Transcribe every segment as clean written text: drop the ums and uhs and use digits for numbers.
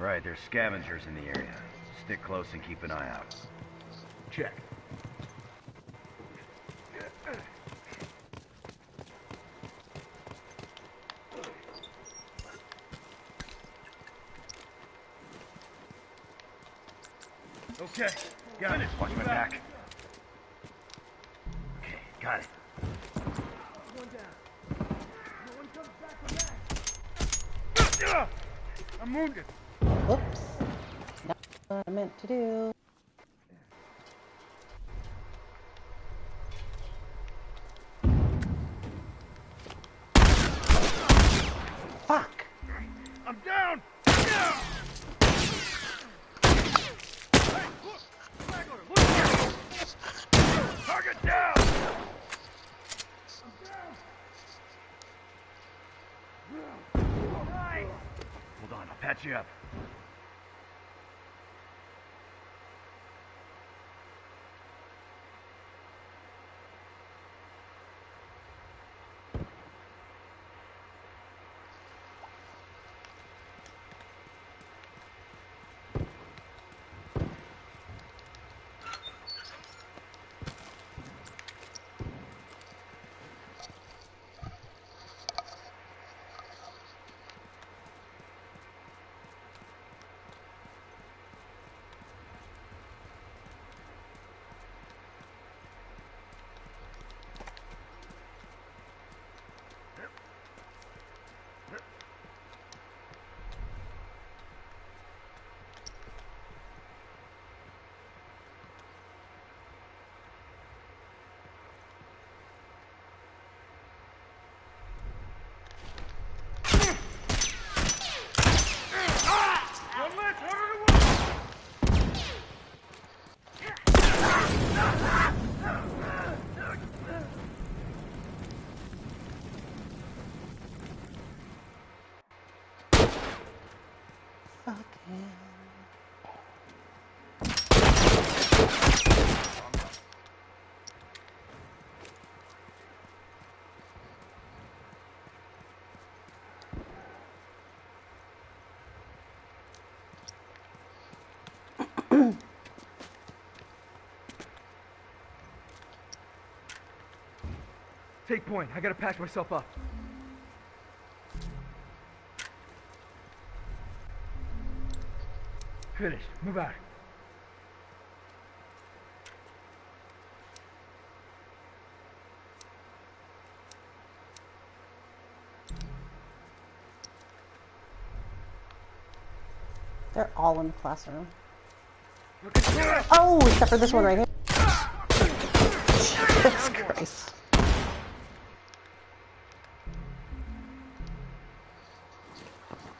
Right, there's scavengers in the area. Stick close and keep an eye out. Check. Okay, got it. Watch my back. Okay, got it. One down. No one comes back from that. I'm wounded. Oops. Not what I meant to do. Fuck. I'm down. Target down! I'm down! Nice! Hold on, I'll patch you up. Take point. I gotta patch myself up. Finished. Move out. They're all in the classroom. Look at you! Oh, except for this one right here. Jesus Christ.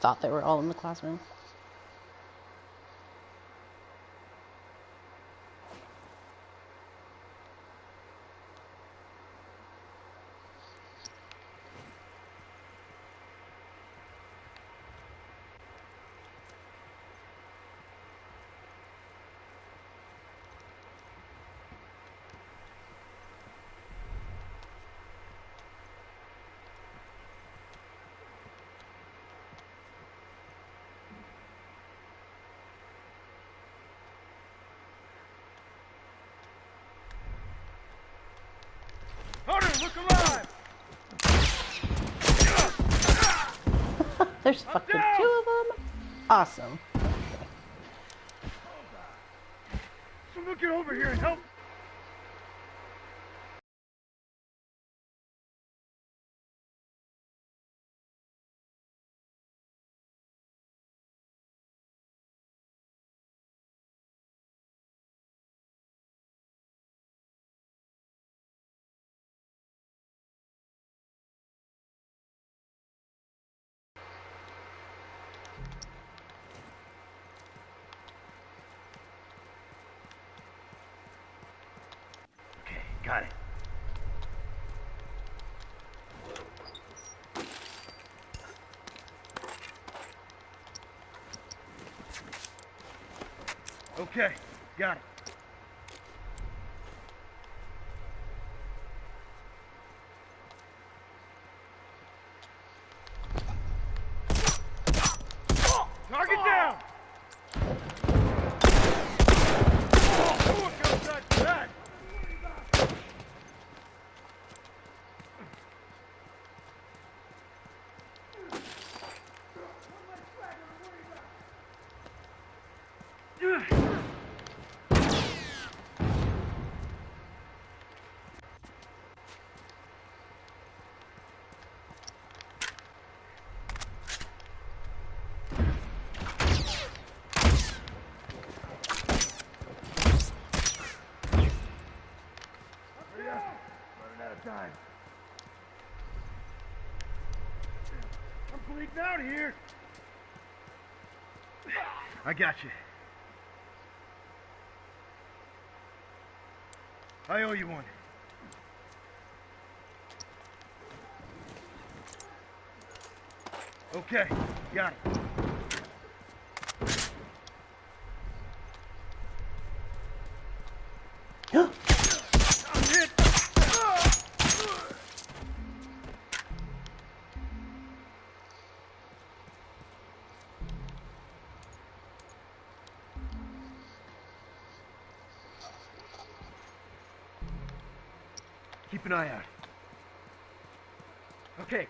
Thought they were all in the classroom. Look alive! There's fucking two of them. Awesome. Someone get over here and help! Got it. Okay, got it. Target down! Bleeding out here. I got you. I owe you one. Okay, got it. I'm hit. Keep an eye out. Okay.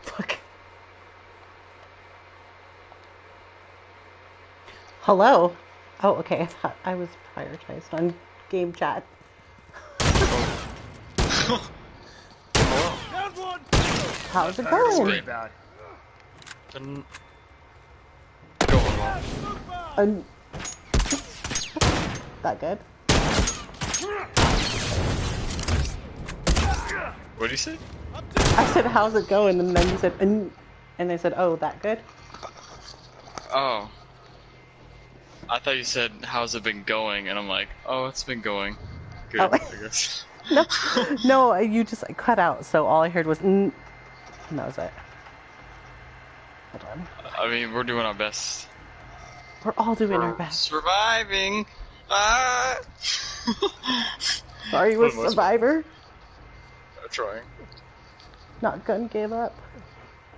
Fuck. Hello? Oh, okay. I thought I was prioritized on game chat. Down one. How's it Tired of going? worrying about. Didn't go well. That good? What did you say? I said, how's it going? And then you said, and I said, oh, that good? Oh. I thought you said, how's it been going? And I'm like, oh, it's been going. Good, Oh. I guess. No, you just cut out, so all I heard was, and that was it. Hold on. I mean, we're doing our best. We're all doing our We're best. surviving. Ah! Are you a For the most survivor? I'm trying. Not gonna give up.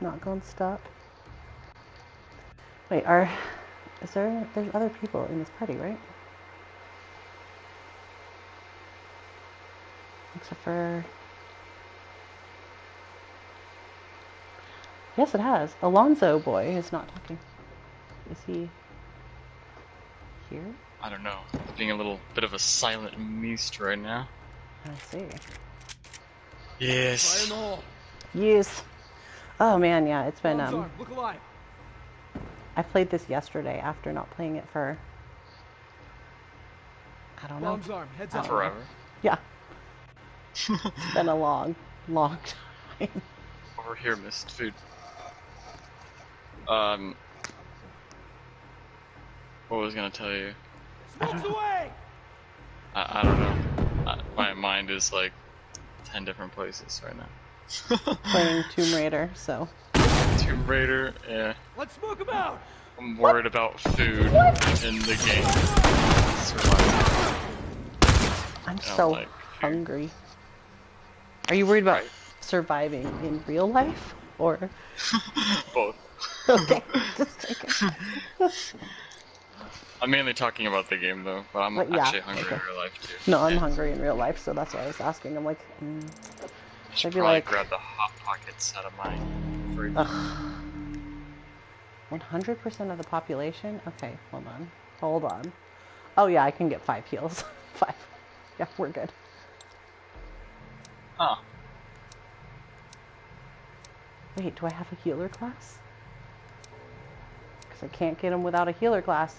Not gonna stop. Wait, there's other people in this party, right? Except for... Yes, it has. Alonzo boy is not talking. Is he here? I don't know. Being a little bit of a silent mist right now. I see. Fire Yes. in the hole. Yes. Oh man, yeah, it's been Bomb's armed. Look alive. I played this yesterday after not playing it for I don't know. Bomb's armed. Heads up. Forever. Yeah. It's been a long time. Over here, missed food. What was I gonna tell you? Smokes away. I don't know. My mind is like 10 different places right now. Playing Tomb Raider, so Tomb Raider, yeah. Let's smoke him out. I'm worried about food in the game. Survival. I'm I so don't like food. hungry. Are you worried about Right. surviving in real life or Both. okay, just checking. I'm mainly talking about the game though, but I'm But yeah, actually hungry okay. in real life too. No, I'm Yeah. hungry in real life, so that's why I was asking. I'm like, Should I'd be probably like, grab the Hot Pockets out of my fridge. 100% of the population? Okay, hold on. Oh yeah, I can get 5 heals. 5. Yeah, we're good. Oh. Wait, do I have a healer class? Because I can't get them without a healer class.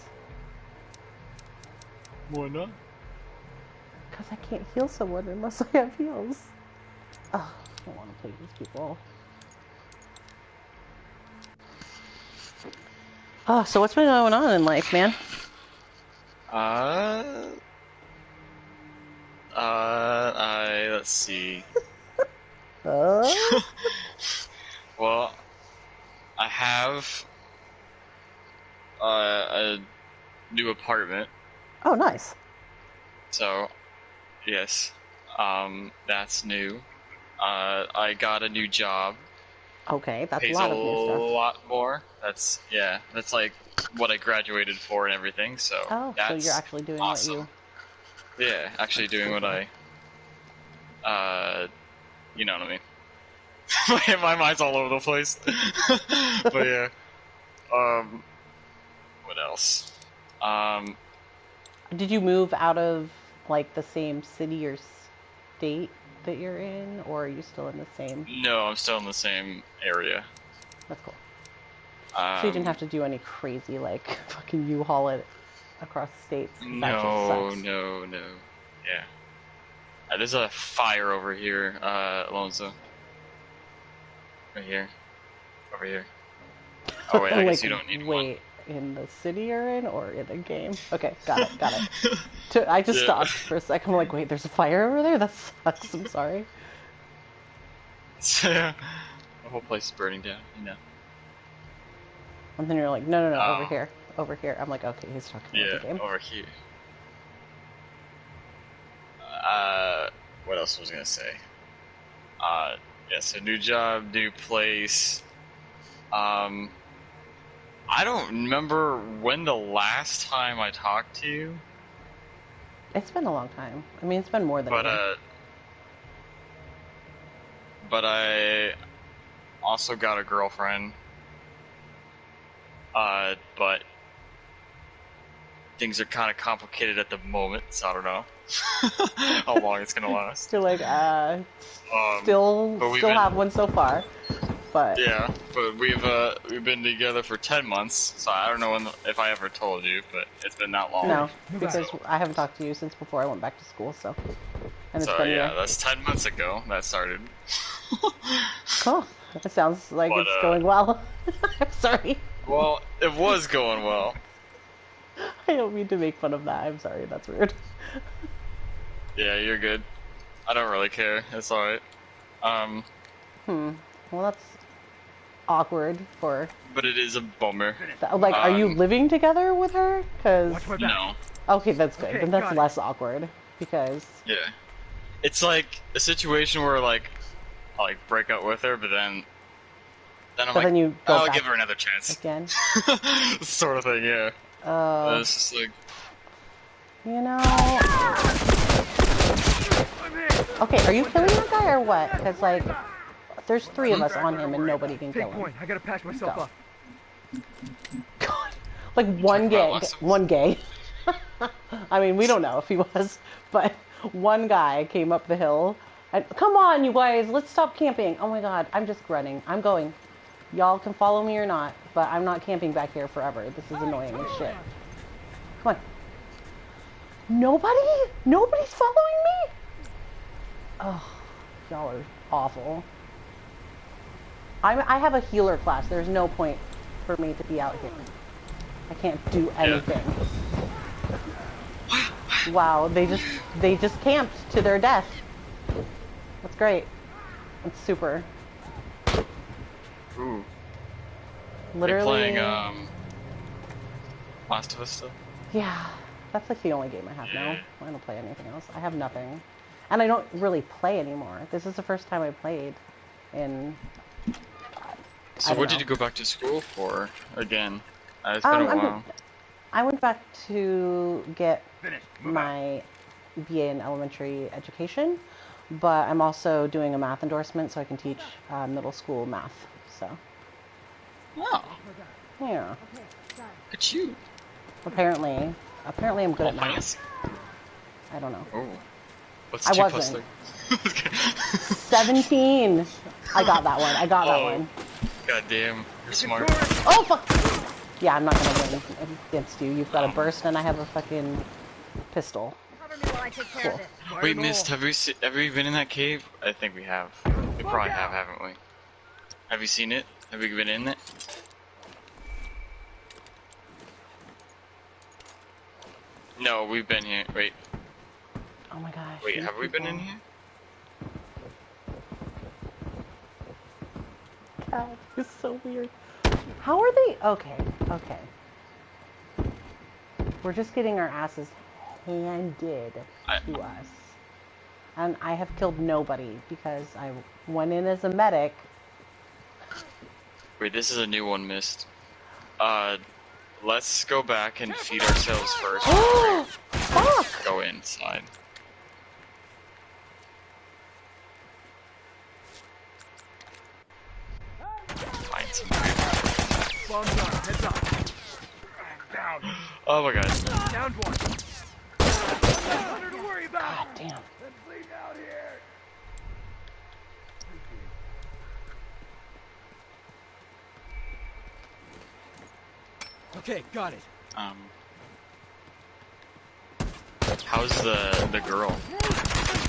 Why not? Because I can't heal someone unless I have heals. Oh, I don't want to play these people. Oh, so what's been going on in life, man? Let's see. Oh? Well, I have a new apartment, Oh, nice. so yes, that's new. I got a new job. Okay, that's a Pays lot a of new stuff. lot more. That's like what I graduated for and everything. So Oh, so that's you're actually doing awesome. what Yeah, actually doing what I, you know what I mean. My mind's all over the place. But yeah, what else? Did you move out of like the same city or state that you're in, or are you still in the same? No, I'm still in the same area. That's cool. So you didn't have to do any crazy, like, fucking U-Haul it across the states. That just sucks. No. Yeah. There's a fire over here, Alonso. Right here. Over here. Oh wait, I guess you don't need one. In the city you're in, or in a game? Okay, got it. I just stopped for a second. I'm like, wait, there's a fire over there? That sucks. I'm sorry. The whole place is burning down, you know. And then you're like, no, over here. I'm like, okay, he's talking about the game. Yeah, over here. What else was I gonna say? Yeah, so new job, new place. I don't remember when the last time I talked to you. It's been a long time. I mean, it's been more than a year. But I also got a girlfriend. But things are kind of complicated at the moment, so I don't know how long it's gonna last. You're like, still have one so far, but yeah, but we've been together for 10 months, so I don't know if I ever told you, but it's been that long. No, because I haven't talked to you since before I went back to school, so. And it's been that's 10 months ago that started. Cool. It sounds like it's going well. I'm sorry. Well, it was going well. I don't mean to make fun of that. I'm sorry. That's weird. Yeah, you're good. I don't really care. It's alright. Well, that's awkward for... But it is a bummer. Like, are you living together with her? Cause... No. Okay, that's good. Then that's less awkward. Because... Yeah. It's like a situation where, like, I'll, like, break up with her, but then I'm like, you go I'll give her another chance. Again? Sort of thing, yeah. It's just like... You know... Okay, are you killing that guy or what? Because, like, there's 3 of us on him and nobody can kill him. I gotta patch myself up. God. Like, one gay. I mean, we don't know if he was, but one guy came up the hill and, come on, you guys, let's stop camping. Oh my god, I'm just running. I'm going. Y'all can follow me or not, but I'm not camping back here forever. This is annoying as shit. Come on. Nobody's following me? Oh, y'all are awful. I have a healer class. There's no point for me to be out here. I can't do anything. Yeah. Wow, they just camped to their death. That's great. That's super. Ooh. Literally. Are you playing Last of Us still? Yeah, that's like the only game I have now. I don't play anything else. I have nothing, and I don't really play anymore. This is the first time I played in. So what did you go back to school for again? It's been a while. I went back to get my BA in elementary education, but I'm also doing a math endorsement so I can teach middle school math. So. Oh. Yeah. Look at you. Apparently I'm good at math. I don't know. Oh. What's I 2 wasn't. + 3? 17. I got that one. That one. God damn, you're smart. Oh fuck! Yeah, I'm not gonna win against you. You've got a burst and I have a fucking pistol. Cool. Wait, Mist, have we been in that cave? I think we have. We probably have, haven't we? Have you seen it? Have we been in it? No, we've been here. Wait. Oh my gosh. Wait, have we been in here? God, it's so weird. How are they? Okay. We're just getting our asses handed to us. And I have killed nobody because I went in as a medic. Wait, this is a new one, Mist. Let's go back and feed ourselves first. Fuck! Go inside. Find some Heads up. Down. Oh my god. Down one. Nothing to worry Keep out. God damn. Let's bleed out here. Okay, got it. How's the girl?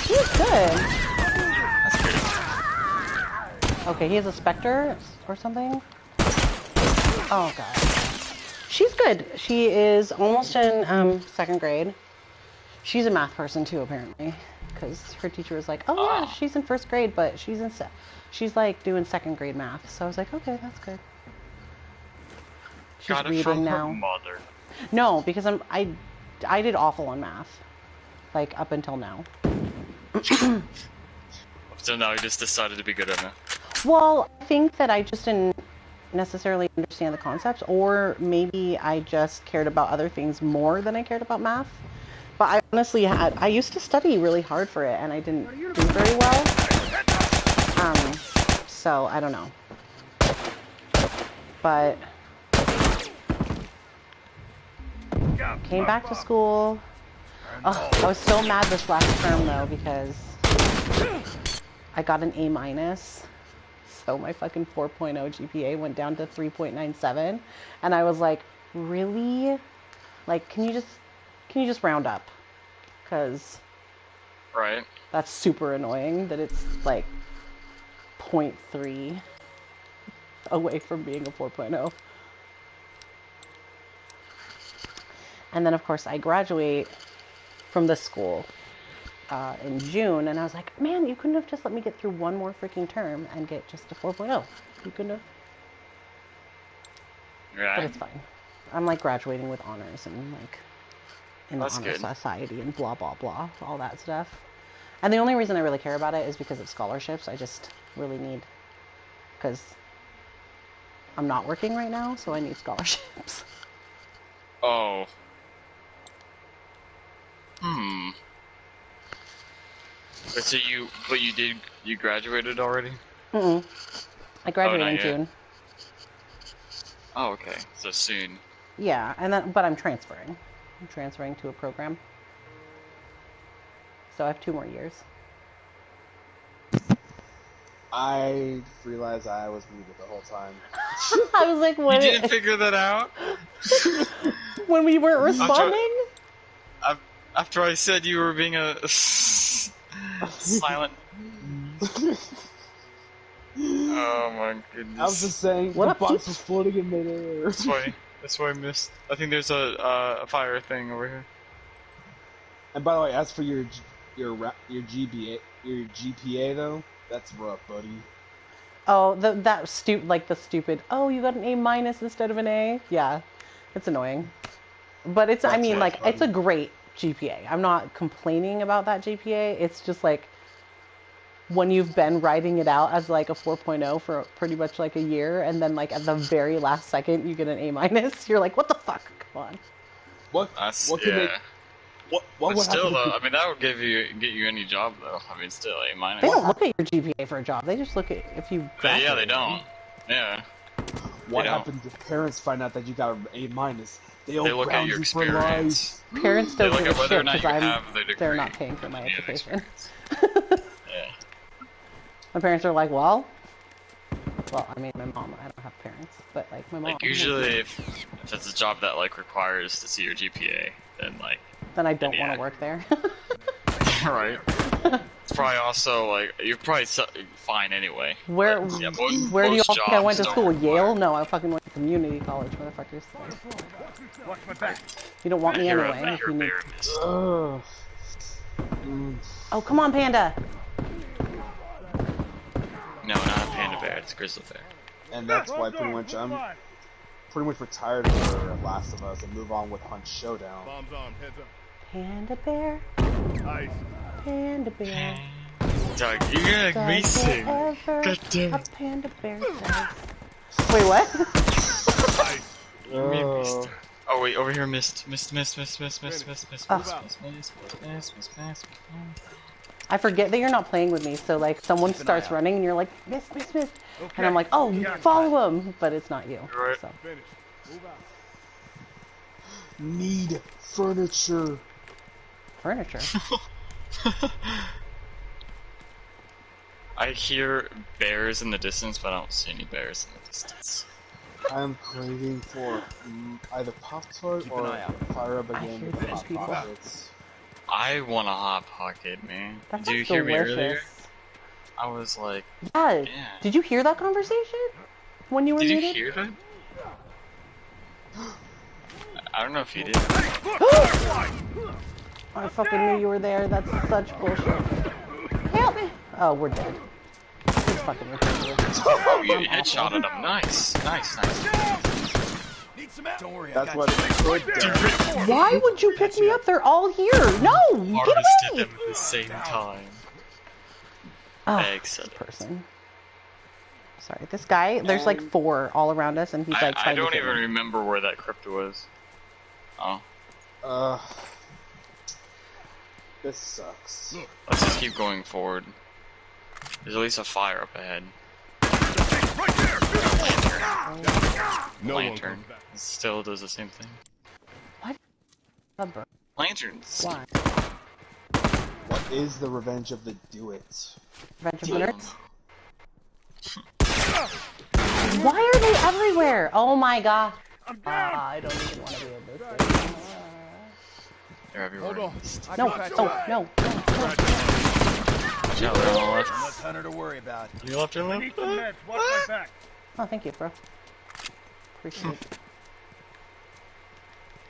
He's good. That's good. Okay, he has a specter or something. Oh god. She's good. She is almost in 2nd grade. She's a math person too, apparently, because her teacher was like, "Oh yeah, she's in 1st grade, but she's like doing 2nd grade math." So I was like, "Okay, that's good." She's Got it reading from now. her mother. No, because I did awful on math, like up until now. So now you just decided to be good at math. Well, I think that I just didn't necessarily understand the concepts, or maybe I just cared about other things more than I cared about math. But I honestly I used to study really hard for it, and I didn't do very well. So I don't know. But came back to school. Oh, I was so mad this last term though because I got an A-. So my fucking 4.0 GPA went down to 3.97, and I was like, really? Like, can you just round up? Because Right. that's super annoying that it's like 0.3 away from being a 4.0. And then of course I graduate from this school in June, and I was like, man, you couldn't have just let me get through one more freaking term and get just a 4.0. You couldn't have. Right. But it's fine. I'm like graduating with honors and like in the That's honor good. society and blah blah blah, all that stuff. And the only reason I really care about it is because of scholarships. I just really need, because I'm not working right now, so I need scholarships. Oh. But you graduated already? Mm-mm. I graduated not in yet. June. Oh, okay. So soon. Yeah, and then but I'm transferring. I'm transferring to a program. So I have 2 more years. I realized I was muted the whole time. I was like, what? You didn't figure that out? When we weren't responding? After I said you were being a silent. Oh my goodness. I was just saying, What the up, box peeps? was floating in midair. That's why I missed. I think there's a fire thing over here. And by the way, as for your GPA though, that's rough, buddy. Oh, the stupid. Oh, you got an A- instead of an A. Yeah, it's annoying. But it's. I That's mean, rough, like, buddy. it's a great GPA. I'm not complaining about that GPA. It's just like when you've been writing it out as like a 4.0 for pretty much like a year, and then like at the very last second you get an A-. You're like, what the fuck? Come on. What can they? What But would still, happen though, if I mean, that would get you any job, though. I mean, still A minus. They don't look at your GPA for a job. They just look at if you. Yeah, they graduated. don't. Yeah. what they don't. happens if parents find out that you got an A-? They look at ground your you for experience. life. Parents They don't look give at a whether or shit not you because have the degree. they're not paying for my and the education. experience. Yeah. My parents are like, well, I mean, my mom. I don't have parents, but like my mom. Like usually, if it's a job that like requires to see your GPA, then like. Then I don't yeah. want to work there. Right. It's probably also like you're probably fine anyway. Where But, yeah, where do you most all think I went to jobs school? don't Yale? require- No, I fucking went to community college, motherfuckers. Watch my back. You don't want me You're anyway. a, If you're you a need... bear mist. Ugh. Oh, come on, Panda. No, not a panda bear. It's a grizzly bear. And that's why pretty much I'm pretty much retired for Last of Us and move on with Hunt Showdown. Bombs on. Heads up. Panda bear. Ice. Panda bear. Doug, you're gonna make me Does sing. whatever God damn a it. panda bear does. Wait, what? Ice. You made me Oh. start. Oh wait, over here, mist. Oh. Mist. I forget that you're not playing with me, so like someone starts running and you're like, miss. And I'm like, oh, follow him, but it's not you. Right. So. Finish. Move out. Need furniture. Furniture. I hear bears in the distance, but I don't see any bears in the distance. I'm craving for either Pop-Tart or fire up again with Hot Pockets. I want a Hot Pocket, man. That Did you sounds hear me delicious. earlier? I was like, Yeah. yeah. Did you hear that conversation when you were Did you muted? hear that? I don't know if you did. I fucking knew you were there. That's such bullshit. Help me! Oh, we're dead. He's fucking ridiculous. Oh, you headshotted him. Nice, nice, nice. Don't worry, That's what it's good. Why would you pick me up? They're all here. No! Get Harvested away! them at the same time. Oh, Excellent. this person. Sorry, this guy, there's like 4 all around us, and he's like I trying to don't get even me. remember where that crypt was. Oh. This sucks. Let's just keep going forward. There's at least a fire up ahead. Lantern. It still does the same thing. What? Lanterns. Why? What is the revenge of the do-it? Revenge of the Nerds? Why are they everywhere? Oh my god. I don't even want to be in this thing. They're everywhere. Hold on. No, no. Watch out, they're on the left. Less hunter to worry about. You left and left? Need some meds. Watch my back. Oh, thank you, bro. Appreciate it.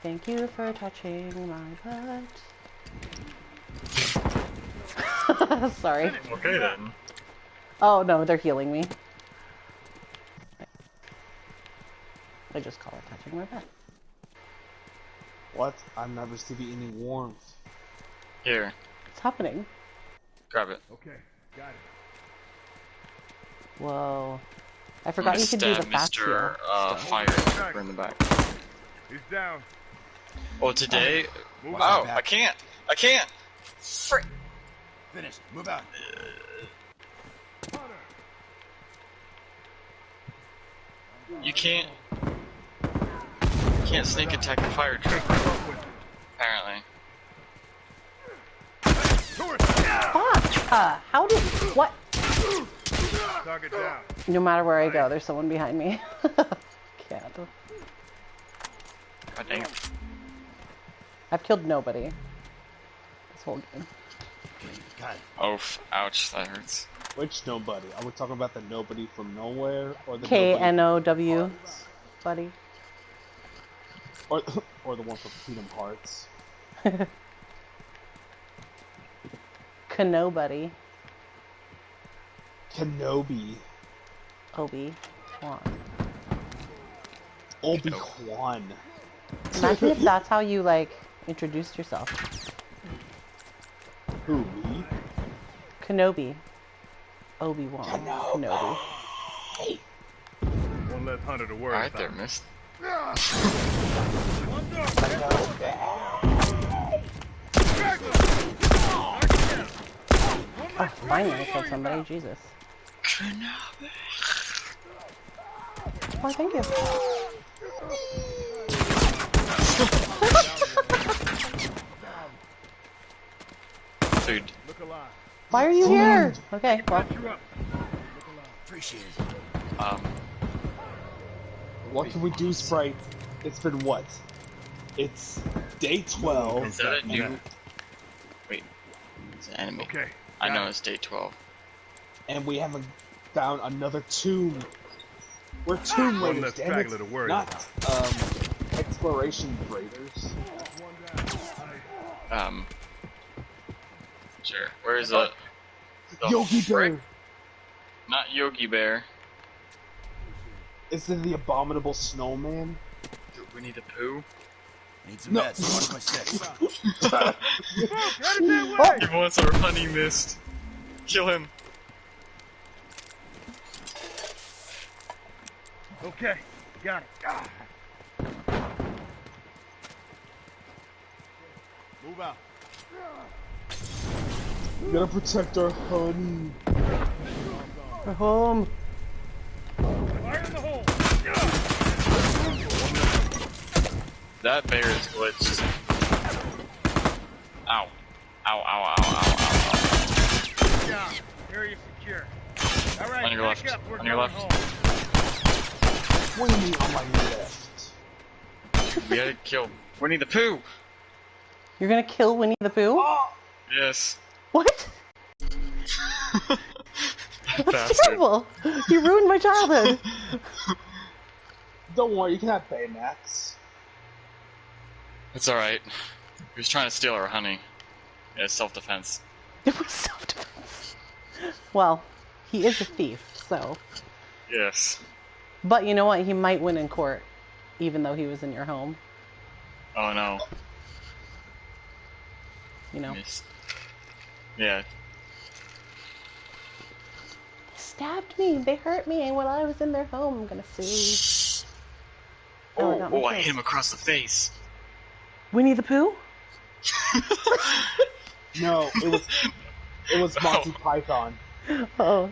Thank you for touching my butt. Sorry. Okay then. Oh no, they're healing me. I just call it touching my butt. What? I'm not receiving any warmth. Here, What's happening? grab it. Okay, got it. Whoa. I I'm forgot gonna you could do the stab fast Mr. heal. Fire Trooper in the back. He's down. Oh, today? Move Wow, out. I can't! I can't! Frick! Finish. Move out. You can't sneak attack the fire trooper. Apparently. Fuck! How did... What? Target down. No matter where I go, there's someone behind me. Can't. God damn. I've killed nobody. This whole game. Got it. Oh, ouch, that hurts. Which nobody? Are we talking about the nobody from nowhere, or the K-N-O-W, nobody buddy. or the one from Kingdom Hearts? Kanobuddy. Kenobi. Obi-Wan. Obi-Wan. Imagine if that's how you, like, introduced yourself. Who, me? Kenobi. Obi-Wan. Kenobi. One less hunter to worry Alright about. there, missed. Oh, finally I killed somebody. Jesus. Oh, thank you. Dude, Look alive. Why are you here? Okay, well. You up. Appreciate it. What can we do, Sprite? It's been what? It's day 12. is that a new... Wait, it's an enemy. Okay. I got know it. it's day 12. And we haven't found another tomb. We're tomb One raiders, less damn straggler it. to worry Not, exploration raiders. Sure. Where is the Yogi frick? Bear! Not Yogi Bear. Is it the abominable snowman? Do we need a poo? Need some No. meds. Watch my six. He wants our honey mist. Kill him. Okay, got it. Move out. We gotta protect our honey. We're home. Fire in the hole. That bear is glitched. Ow. Ow, ow, ow, ow, ow, Good job. Area secure. All ow. right, On your back left. up. We're On your going left. home. What do you mean on my left? We gotta kill Winnie the Pooh! You're gonna kill Winnie the Pooh? Oh! Yes. What? That's Bastard. terrible. You ruined my childhood. Don't worry, you can have Baymax. It's alright. He was trying to steal our honey. Yeah, self-defense. It was self-defense. Well, he is a thief, so. Yes. But you know what? He might win in court, even though he was in your home. Oh no. You know. Missed. Yeah. They stabbed me. They hurt me while I was in their home. I'm gonna sue. Oh, I got my I face. hit him across the face. Winnie the Pooh? No, it was Monty Python. Oh.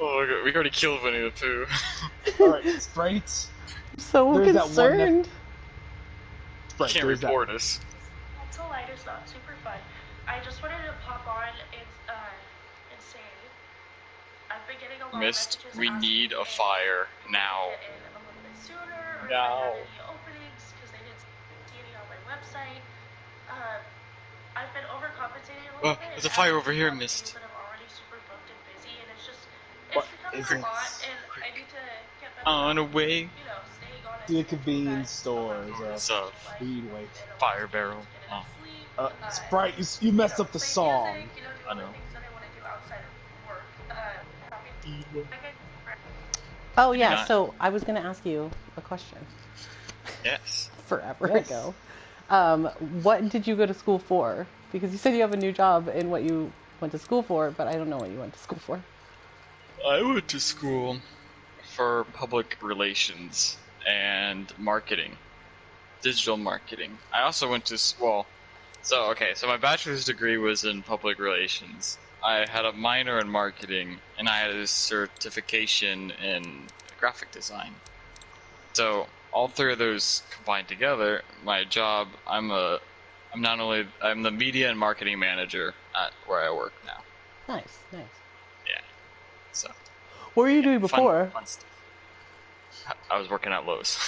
Oh my god, we already killed Winnie the Pooh. Alright, straight. I'm so There's that one concerned. You can't there's report us. Mental light is not super fun. I just wanted to pop on and say I've been getting a lot Mist, of messages we asking need a if fire I can now. get in a little bit sooner, or if I Now. have any openings because they didn't see any on my website. I've been overcompensating a little Oh, bit. there's a fire and over here, some Mist. things that I'm already super booked and busy, and it's What becoming is a it? lot, and I need to get better On a at, way. you know, staying on it. To the convenience stores, What's up? Speedway. Fire barrel. Oh. Sprite, you messed up the song. I know. Oh yeah, not. so I was gonna ask you a question Yes. forever Yes. ago. What did you go to school for? Because you said you have a new job in what you went to school for, but I don't know what you went to school for. I went to school for public relations and marketing. Digital marketing. I also went to, so my bachelor's degree was in public relations. I had a minor in marketing, and I had a certification in graphic design. So, all three of those combined together, my job, I'm the media and marketing manager at where I work now. Nice, nice. Yeah. So. What were you doing before? Fun stuff. I was working at Lowe's.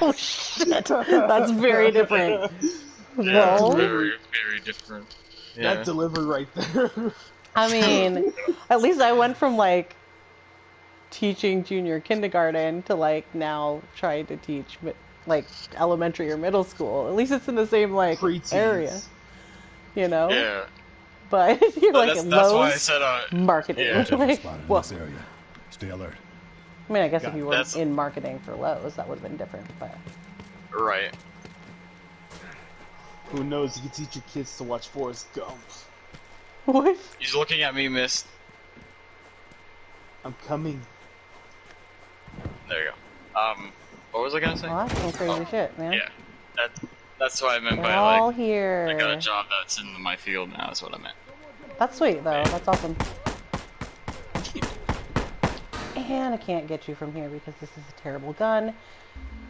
Oh shit, that's very different. Yeah, it's Well, very, very different. Yeah. That delivered right there. I mean, at least I went from like teaching junior kindergarten to like now trying to teach like elementary or middle school. At least it's in the same like Preteens. area, you know. Yeah. But you're like that's, at that's why I Lowe's said marketing. yeah. Like, Spotted in well, this area. Stay alert. I mean, I guess Got if it. you were That's- in marketing for Lowe's, that would have been different. But right. Who knows? You can teach your kids to watch Forrest Gump. what? He's looking at me, Miss. I'm coming. There you go. What was I gonna say? Well, that's some crazy shit, man. Yeah. That's what I meant They're by all like here. I got a job that's in my field now. That's what I meant. That's sweet, though. That's awesome. And I can't get you from here because this is a terrible gun.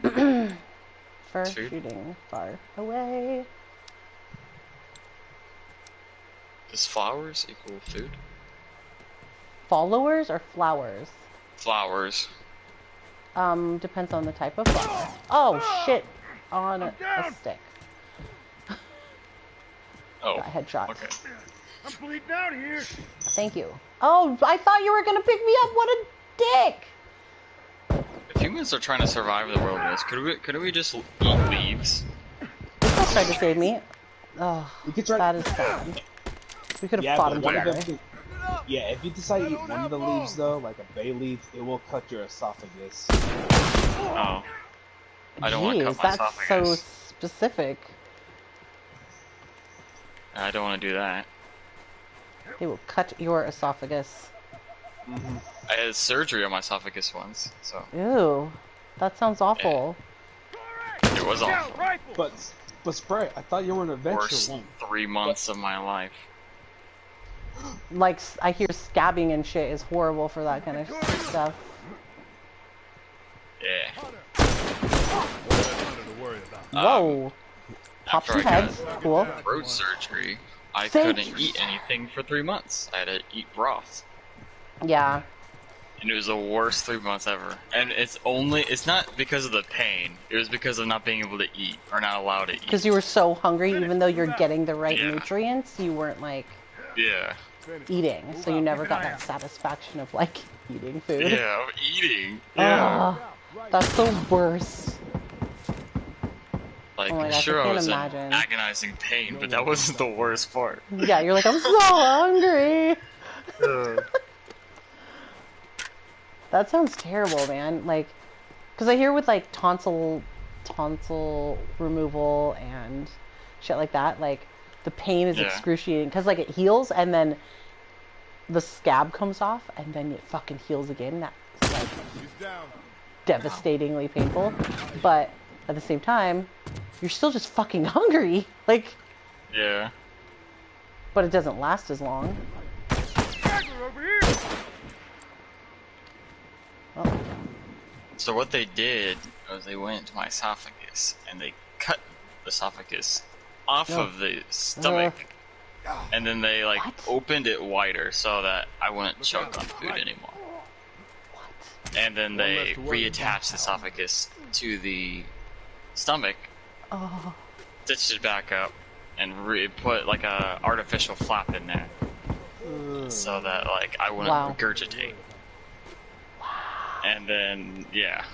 For Food? shooting far away. Does flowers equal food? Followers or flowers? Flowers. Depends on the type of flower. Oh, shit. On a stick. Oh. Got a headshot. Okay. I'm bleeding out here. Thank you. Oh, I thought you were gonna pick me up. What a dick! If humans are trying to survive in the wilderness, could we just eat leaves? They still tried to save me. Oh, You could try. that is sad. We could have Yeah, fought but him one of together. them. Yeah, if you decide to eat one of the leaves though, like a bay leaf, it will cut your esophagus. Oh. I don't want to Jeez, cut my that's so esophagus. specific. I don't want to do that. They will cut your esophagus. I had surgery on my esophagus once, so Ew, that sounds awful. it was awful. Rifle. But Sprite, I thought you were an adventure Worst one. 3 months of my life. Like, I hear scabbing and shit is horrible for that kind of stuff. Yeah. worry about. Whoa. Pop After some I heads. got Cool. throat surgery, I Thank couldn't you. eat anything for 3 months. I had to eat broth. Yeah. And it was the worst 3 months ever. And it's not because of the pain. It was because of not being able to eat, or not allowed to eat. Because you were so hungry, even though you're getting the right Yeah. nutrients, you weren't, like, Yeah. eating. So you never got that satisfaction of, like, eating food. Yeah, of eating. Yeah. That's the worst. Like, Oh my gosh, sure, I I can't was imagine. in agonizing pain, but that wasn't the worst part. Yeah, you're like, I'm so hungry. That sounds terrible, man. Like, because I hear with, like, tonsil removal and shit like that, like, the pain is excruciating. Because, like, it heals, and then the scab comes off, and then it fucking heals again. That's, like, devastatingly painful. But at the same time, you're still just fucking hungry. Like, Yeah. but it doesn't last as long. Over here. Oh. So what they did was they went into my esophagus, and they cut the esophagus off of the stomach. And then they, like, opened it wider so that I wouldn't choke on food anymore. What? And then they reattached the esophagus to the stomach, Oh. stitched it back up, and put, like, a artificial flap in there. So that, like, I wouldn't regurgitate. And then, yeah.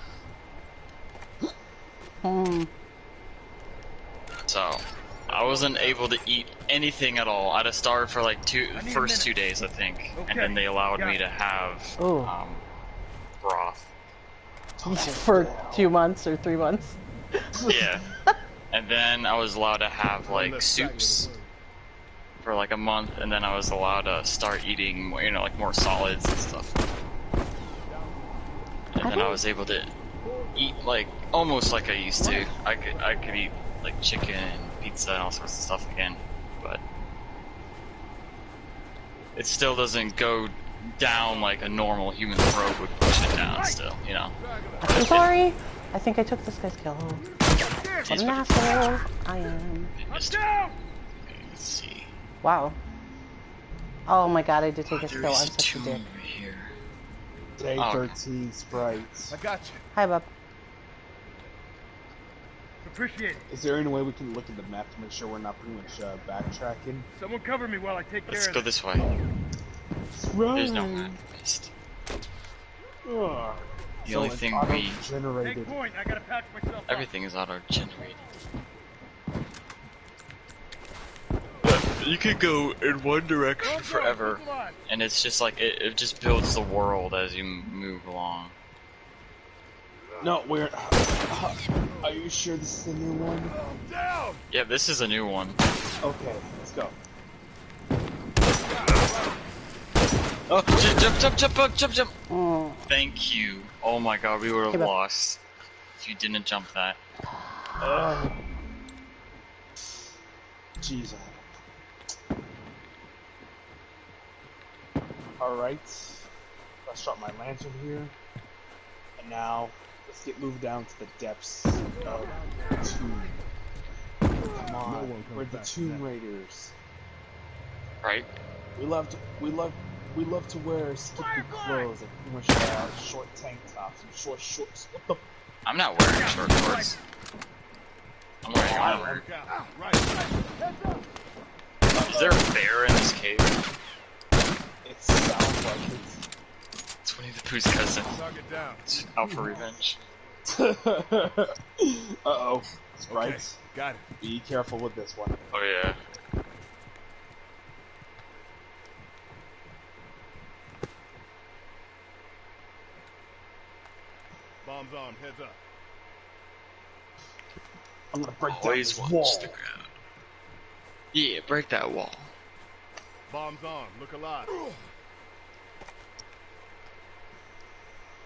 So, I wasn't able to eat anything at all. I had to starve for like first 2 days, I think, and then they allowed me to have broth. For 2 months or 3 months. Yeah, and then I was allowed to have like soups for like a month, and then I was allowed to start eating, you know, like more solids and stuff. And then I was able to eat like almost like I used to. I could eat like chicken and pizza and all sorts of stuff again, but it still doesn't go down like a normal human throat would push it down still, you know. I'm sorry. I think I took this guy's kill. What an asshole I am. Let's see. Wow. Oh my god, I did take his There kill. is I'm a such a tomb dick. over here. Day Oh. 13 sprites. I got you. Hi, bub. Appreciate it. Is there any way we can look at the map to make sure we're not pretty much backtracking? Someone cover me while I take Let's care go of this way. Right. There's no map. Missed. Ugh. The only thing we... generated. Take point. I gotta patch myself up. Everything is auto-generated. You could go in one direction forever, and it's just like, it just builds the world as you move along. No, we're. Are you sure this is the new one? Down. Yeah, this is a new one. Okay, let's go. Oh, jump! Oh. Thank you. Oh my god, we would have Hey, bub. lost if you didn't jump that. Jeez. Alright. Let's drop my lantern here. And now, let's get moved down to the depths of the tomb. Come on, we're the Tomb Raiders. Right? We love to wear skimpy clothes and pretty much short tank tops and short shorts. What the? I'm not wearing short shorts. I'm wearing armor. Is there a bear in this cave? It sounds like it. It's Winnie the Pooh's cousin. It's out for revenge. Uh-oh. Sprites. Okay, got it. Be careful with this one. Oh yeah. Bombs on. Heads up. I'm gonna break down Always this watch wall. the ground. Yeah, break that wall. Bombs on. Look alive.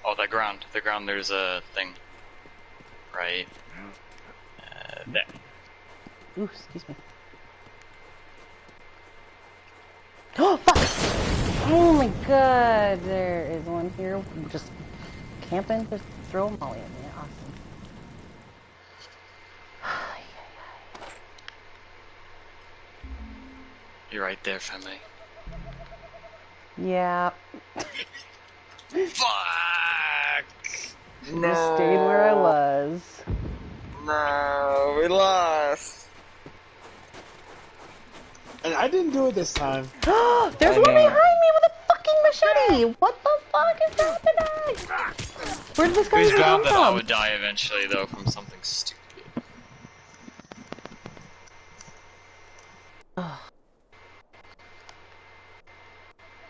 Oh, the ground. The ground, there's a thing. Right. There. Ooh, excuse me. Oh, fuck! Oh my god, there is one here. Just camping, just throw a molly at me. Awesome. You're right there, family. Yeah. Fuck! No. Just stayed where I was. No, we lost. And I didn't do it this time. There's one behind me with a fucking machete! What the fuck is happening? Where did this guy Who's even come bound that I from? would die eventually, though, from something stupid?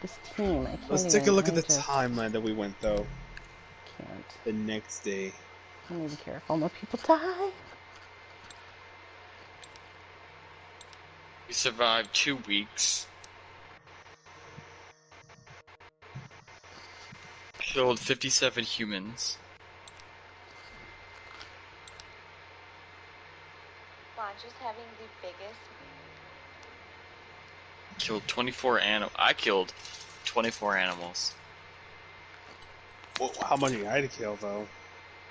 This team, I can't Let's even... take a look at I the just timeline that we went, though. Can't. The next day. I need to be careful, no people die. We survived 2 weeks. Killed 57 humans. Just having the biggest. Killed 24 animals. I killed 24 animals. Well, how many I had to kill, though?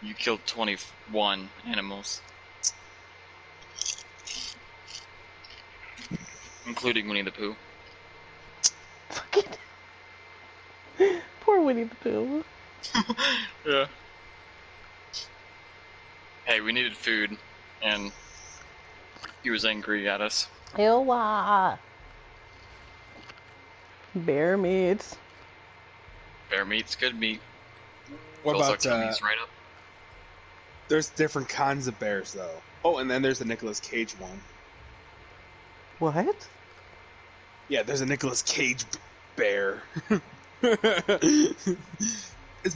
You killed 21 animals. Including Winnie the Pooh. Fucking... Poor Winnie the Pooh. Yeah. Hey, we needed food, and he was angry at us. Ew. Bear meat. Bear meat's good meat. What Fills our about, tummies right up. There's different kinds of bears, though. Oh, and then there's the Nicolas Cage one. What? Yeah, there's a Nicolas Cage bear. It's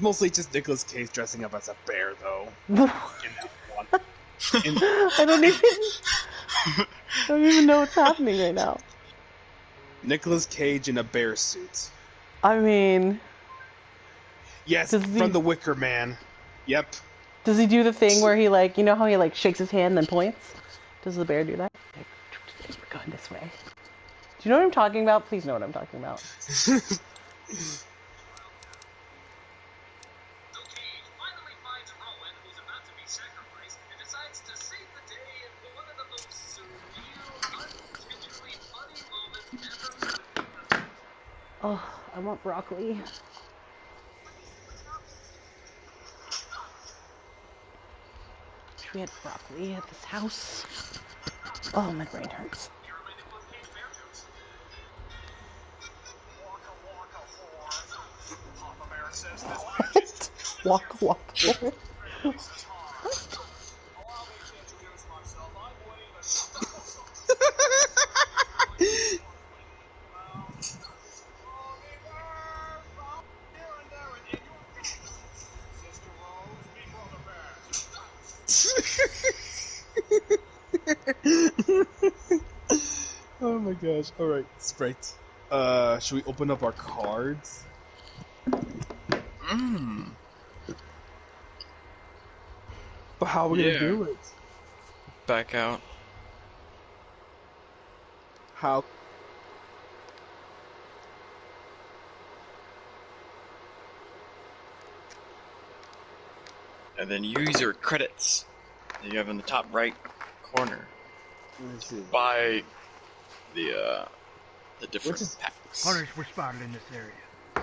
mostly just Nicolas Cage dressing up as a bear, though. In that one. I don't even know what's happening right now. Nicolas Cage in a bear suit. I mean... Yes, from The Wicker Man. Yep. Does he do the thing where he, like, you know how he, like, shakes his hand and then points? Does the bear do that? Like, we're going this way. Do you know what I'm talking about? Please know what I'm talking about. Oh, I want broccoli. Wish we had broccoli at this house. Oh, my brain hurts. What? Walk, walk. Oh my gosh. Alright, Sprite. Should we open up our cards? But how are we gonna do it? Back out. How? And then use your credits that you have in the top right corner. Let me see. Buy the different packs. Hunters were spotted in this area.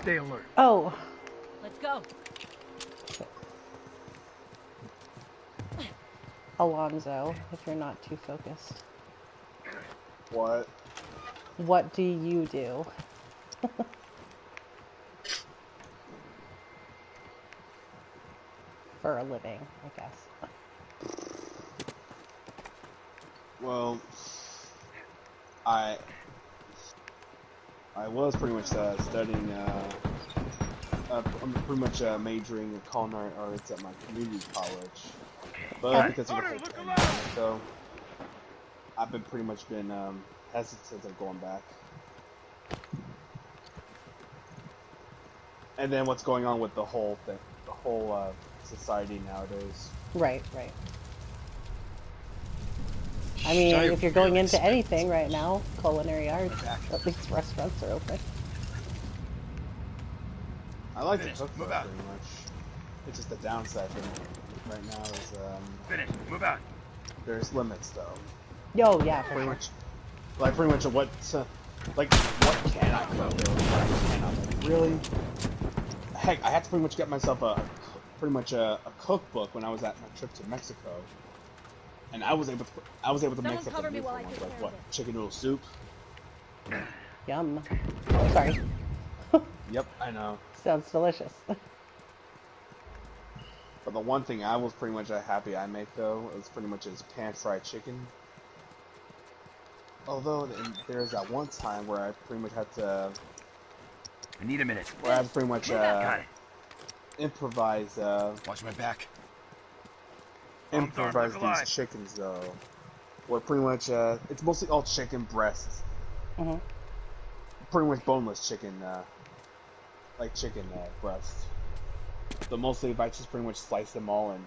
Stay alert. Oh. Let's go. Alonzo, if you're not too focused. What? What do you do? For a living, I guess. Well, I was pretty much studying. I'm pretty much majoring in culinary arts at my community college, but because of the whole pandemic, so I've been pretty much been hesitant of going back. And then what's going on with the whole thing, the whole society nowadays. Right, right. I mean, if you're going into anything right now, culinary arts, at least restaurants are open. I like to cook though, pretty much. It's just the downside for me right now is Finish. Move out. there's limits though. Oh yeah, for Pretty sure. much, like pretty much what Like, what can I cook? What cannot? Like, really? Heck, I had to pretty much get myself a cookbook when I was at my trip to Mexico, and I was able to make something new for once, like what, chicken noodle soup. Yum. Sorry. Yep, I know. Sounds delicious. But the one thing I was pretty much happy I make though is pretty much is pan fried chicken. Although there's that one time where I pretty much had to. I need a minute. Where I had to pretty much Got it. improvise. Watch my back. Improvise these chickens though. Where pretty much it's mostly all chicken breasts. Mm-hmm. Pretty much boneless chicken, like chicken breast. So mostly if I just pretty much slice them all in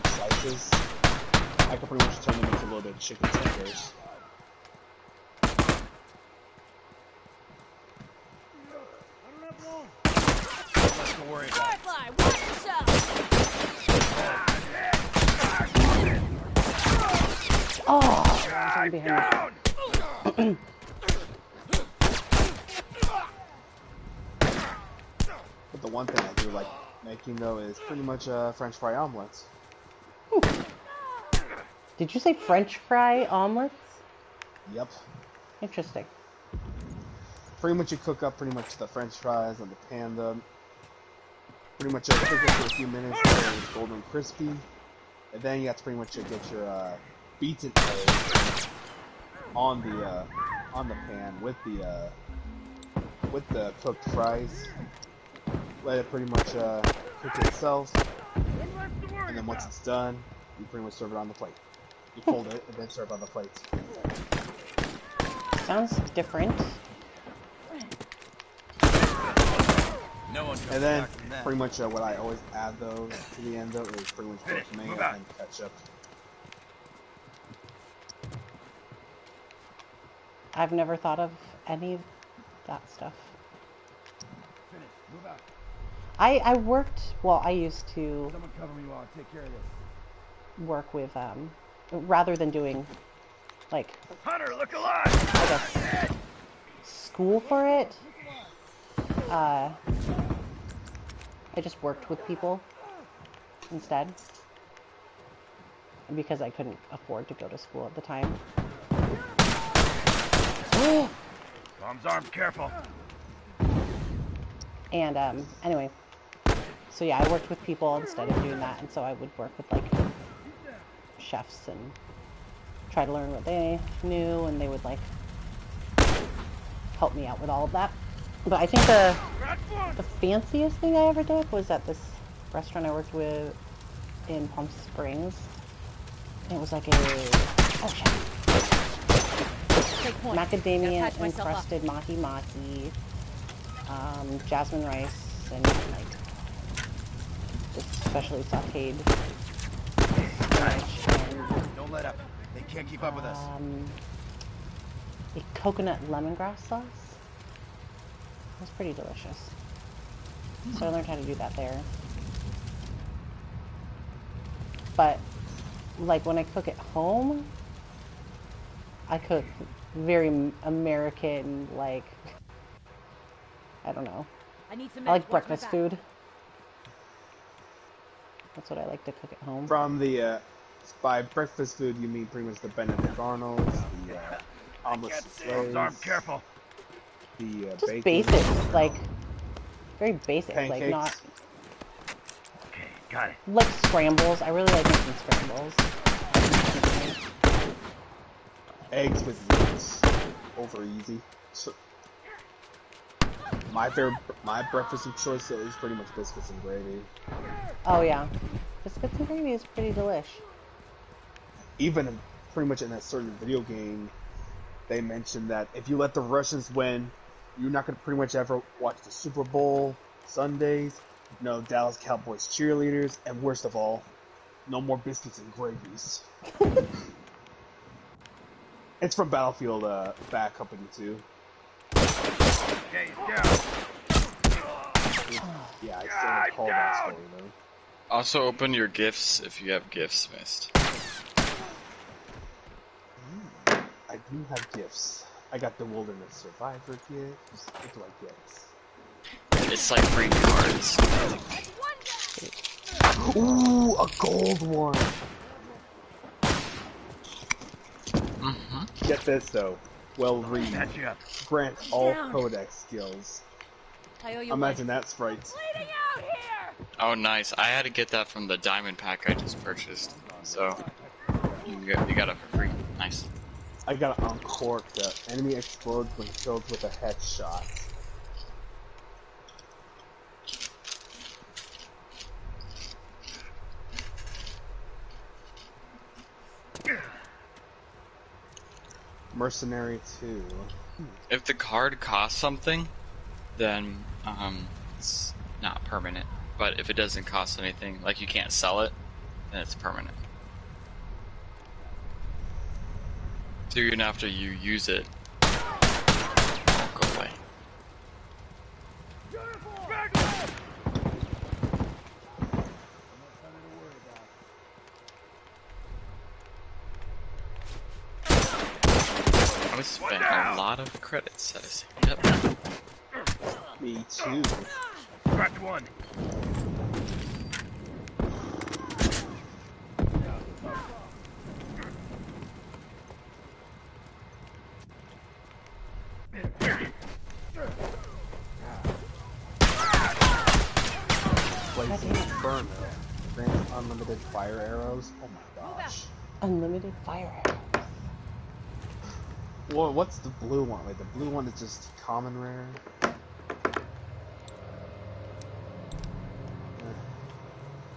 slices, I can pretty much turn them into a little bit of chicken tenders. Nothing to worry about. Firefly, watch yourself! Oh, I'm behind you. But the one thing I do like making though is pretty much French fry omelets. Did you say French fry omelets? Yep. Interesting. Pretty much you cook up pretty much the French fries on the pan though. Pretty much cook it for a few minutes until it's golden crispy. And then you have to pretty much get your beaten egg on the pan with the cooked fries. Let it pretty much cook itself, and then once it's done, you pretty much serve it on the plate. You fold it and then serve on the plate. Sounds different. No one comes And then back from that. pretty much what I always add though to the end though is pretty much both mayo and ketchup. I've never thought of any of that stuff. Finish. Move out. I worked, well, I used to Someone cover me while I take care of this. work with, rather than doing, like, Hunter, look alive! I guess, school for it, I just worked with people instead, because I couldn't afford to go to school at the time. Bombs armed, careful. And, anyway, so yeah, I worked with people instead of doing that, and so I would work with, like, chefs and try to learn what they knew, and they would, like, help me out with all of that. But I think the fanciest thing I ever did was at this restaurant I worked with in Palm Springs. And it was like a, oh shit, macadamia encrusted mahi-mahi, jasmine rice, and like just specially sauteed spinach, and Don't let up. They can't keep up with us. a coconut lemongrass sauce. It was pretty delicious. So I learned how to do that there. But like when I cook at home, I cook very American, like, I don't know. I like breakfast food. That's what I like to cook at home. From the by breakfast food you mean pretty much the Benedict Arnolds, the omelet Bombs armed, careful. the Just bacon, basic, like very basic, pancakes. like not Okay, got it. like scrambles. I really like making scrambles. Eggs with meats, over easy. So, my breakfast of choice is pretty much biscuits and gravy. Oh yeah, biscuits and gravy is pretty delish. Even pretty much in a certain video game, they mentioned that if you let the Russians win, you're not going to pretty much ever watch the Super Bowl Sundays, no Dallas Cowboys cheerleaders, and worst of all, no more biscuits and gravies. It's from Battlefield Bad Company 2. Okay, he's down. Yeah, I still recall that story though. Also, open your gifts if you have gifts missed. I do have gifts. I got the Wilderness Survivor gift. What do I get? It's like free cards. Ooh, a gold one! Mm-hmm. Get this though. Well read. Patch you up. Grant all codex skills. I owe you Imagine that, sprites. Oh, nice. I had to get that from the diamond pack I just purchased. So, you got it for free. Nice. I got it on cork. The enemy explodes when killed with a headshot. Mercenary 2. If the card costs something, then it's not permanent. But if it doesn't cost anything, like you can't sell it, then it's permanent. So even after you use it, it won't go away. I spent a lot of credits, I see. Yep. Me too. Cracked one. Blazing Inferno. Grants unlimited fire arrows. Oh my gosh. Unlimited fire arrows. Well, what's the blue one? Like, the blue one is just common rare. Let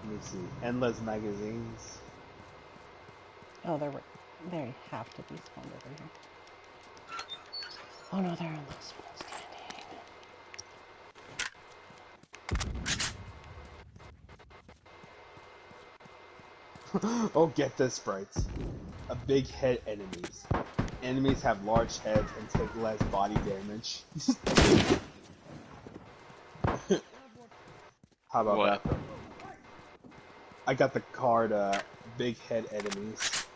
me see. Endless magazines. Oh, they have to be spawned over here. Oh no, they're on this one standing. Oh, get this, sprites. A big head enemies. Enemies have large heads and take less body damage. How about What? that? I got the card, big head enemies.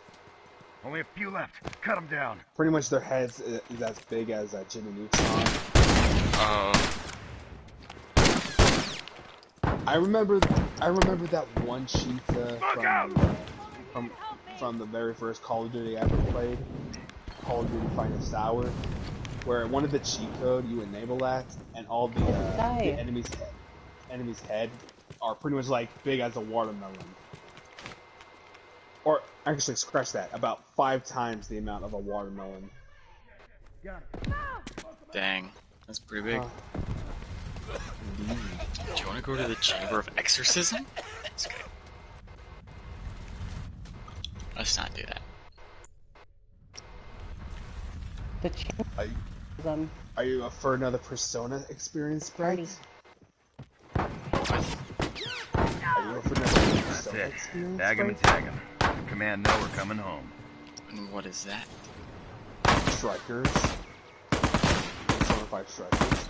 Only a few left. Cut them down. Pretty much their heads is as big as Jimmy Neutron. I remember that one cheat from the very first Call of Duty I ever played, Call of Duty Finest Hour, where one of the cheat code you enable that, and all the enemy's head are pretty much like big as a watermelon. Or actually, scratch that, about 5 times the amount of a watermelon. Dang, that's pretty big. Do you want to go to the Chamber of Exorcism? Let's go. Let's not do that. The chamber. Are you up for another Persona experience, Sprite? What? Are you up for another Persona That's it. experience? Bag 'em and tag 'em. Command know we're coming home. And what is that? Strikers. Persona 5 Strikers.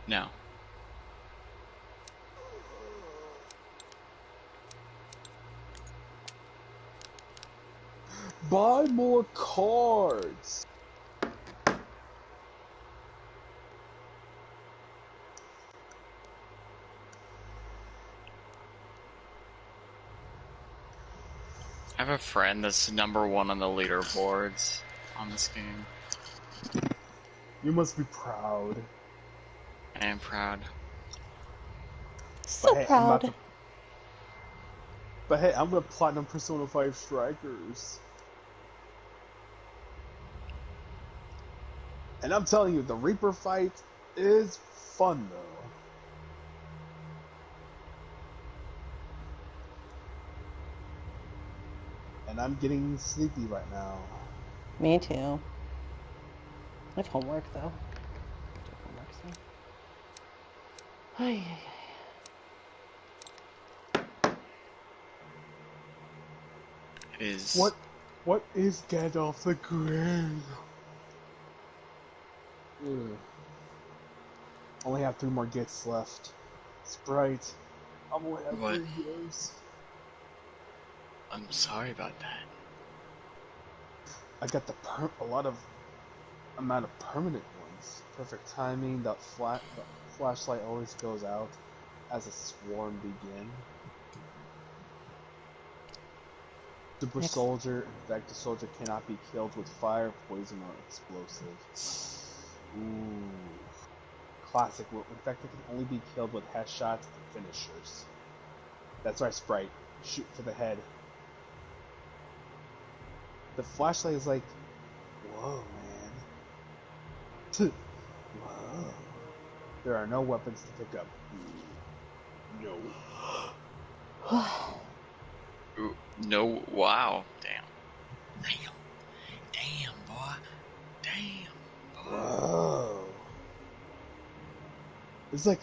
No. Buy more cards! I have a friend that's #1 on the leaderboards on this game. You must be proud. I am proud. So proud. But hey, I'm gonna platinum Persona 5 Strikers. And I'm telling you, the Reaper fight is fun though. And I'm getting sleepy right now. Me too. I have homework though. Homework soon. Ay, ay, ay. Is What is Gandalf the Grey? Only have 3 more gets left. Sprite, I'm only at What? 3 years. I'm sorry about that. I got a lot of amount of permanent ones. Perfect timing. The flashlight always goes out as a swarm begin. Super soldier, Vector soldier cannot be killed with fire, poison, or explosive. Ooh. Classic. Vector can only be killed with headshots and finishers. That's right, Sprite. Shoot for the head. The flashlight is like, whoa, man. Whoa. There are no weapons to pick up. No. Ooh, no, wow. Damn. Damn, boy. Damn, boy. Whoa. It's like,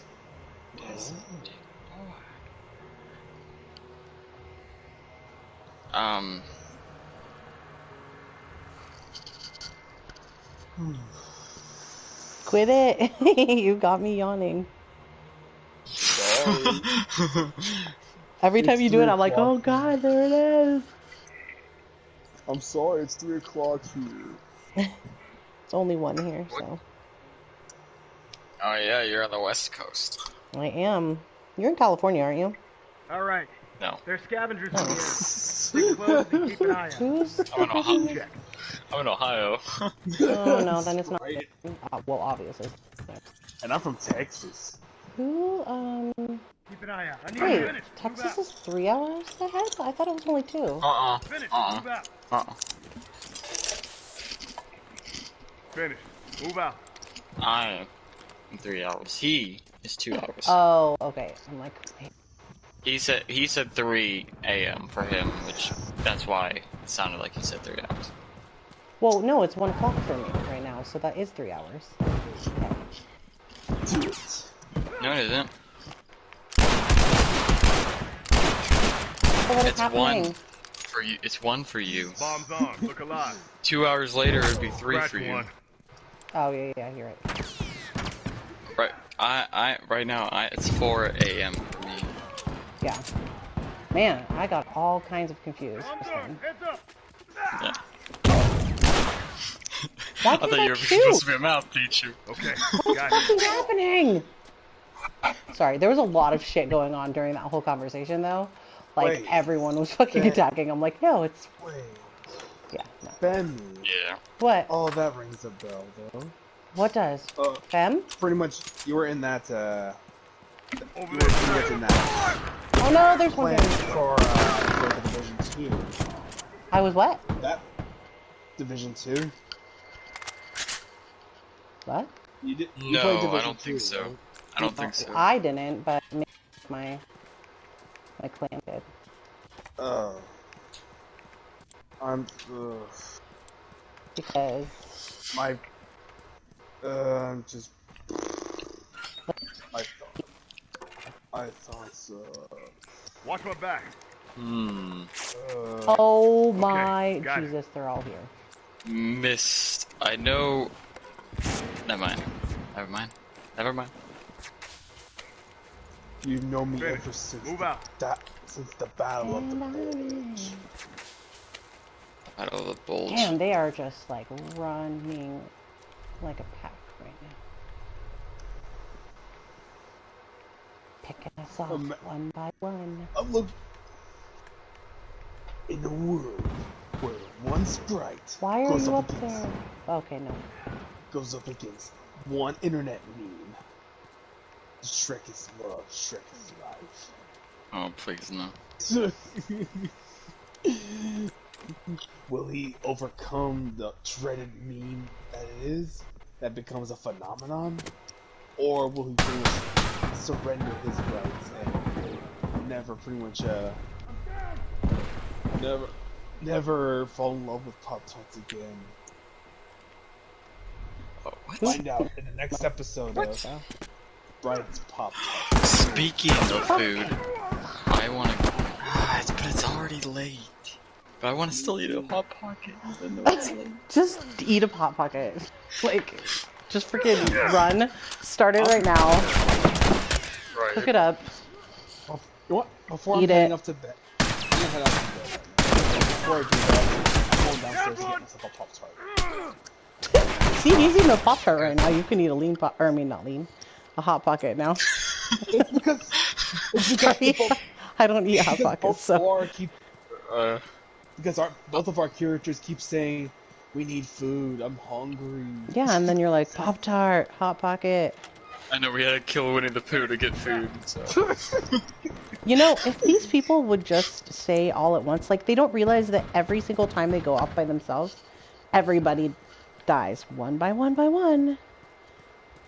Yes, whoa. Quit it. You got me yawning. Sorry. Every time It's you do it, 3 I'm like, o'clock. oh god, there it is. I'm sorry, it's 3 o'clock here. It's only one here, so. Oh yeah, you're on the West Coast. I am. You're in California, aren't you? All right. No. There's scavengers in the area. Stay close and keep an eye out. Who's I'm in Ohio. Check. I'm in Ohio. Oh no, then it's not. Right. Well, obviously. And I'm from Texas. Who, Keep an eye out. I need to wait, finish. Texas is 3 hours ahead? I thought it was only 2. Finish. Uh-uh. Move out. Finish. Move out. I am 3 hours. He is 2 hours. Oh, okay. I'm like, wait. He said 3 a.m. for him, which that's why it sounded like he said 3 hours. Well, no, it's 1 o'clock for me right now, so that is 3 hours. Okay. No, it isn't. So what is It's happening? 1 for you. It's 1 for you. Bombs on. Look alive. 2 hours later, it'd be 3 Scratch for you. one. Oh, yeah, you're right. Right. Right now, it's 4 a.m. for me. Yeah. Man, I got all kinds of confused. Bombs this on. time. Heads up. Yeah. Why I can't thought I you were shoot? supposed to be a mouth teacher. Okay. What's Got fucking it. happening? Sorry, there was a lot of shit going on during that whole conversation, though. Like, Wait. everyone was fucking attacking. I'm like, no, it's... Wait. Yeah, no. Femi. Yeah. What? Oh, that rings a bell, though. What does? Fem? Pretty much, you were in that, Over you were there. pretty much in that Oh no, there's one plan thing. for the Division 2. I was what? That Division 2? What? You did? You No, played I Division don't think 2, so. right? I don't think so. I didn't, but my clan did. I'm Because... I'm just. I thought so. Watch my back. Oh my got it. Jesus, they're all here. Missed. I know. Never mind. Never mind. Never mind. You know me Finish. ever since Move out. since the Battle of the Bulge. Out of the bulge. Damn, they are just like running like a pack right now. Picking us off one by one. I'm looking in a world where one sprite Why are goes you up against, there? Okay, no. goes up against one internet meme. Shrek is love, Shrek is life. Oh, please no. Will he overcome the dreaded meme that it is, that becomes a phenomenon? Or will he pretty much surrender his rights and never pretty much, never fall in love with Pop-Tarts again? Oh, what? Find out in the next episode of Bride's Pop-Tarts. Speaking of food, I want to. But it's already late. But I want to still eat a hot pocket. Even though it's late. Just eat a Pop Pocket. Like, just freaking run. Start it right now. Right. Cook it up. You know what? Before Eat I'm heading it. up to bed, I'm gonna head up to bed right now. Before I do that, I'm going downstairs to get myself a Pop-Tart. See, he's eating a Pop-Tart right now. You can eat a lean pop, or I mean, not lean, a Hot Pocket now. It's because Sorry, I don't eat Hot Pockets, so. Both of our characters keep saying, "We need food. I'm hungry." Yeah, and then you're like, Pop-Tart, Hot Pocket. I know we had to kill Winnie the Pooh to get food, so. You know, if these people would just say all at once, like, they don't realize that every single time they go off by themselves, everybody dies one by one by one.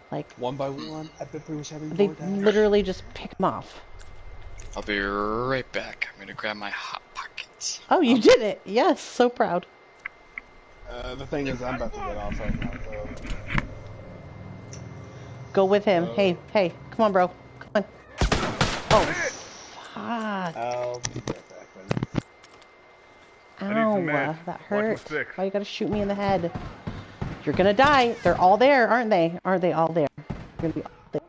Like, one by one, I bet we wish having they more down. literally just pick them off. I'll be right back. I'm gonna grab my Hot Pockets. Oh, you did it! Yes, so proud. The thing is, I'm about to get off right now, so... Go with him. Hey, come on, bro. Come on. Oh, fuck. I'll be right back then. Ow, that hurt. Why you gotta shoot me in the head? You're gonna die. They're all there, aren't they? Are they all there? You're gonna be all there.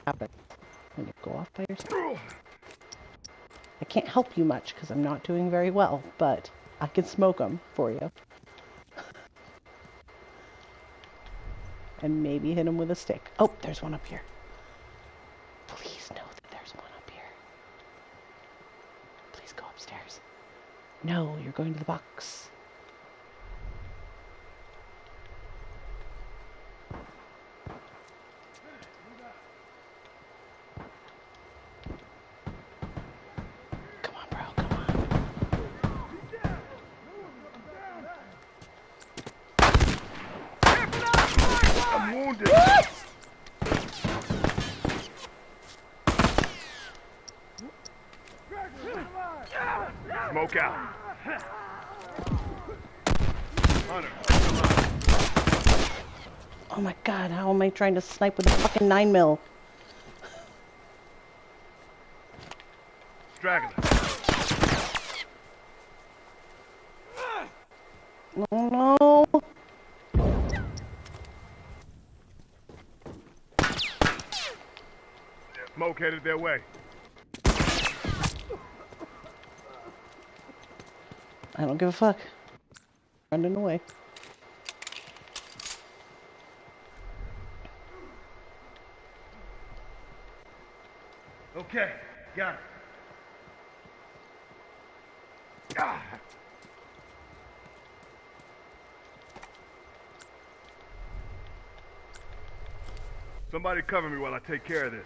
Happen when you go off by yourself. I can't help you much because I'm not doing very well, but I can smoke them for you. And maybe hit him with a stick. Oh, there's one up here. Please know that there's one up here. Please go upstairs. No, you're going to the box. Come on, bro, come on. I'm wounded. Smoke out. Hunter, Oh my god, how am I trying to snipe with a fucking 9mm? straggler. Oh no! Smoke headed their way. I don't give a fuck. Running away. Okay, got it. Ah. Somebody cover me while I take care of this.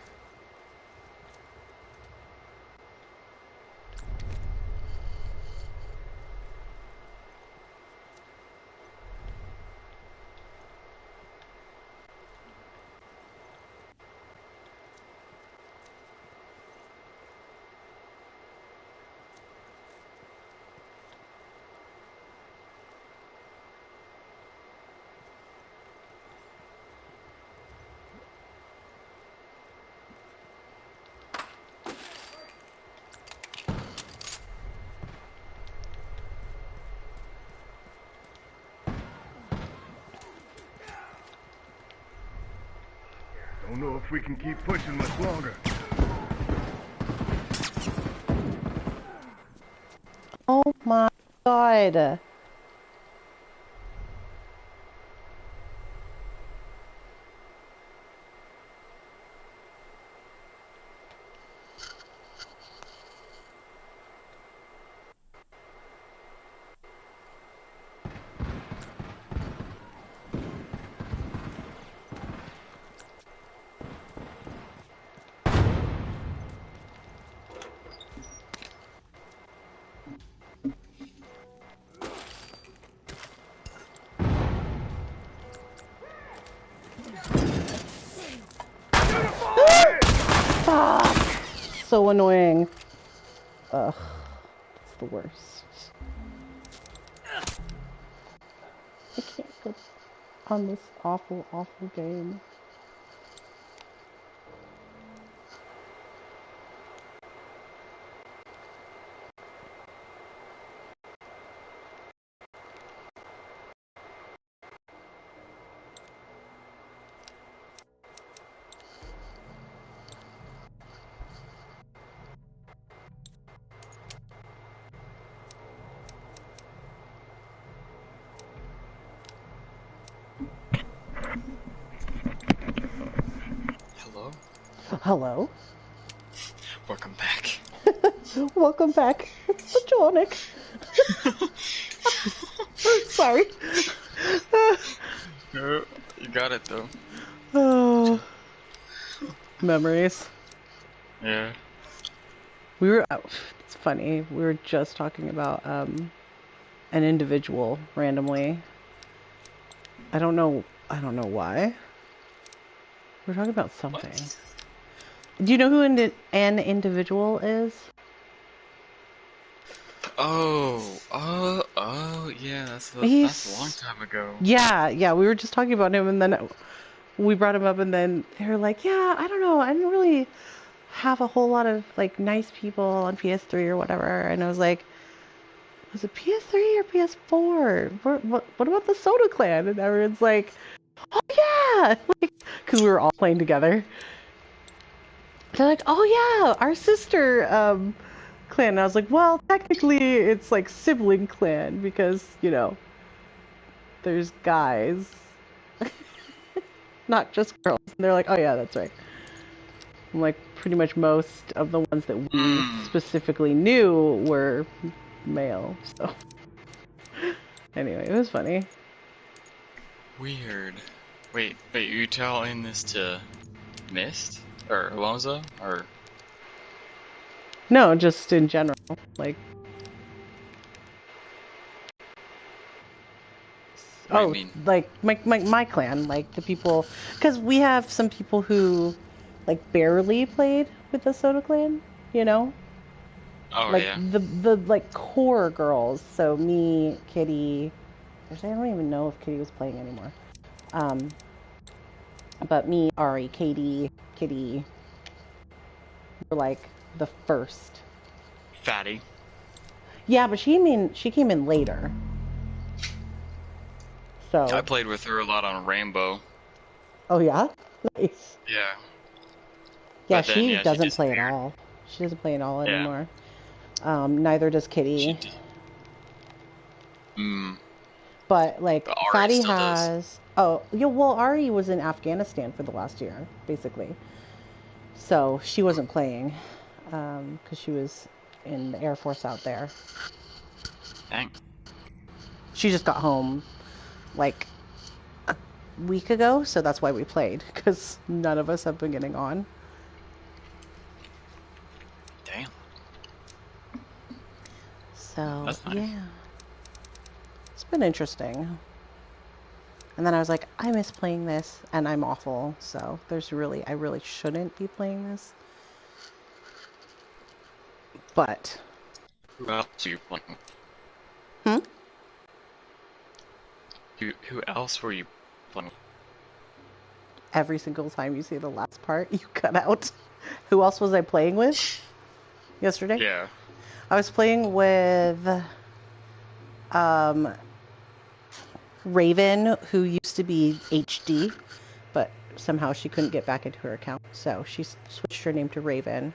Don't know if we can keep pushing much longer. Oh my god. Fuck! So annoying. Ugh. It's the worst. I can't go on this awful, awful game. Hello. Welcome back. Welcome back. It's the Tonic. Sorry. You got it though. Oh, memories. Yeah. We were. Oh, it's funny. We were just talking about an individual randomly. I don't know why. We're talking about something. What? Do you know who an individual is? Oh, yeah, that's a long time ago. Yeah, we were just talking about him, and then we brought him up, and then they were like, yeah, I don't know, I didn't really have a whole lot of, like, nice people on PS3 or whatever, and I was like, was it PS3 or PS4? What about the Soda Clan? And everyone's like, oh yeah! Like, because we were all playing together. They're like, oh yeah, our sister clan. And I was like, well, technically it's like Sibling Clan because, you know, there's guys. Not just girls. And they're like, oh yeah, that's right. And like pretty much most of the ones that we specifically knew were male. So anyway, it was funny. Weird. Wait, you telling this to Mist? Or Alonzo? Or... No, just in general. Like, what do you mean? like my clan, like the people, because we have some people who like barely played with the Soda Clan, you know? Oh, like yeah. the like core girls. So me, Kitty. Actually, I don't even know if Kitty was playing anymore. But me, Ari, Katie, Kitty were like the first. Fatty. Yeah, but she came in later. So I played with her a lot on Rainbow. Oh yeah? Nice. Yeah. Yeah, But then, she yeah, doesn't she play at disappeared. all. She doesn't play at all Yeah. anymore. Neither does Kitty. But like But Ari Fatty still does. has oh yeah, well Ari was in Afghanistan for the last year, basically. So she wasn't playing. Because she was in the Air Force out there. Dang. She just got home like a week ago, so that's why we played, because none of us have been getting on. Damn. So That's nice. yeah, it's been interesting. And then I was like, I miss playing this, and I'm awful, so I really shouldn't be playing this. But Who else were you playing? Who else were you playing? Every single time you say the last part, you cut out. Who else was I playing with yesterday? Yeah. I was playing with Raven, who used to be HD, but somehow she couldn't get back into her account, so she switched her name to Raven.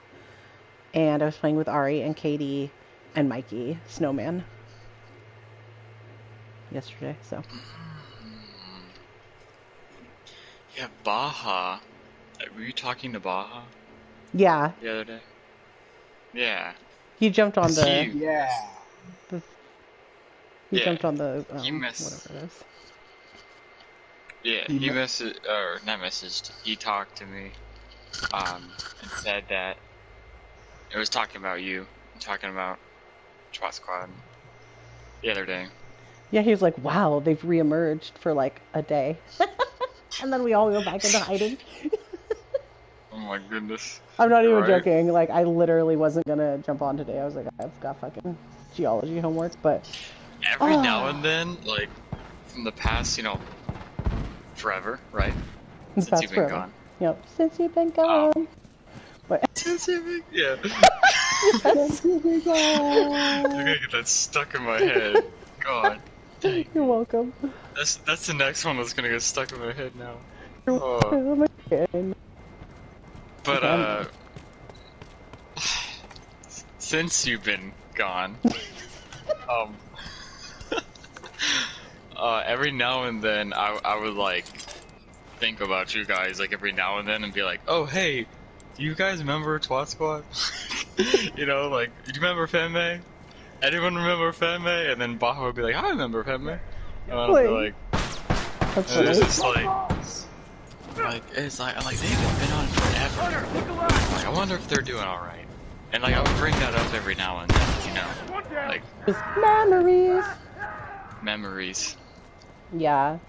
And I was playing with Ari and Katie and Mikey, Snowman, yesterday, so. Yeah, Baja. Were you talking to Baja Yeah, the other day? Yeah. he jumped on the... Yeah. He Yeah. jumped on the... He missed... whatever it is. Yeah, he messaged... Or, not messaged. He talked to me. And said that... It was talking about you. Talking about SWAT Squad. The other day. Yeah, he was like, wow, they've reemerged for like a day. And then we all go back into hiding. Oh my goodness. I'm not even Right? joking. Like, I literally wasn't gonna jump on today. I was like, I've got fucking geology homework, but... Every now and then, like, from the past, you know, forever, right? Since That's you've been forever. gone. Yep, since you've been gone. But Since you've been... Yeah. yes. You're gonna get that stuck in my head. God. Dang. You're welcome. That's the next one that's gonna get stuck in my head now. You're welcome again. But, since you've been gone, every now and then I would like think about you guys like every now and then and be like, oh hey, you guys remember Twat Squad? You know, like, do you remember Fenmei? Anyone remember Fenmei? And then Baja would be like, I remember Fenmei. And I would be like, That's and it's funny. just like they've been on forever. Like, I wonder if they're doing alright. And like, I would bring that up every now and then, you know? Like, Just memories. memories. Yeah.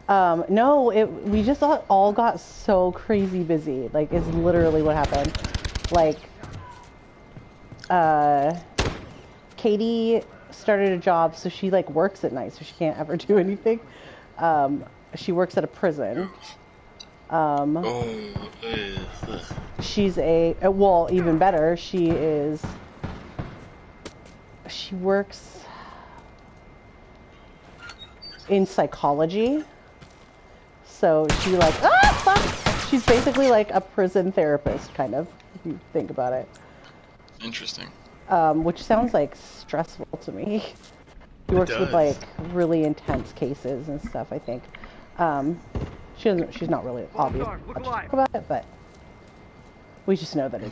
No, we just all got so crazy busy. Like, it's literally what happened. Like, Katie started a job, so she like works at night, so she can't ever do anything. She works at a prison. She's well, even better, she works in psychology. So she like, she's basically like a prison therapist, kind of, if you think about it. Interesting. Which sounds like stressful to me. She works with like really intense cases and stuff, I think. She's not really obvious much to talk about it, but we just know that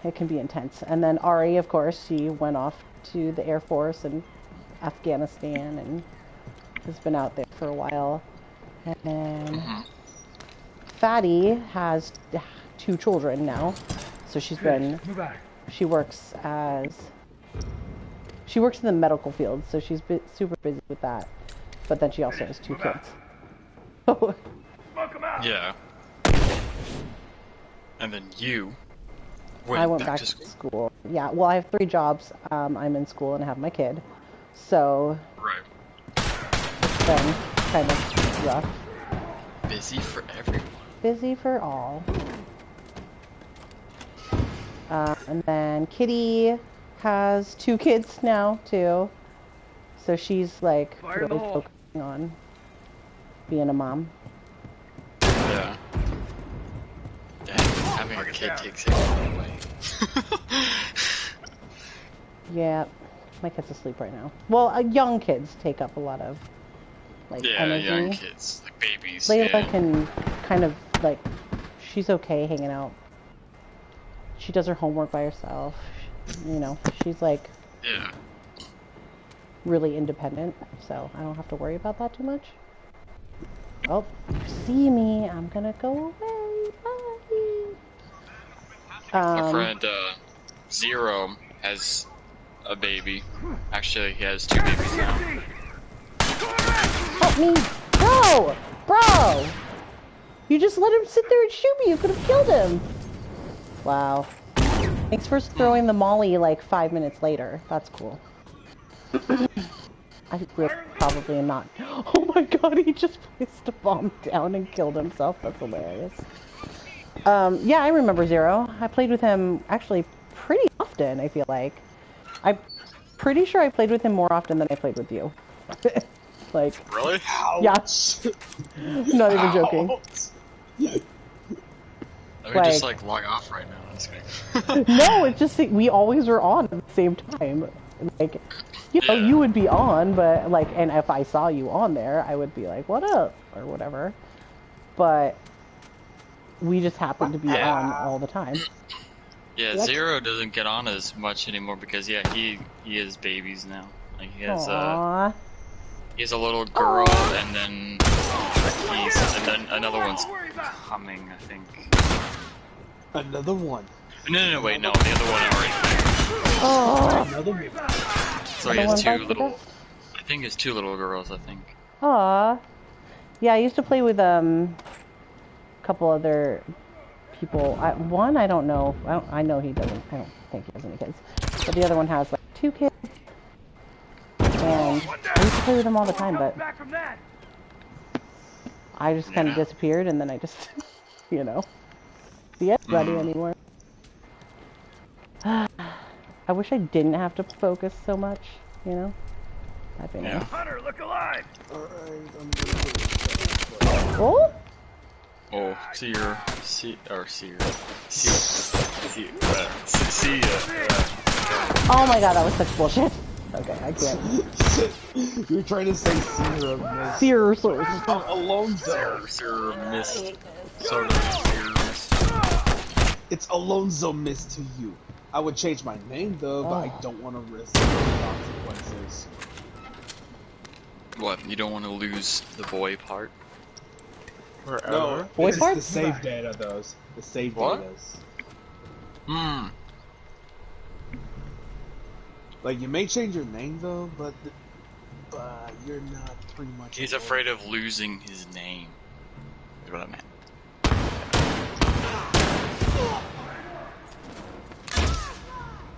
it can be intense. And then Ari, of course, she went off to the Air Force and Afghanistan and has been out there for a while. And then Fatty has 2 children now, so she works in the medical field, so she's super busy with that. But then she also has 2 kids. Yeah. And then you I went back to school. Yeah, well, I have 3 jobs. I'm in school and I have my kid. So, right. It's been kind of rough. Busy for everyone. Busy for all. And then Kitty has 2 kids now, too. So she's like really focusing on being a mom. Yeah. Having a kid takes it all away. Yeah, my kid's asleep right now. Well, young kids take up a lot of energy. Young kids, like babies. Layla can kind of like, she's okay hanging out. She does her homework by herself. You know, she's like really independent, so I don't have to worry about that too much. Oh, you see me, I'm gonna go away. Bye. My friend Zero has a baby. Actually, he has 2 babies now. Help me! Bro! Bro! You just let him sit there and shoot me. You could have killed him. Wow. Thanks for throwing the molly like 5 minutes later. That's cool. I really probably am not. Oh my god, he just placed a bomb down and killed himself. That's hilarious. Yeah, I remember Zero. I played with him actually pretty often, I feel like. I'm pretty sure I played with him more often than I played with you. Like, really? Yes. Not even joking. Let me just like log off right now. That's great. No, it's just we always were on at the same time. Like, you know, you would be on, but like, and if I saw you on there, I would be like, "What up?" or whatever. But we just happened to be on all the time. Yeah, Zero doesn't get on as much anymore because he has babies now. Like he has a little girl and then another one's coming, I think. Another one. No, wait, no, the other one already. Another one. So he has 2 little. I think it's 2 little girls. I think. Aww. Yeah, I used to play with a couple other people. One I don't know. I know he doesn't. I don't think he has any kids. But the other one has like 2 kids. And I used to play with them all the time, but I just kind of disappeared, and then I just, you know, see everybody anymore. I wish I didn't have to focus so much, you know? That'd be nice. Hunter, look alive! Oh? Oh, see ya. Oh my god, that was such bullshit. Okay, I can't. You're trying to say seer of mist. Seer source. Alone Seer mist. Sort of seer mist. It's Alonzo Miss to you. I would change my name though, but I don't want to risk the consequences. What? You don't want to lose the boy part? Forever? No, Boy it's part? the save data those. The save What? datas. Hmm. Like you may change your name though, but you're not pretty much. He's afraid of losing his name. Is what I meant.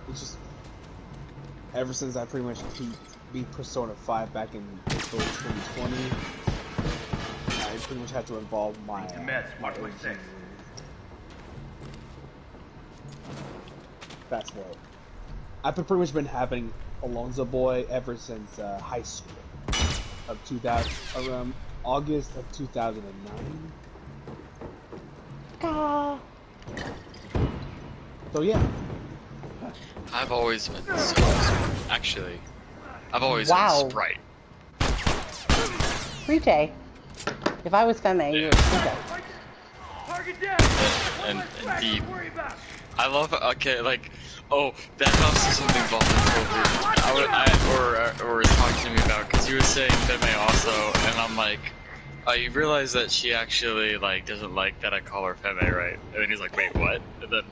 It's just ever since I pretty much beat Persona 5 back in April 2020, I pretty much had to involve my. That's what. I've pretty much been having Alonzo Boy ever since high school of 2000, around August of 2009. So yeah. I've always been actually. I've always Wow. been Sprite. Rite. If I was Femme, you would Rite. And deep. I love okay, like that's also something Volker was talking to me about because he was saying Femme also, and I'm like, you realize that she actually like doesn't like that I call her Femme, right? And then he's like, wait, what? And then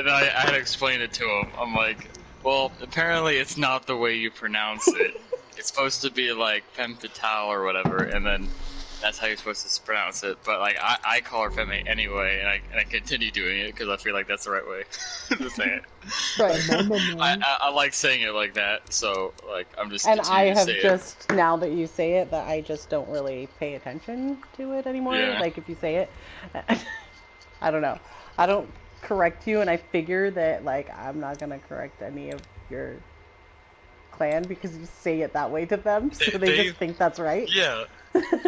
I had to explain it to him. I'm like, well, apparently it's not the way you pronounce it. It's supposed to be like femme fatale or whatever, and then that's how you're supposed to pronounce it. But like I call her Femme anyway, and I continue doing it because I feel like that's the right way to say it. Right. I like saying it like that, so like I'm just. And I have to just now that you say it, that I just don't really pay attention to it anymore. Yeah. Like if you say it, I don't know. I don't correct you, and I figure that like I'm not gonna correct any of your clan because you say it that way to them, so they just think that's right. Yeah.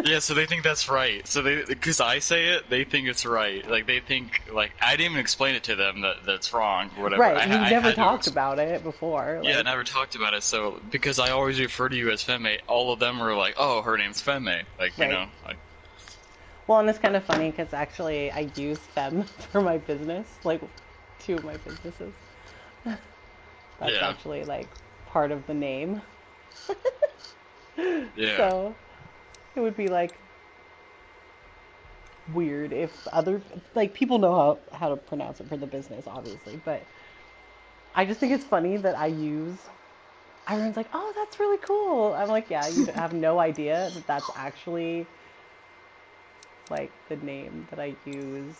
Yeah, so they think that's right. So because I say it, they think it's right. Like they think like I didn't even explain it to them that that's wrong or whatever. Right, you never talked about it before. Yeah, I like... never talked about it. So because I always refer to you as Femme, all of them were like, "Oh, her name's Femme." Like you know. Like... Well, and it's kind of funny because actually I use Femme for my business, like 2 of my businesses. That's actually like part of the name. Yeah. So it would be like weird if other like people know how to pronounce it for the business, obviously, but I just think it's funny that everyone's like, oh, that's really cool. I'm like, yeah, you have no idea that that's actually like the name that I use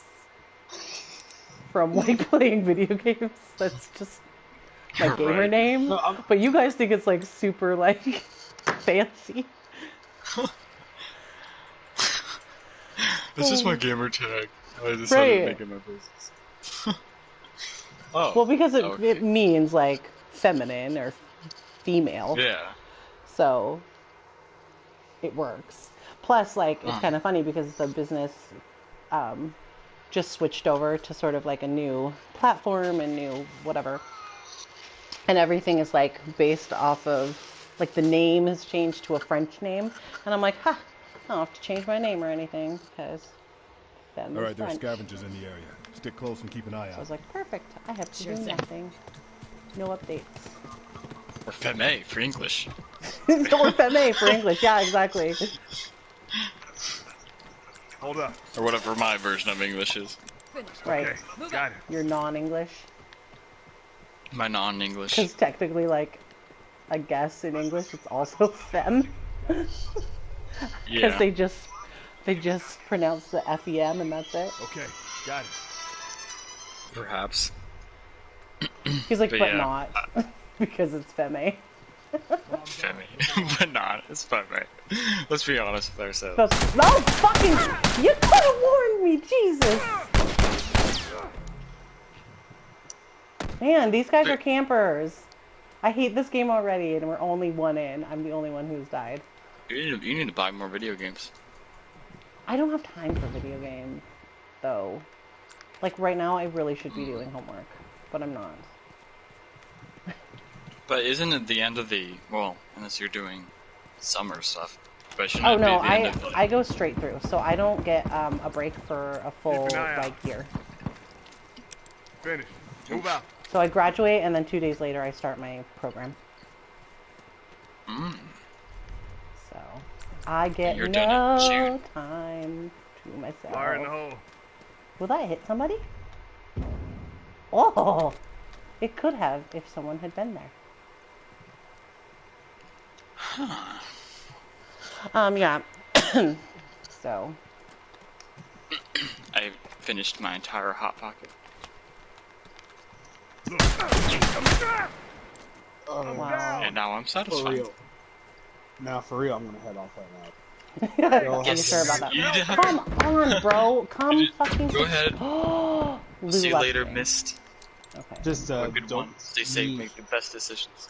from like playing video games. That's just my gamer name. No, but you guys think it's like super like fancy. This is my gamer tag. I decided to make it my business. Well, because it means like feminine or female. Yeah. So it works. Plus, like, it's kind of funny because the business just switched over to sort of like a new platform and new whatever. And everything is like based off of, like, the name has changed to a French name. And I'm like, I don't have to change my name or anything because Femme All right, is there are French. scavengers in the area. Stick close and keep an eye out. So I was like, perfect. I have to do nothing. No updates. Or Femme for English. Or Femme for English. Yeah, exactly. Hold up. Or whatever my version of English is. Right. Okay, got it. You're non-English. My non-English. Because technically, like, I guess in English it's also Femme. Because they just pronounce the F-E-M and that's it. Okay, got it. Perhaps. He's like, but yeah. not. Because it's Femme. Femme. But not. It's Femme. Let's be honest with ourselves. No, fucking... You could have warned me, Jesus! Man, these guys are campers. I hate this game already, and we're only 1 in. I'm the only one who's died. You need to buy more video games. I don't have time for video games, though. Like, right now, I really should be doing homework, but I'm not. But isn't it the end of the... Well, unless you're doing summer stuff. But shouldn't Oh, it no, be the end of the... I go straight through, so I don't get a break for a full, like, year. Finish. Move out. So I graduate, and then 2 days later I start my program. So I get You're done in June. no time to myself. Fire in the hole. Will that hit somebody? Oh, it could have if someone had been there. Yeah. So. I finished my entire Hot Pocket. Wow. And now I'm For satisfied. real. Now, for real, I'm gonna head off right now. Are you sure about that? You did. Come on, bro. Come fucking. Go ahead. Oh, See you later, Mist. Okay. Just Have a good don't one. Stay safe. sneeze. Make the best decisions.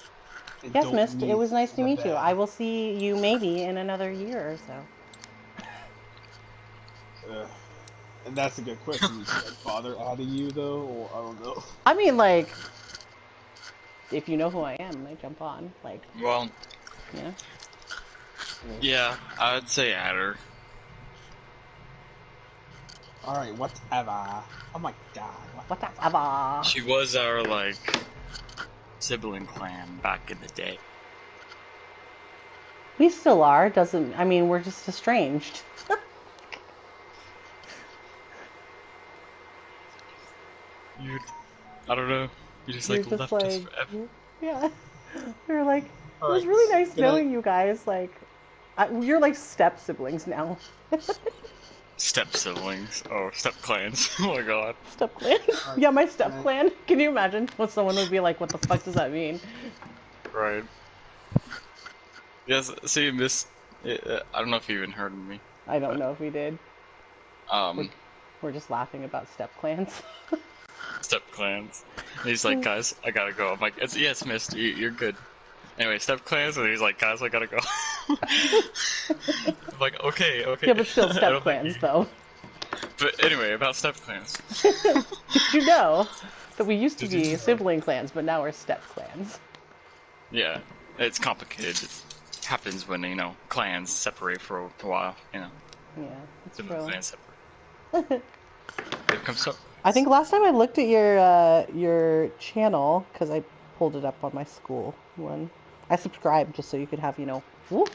And Yes, don't Mist. It sneeze was nice to in the meet you. bed. I will see you maybe in another year or so. And that's a good question. Is your father adding you though, or I don't know. I mean, like, if you know who I am, I jump on. Like, Well, you know. yeah, I'd say add her. All right, whatever. Oh my god. Whatever. She was our, like, sibling clan back in the day. We still are. Doesn't. I mean, we're just estranged. You, I don't know. You just, like, You're left just us like, forever. yeah. We were like, it was Alright, really nice good night. knowing you guys. Like, you're like step siblings now. Step siblings. Oh, step clans. Oh my god. Step clan. Yeah, my step clan. Can you imagine what someone would be like? What the fuck does that mean? Right. Yes, see, Miss. I don't know if you even heard of me. I don't know if we did. Um, We're just laughing about step clans. step clans. And he's like, guys, I gotta go. I'm like, yes, Mist, you're good. Anyway, step clans, and he's like, guys, I gotta go. I'm like, okay. Yeah, but still I step don't clans, think though. But anyway, about step clans. Did you know that we used to Did you be know? sibling clans, but now we're step clans? Yeah, it's complicated. It happens when, clans separate for a while, Yeah, that's Sibling true. clans separate. It comes up. I think last time I looked at your channel, because I pulled it up on my school one. I subscribed just so you could have,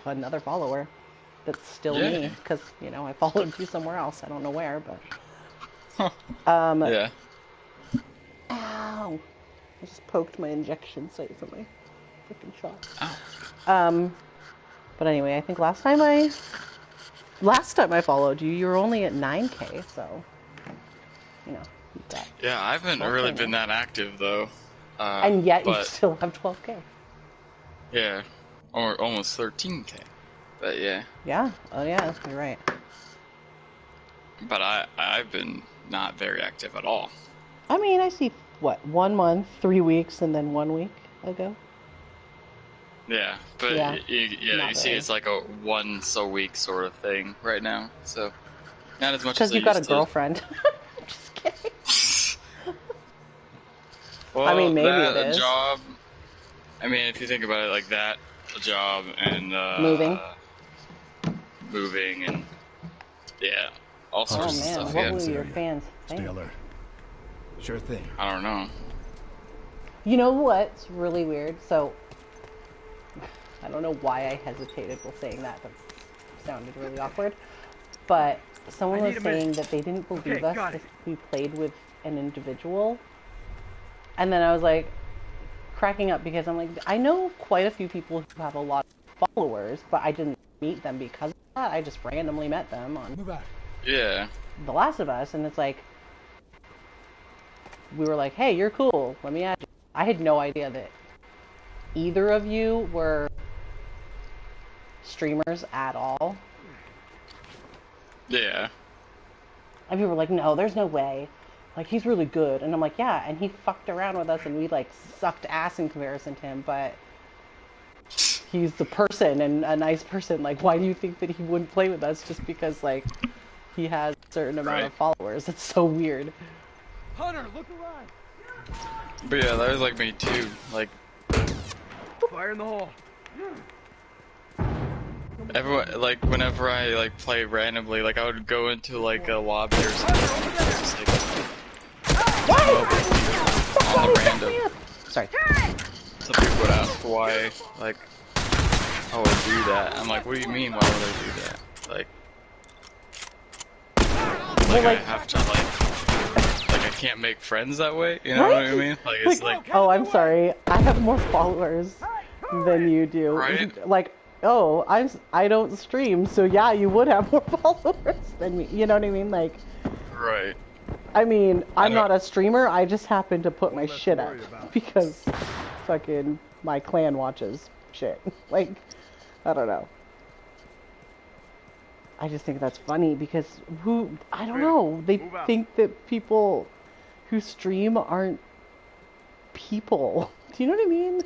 another follower that's still me, because, I followed you somewhere else. I don't know where, but... Yeah. Ow! I just poked my injection site for my freaking shot. Ow. But anyway, I think last time I followed you, you were only at 9K, so, you've got... Yeah, I haven't really been that active, though. And yet you but, still have 12K. Yeah, or almost 13K. But yeah. Yeah, oh yeah, you're right. But I've been not very active at all. I mean, I see, 1 month, 3 weeks, and then 1 week ago. Yeah, but Yeah, you see it's like a once a week sort of thing right now, so not as much as Because you've got a used to. girlfriend. Just kidding. Well, I mean, maybe that, it is. a job. I mean, if you think about it like that, a job and moving and all sorts Oh of man, stuff. what Yeah, will your fans think? Stay alert. Sure thing. I don't know. You know what's really weird? So, I don't know why I hesitated while saying that. That sounded really awkward. But someone was saying that they didn't believe us if we played with an individual. And then I was like, cracking up because I'm like, I know quite a few people who have a lot of followers, but I didn't meet them because of that. I just randomly met them on Yeah. The Last of Us, and it's like, we were like, hey, you're cool, let me add you. I had no idea that either of you were streamers at all. Yeah. And people were like, no, there's no way. Like, he's really good. And I'm like, yeah, and he fucked around with us and we, like, sucked ass in comparison to him, but he's the person and a nice person. Like, why do you think that he wouldn't play with us just because, like, he has a certain amount of followers? It's so weird. Hunter, look around. But yeah, that was like me too. Like, Fire in the hole. everyone, like, whenever I, like, play randomly, like, I would go into, like, a lobby or something. Just, like, on the random. Sorry. Some people would ask why, like, I would do that. I'm like, what do you mean? Why would I do that? Like I have to like I can't make friends that way. You know what I mean? Like it's like. Oh, I'm sorry. I have more followers than you do. Right? Like, oh, I don't stream, so yeah, you would have more followers than me. You know what I mean? Like. Right. I mean, I'm not a streamer. I just happen to put my shit up because fucking my clan watches shit. Like, I don't know. I just think that's funny because I don't know. They think that people who stream aren't people. Do you know what I mean?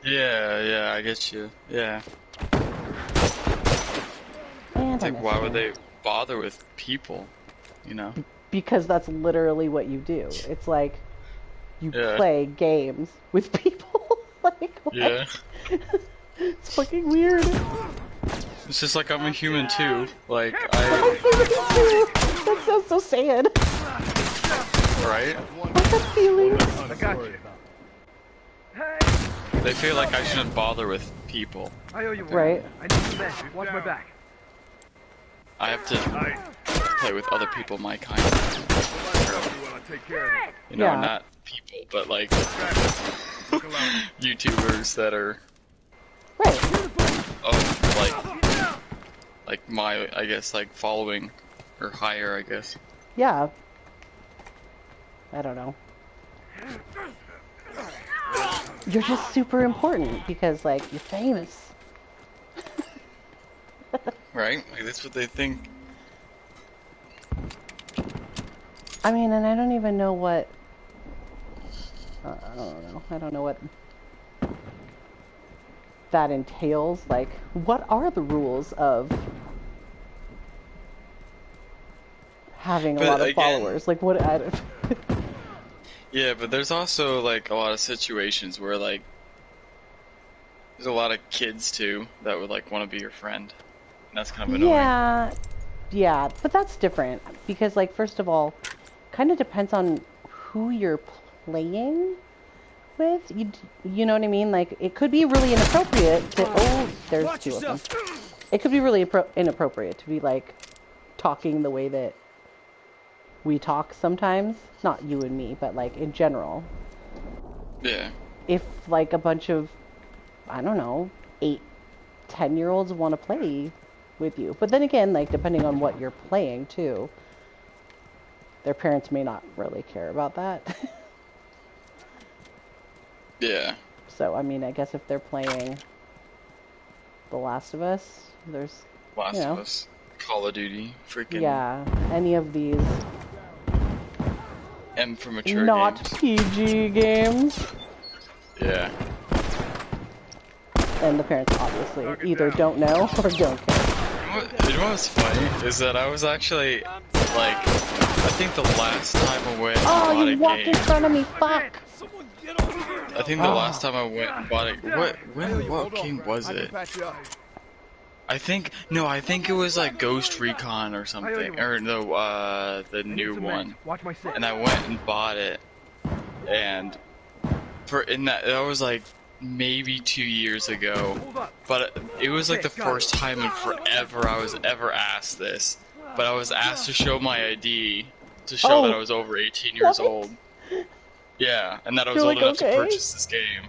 Yeah, I get you. Yeah. And like, why would they bother with people? You know? Because that's literally what you do. It's like you play games with people. Like, what? Yeah. It's fucking weird. It's just like I'm a human too. Like That sounds so sad. Right? What's that feeling? I got you. They feel like I shouldn't bother with people. I owe you one. Right. I need some mess. Watch my back. I have to play with other people my kind. You know, not people, but like YouTubers that are like my, I guess, like following or higher, I guess. Yeah. I don't know. You're just super important because, like, you're famous. Right? Like, that's what they think. I mean, and I don't even know what... I don't know. I don't know what that entails. Like, what are the rules of having a lot of followers? Like, what... I don't... Yeah, but there's also, like, a lot of situations where, like, there's a lot of kids, too, that would, like, want to be your friend. And that's kind of annoying. Yeah, but that's different. Because, like, first of all, kind of depends on who you're playing with. You know what I mean? Like, it could be really inappropriate to... Oh, there's two of them. It could be really inappropriate to be, like, talking the way that we talk sometimes. Not you and me, but, like, in general. Yeah. If, like, a bunch of, I don't know, 8-10-year-olds want to play with you. But then again, like, depending on what you're playing, too, their parents may not really care about that. Yeah. So, I mean, I guess if they're playing The Last of Us, there's, Last of Us, Call of Duty, freaking... Yeah, any of these... M for mature not games. PG games. Yeah. And the parents obviously either don't know or don't care. You know what's funny? Is that I was actually, like, I think the last time I went and bought a game... Oh, you walked in front of me, fuck! I think the last time I went and bought it... What game was it? I think it was like Ghost Recon or something, or no, the new one. And I went and bought it, and that was like maybe 2 years ago, but it was like the first time in forever I was ever asked this. But I was asked to show my ID to show that I was over 18 years old. Yeah, and that I was old enough to purchase this game.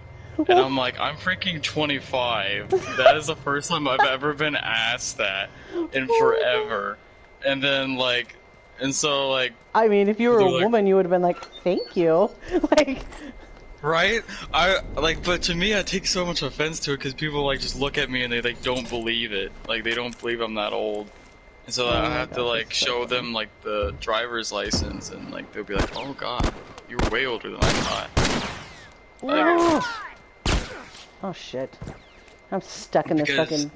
And I'm like, I'm freaking 25. That is the first time I've ever been asked that in forever. And then, like, and so, like... I mean, if you were a woman, you would have been like, thank you. Like... Right? But to me, I take so much offense to it because people, like, just look at me and they, like, don't believe it. Like, they don't believe I'm that old. And so I have to, like, show them, like, the driver's license and, like, they'll be like, oh god, you were way older than I thought. Like... Oh shit. I'm stuck in this fucking...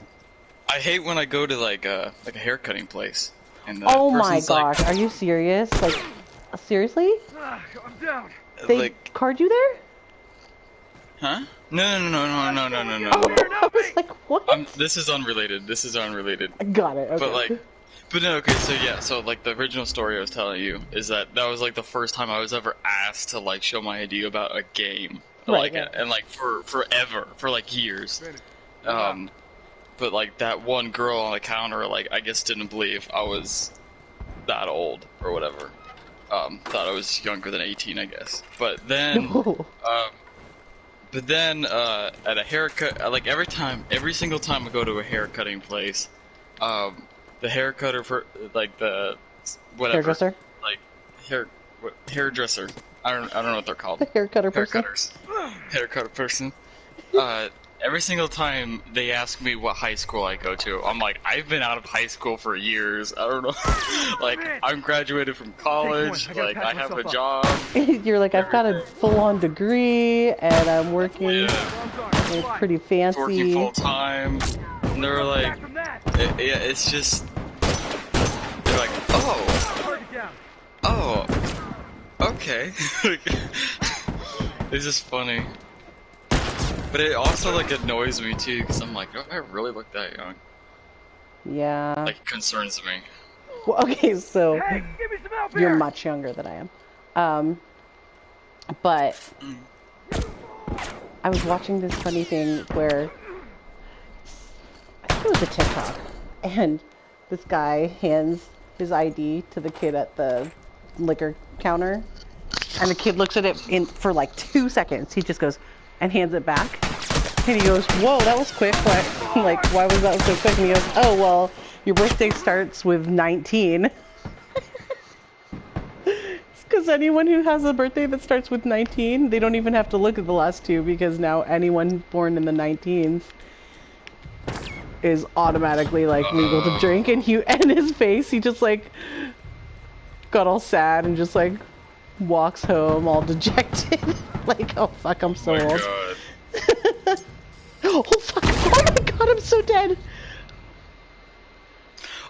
I hate when I go to like a haircutting place. And oh my gosh, are you serious? Like, seriously? I'm down. They card you there? Huh? No. I was like, what? This is unrelated. Got it, okay. But like, But no, okay, so yeah, so like the original story I was telling you is that was like the first time I was ever asked to like show my ID about a game, Right, like right. and like for forever, for like years. But like that one girl on the counter, like I guess didn't believe I was that old or whatever. Thought I was younger than 18, I guess. But then, at a haircut, like every single time I go to a haircutting place, the haircutter for like the whatever, Hairdresser? like hairdresser. I don't know what they're called. The haircutter person? Haircutter person. Every single time they ask me what high school I go to, I'm like, I've been out of high school for years. I don't know. Like, I'm graduated from college. Like, I have a job. You're like, I've got a full-on degree, and I'm working. Yeah. It's pretty fancy. Working full time. And they're like, it's just. They're like, oh, okay. It's just funny. But it also, like, annoys me, too, because I'm like, oh, I really look that young. Yeah. Like, it concerns me. Well, okay, so Hey, give me some help you're here. much younger than I am. But I was watching this funny thing where I think it was a TikTok, and this guy hands his ID to the kid at the liquor counter, and the kid looks at it for like 2 seconds. He just goes and hands it back, and he goes, "Whoa, that was quick! What? Like, why was that so quick?" And he goes, "Oh, well, your birthday starts with 19." Because anyone who has a birthday that starts with 19, they don't even have to look at the last two, because now anyone born in the 19s is automatically like legal to drink. And his face, he just like got all sad and just like walks home all dejected. Like, oh fuck, I'm so old. God. Oh fuck, oh my god, I'm so dead.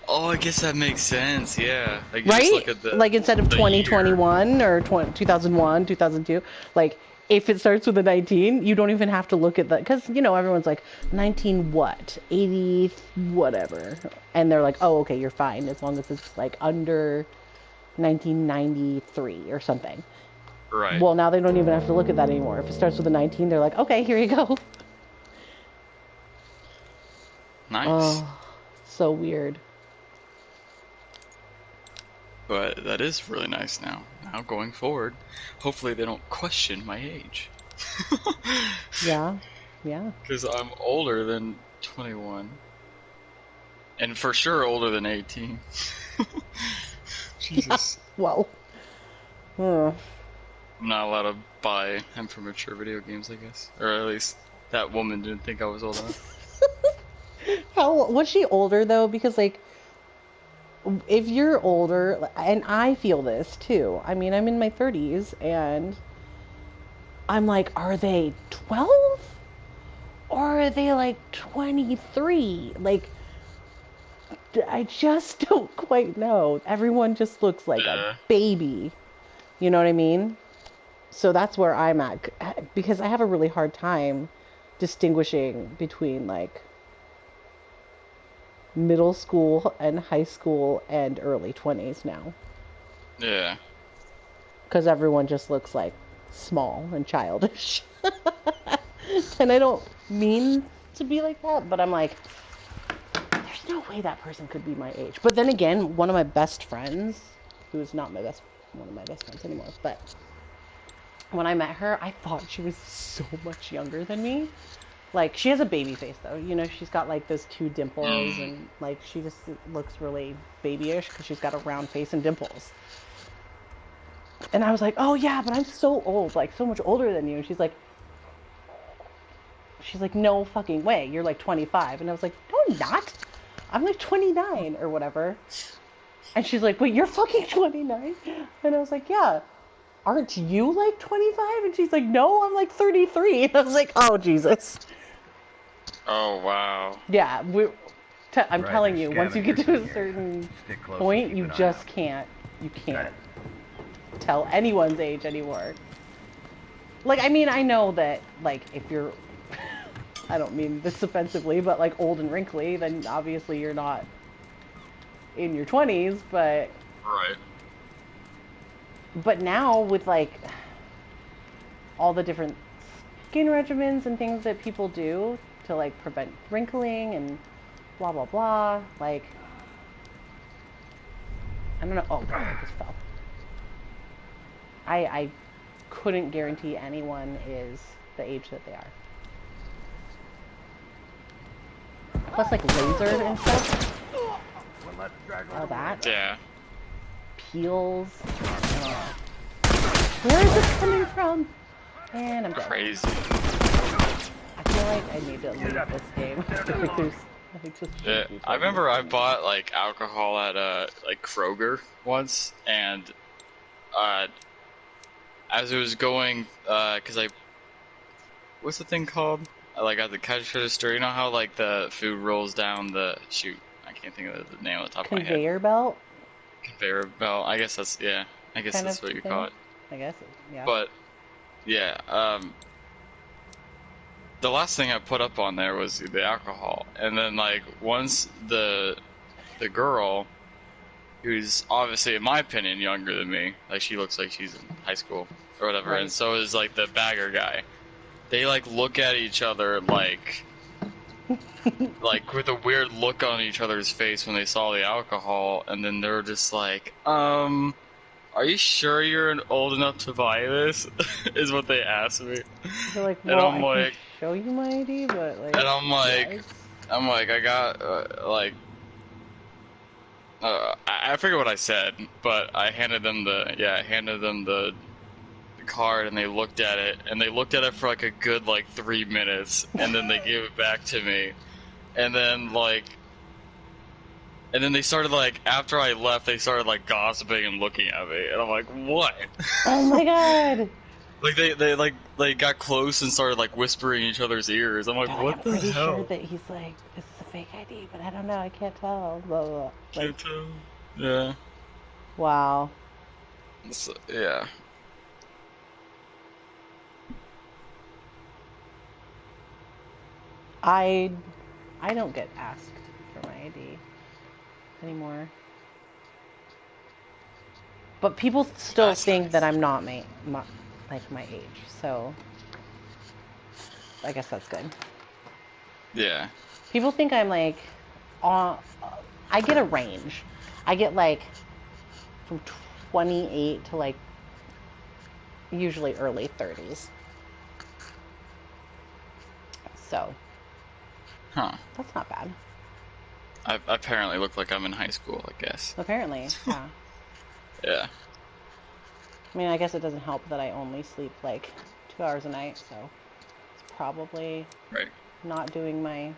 Oh, I guess that makes sense, yeah. Like, you Right? just look at the, like, instead of the 2021 or 2001, 2002, like, if it starts with a 19, you don't even have to look at that. Because, you know, everyone's like, 19 what? 80 whatever. And they're like, oh, okay, you're fine, as long as it's, like, under 1993 or something. Right. Well, now they don't even have to look at that anymore. If it starts with a 19, they're like, okay, here you go. Nice. Oh, so weird. But that is really nice now. Now going forward, hopefully they don't question my age. Yeah, yeah. Because I'm older than 21. And for sure older than 18. Jesus. Well. I'm not allowed to buy him for mature video games, I guess. Or at least that woman didn't think I was old enough. How was she older though? Because like, if you're older, and I feel this too. I mean, I'm in my 30s, and I'm like, are they 12 or are they like 23? Like, I just don't quite know. Everyone just looks like a baby. You know what I mean? So that's where I'm at, because I have a really hard time distinguishing between like middle school and high school and early 20s now. Yeah. Because everyone just looks like small and childish. And I don't mean to be like that, but I'm like, there's no way that person could be my age. But then again, one of my best friends, who's not one of my best friends anymore, but when I met her, I thought she was so much younger than me. Like, she has a baby face, though. You know, she's got, like, those 2 dimples, and, like, she just looks really babyish because she's got a round face and dimples. And I was like, oh, yeah, but I'm so old, like, so much older than you. And she's like, no fucking way. You're, like, 25. And I was like, no, I'm not. I'm, like, 29 or whatever. And she's like, wait, you're fucking 29? And I was like, yeah. Aren't you, like, 25? And she's like, no, I'm, like, 33. And I was like, oh, Jesus. Oh, wow. Yeah, I'm Right, telling you, there's once you get to a scavengers in certain here. Stick close and point, keep you an eye just out. can't tell anyone's age anymore. Like, I mean, I know that, like, if you're, I don't mean this offensively, but, like, old and wrinkly, then obviously you're not in your 20s, but Right. but now with like all the different skin regimens and things that people do to like prevent wrinkling and blah blah blah, like I don't know. Oh god, I just fell. I couldn't guarantee anyone is the age that they are. Plus like lasers and stuff. All that. Yeah. Peels. Where is this coming from? And I'm dead. Crazy. I feel like I need to leave this game. Yeah, I remember I bought like alcohol at like Kroger once, and as it was going, cause what's the thing called? I like at the cash register. You know how like the food rolls down the I can't think of the name on the top of my head. Conveyor belt. Conveyor belt. I guess that's I guess Kind that's of what you thing? call it. I guess, yeah. But yeah, the last thing I put up on there was the alcohol, and then like once the girl, who's obviously in my opinion younger than me, like she looks like she's in high school or whatever, Right. and so is like the bagger guy. They like look at each other like like with a weird look on each other's face when they saw the alcohol, and then they're just like, are you sure you're old enough to buy this? Is what they asked me. They're like, And well, I'm I like, can show you my ID, but like. and I'm like, yes. I got I forget what I said, but I handed them the card, and they looked at it, for like a good like 3 minutes, and then they gave it back to me, and then they started like, after I left, they started like gossiping and looking at me, and I'm like, what? Oh my god! Like they got close and started like whispering in each other's ears. I'm like, God, what I'm the pretty hell? sure that he's like, this is a fake ID, but I don't know, I can't tell. Blah, blah, blah. Can't tell. Yeah. Wow. So, yeah. I don't get asked for my ID anymore. But people still think that I'm not my age, so I guess that's good. Yeah. People think I'm like, I get a range. I get like from 28 to like usually early 30s. So. Huh. That's not bad. I apparently look like I'm in high school, I guess. Apparently, yeah. Yeah. I mean, I guess it doesn't help that I only sleep like 2 hours a night, so it's probably Right. not doing my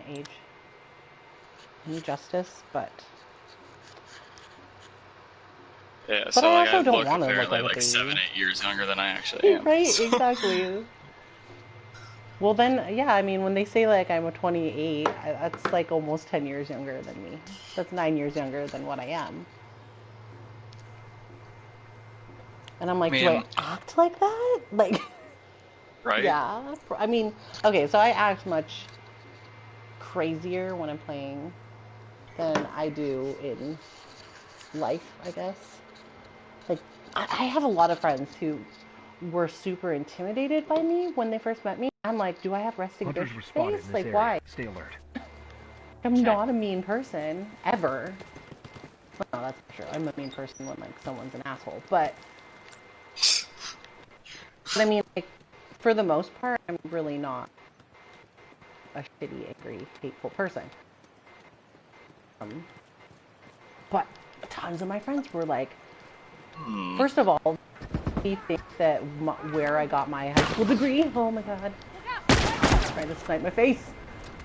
age any justice, but Yeah, but so I like also I don't look want to look apparently like like a 7-8 years younger than I actually am. right, exactly. Well then, yeah, I mean, when they say like I'm a 28, that's like almost 10 years younger than me. That's 9 years younger than what I am. And I'm like, do I act like that? Like, right? Yeah. I mean, okay, so I act much crazier when I'm playing than I do in life, I guess. Like, I have a lot of friends who were super intimidated by me when they first met me. I'm like, do I have resting bitch face? Like, why? Stay alert. I'm not a mean person, ever. Well, no, that's not true. I'm a mean person when, like, someone's an asshole. But I mean, like, for the most part, I'm really not a shitty, angry, hateful person. But tons of my friends were like, first of all, they think that where I got my high school degree, oh my god, trying to snipe my face.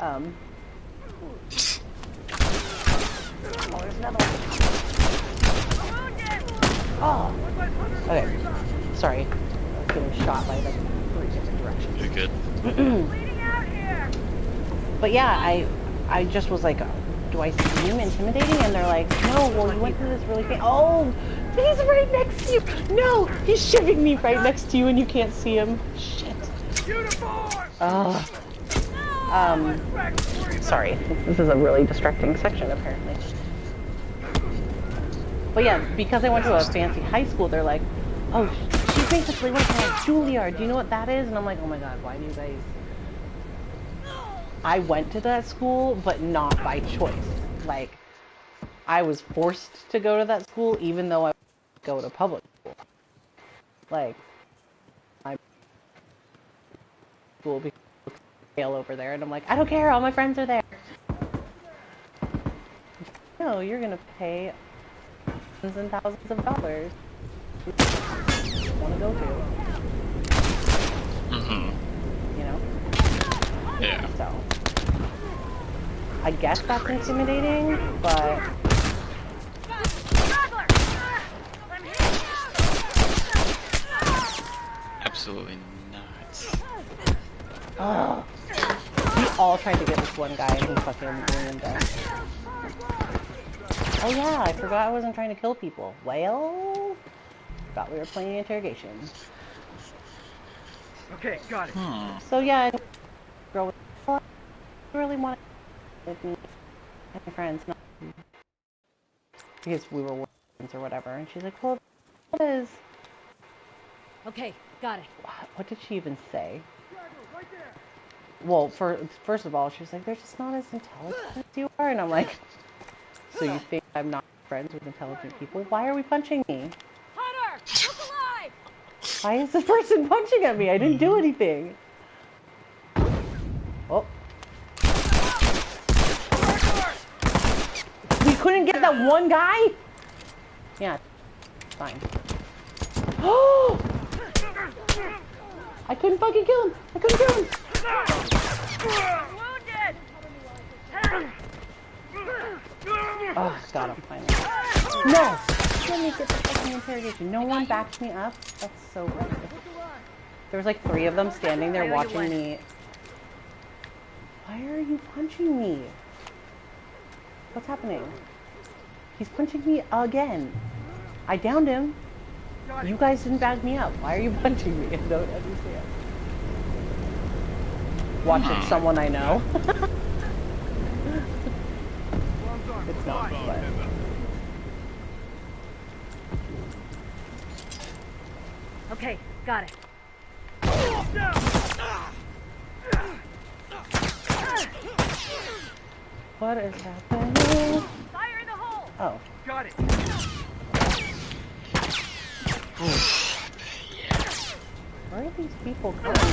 Oh, there's another one. Oh, okay, sorry, I was getting shot by like 3 different directions. You're good. But yeah, I just was like, do I seem intimidating? And they're like, no, well, you went through this really fast. Oh, he's right next to you. No, he's shivving me right next to you and you can't see him. Shit. Sorry, this is a really distracting section apparently. But yeah, because I went to a fancy high school, they're like, oh, she basically went to Juilliard. Do you know what that is? And I'm like, oh my god, why do you guys... I went to that school, but not by choice. Like, I was forced to go to that school, even though I go to public school. Like, I'm school because over there, and I'm like, I don't care, all my friends are there. No, you're gonna pay thousands and thousands of dollars. Want to go to? You know? Yeah. So, I guess that's intimidating, but Absolutely not. oh. We all tried to get this one guy and he fucking ruined us. Oh yeah, I forgot I wasn't trying to kill people. Well, thought we were playing interrogation. Okay, got it. So yeah, girl was I really want to with me and my friends, not because we were friends or whatever. And she's like, well, it is. Okay, got it. What did she even say? Well, first of all, she was like, they're just not as intelligent as you are. And I'm like, so you think I'm not friends with intelligent people? Why are we punching me? Hunter, look alive! Why is this person punching at me? I didn't do anything. Oh. We couldn't get that one guy? Yeah, fine. Oh! I couldn't fucking kill him. I couldn't kill him. Wounded! Oh, got him finally. No! Let me get the fucking interrogation. No one backed me up. That's so weird. There was like 3 of them standing there watching me. Why are you punching me? What's happening? He's punching me again. I downed him. You guys didn't back me up. Why are you punching me? I don't understand. Watching someone I know. It's not, but... Okay, got it. What is happening? Fire in the hole! Oh. Got it. Where are these people coming from?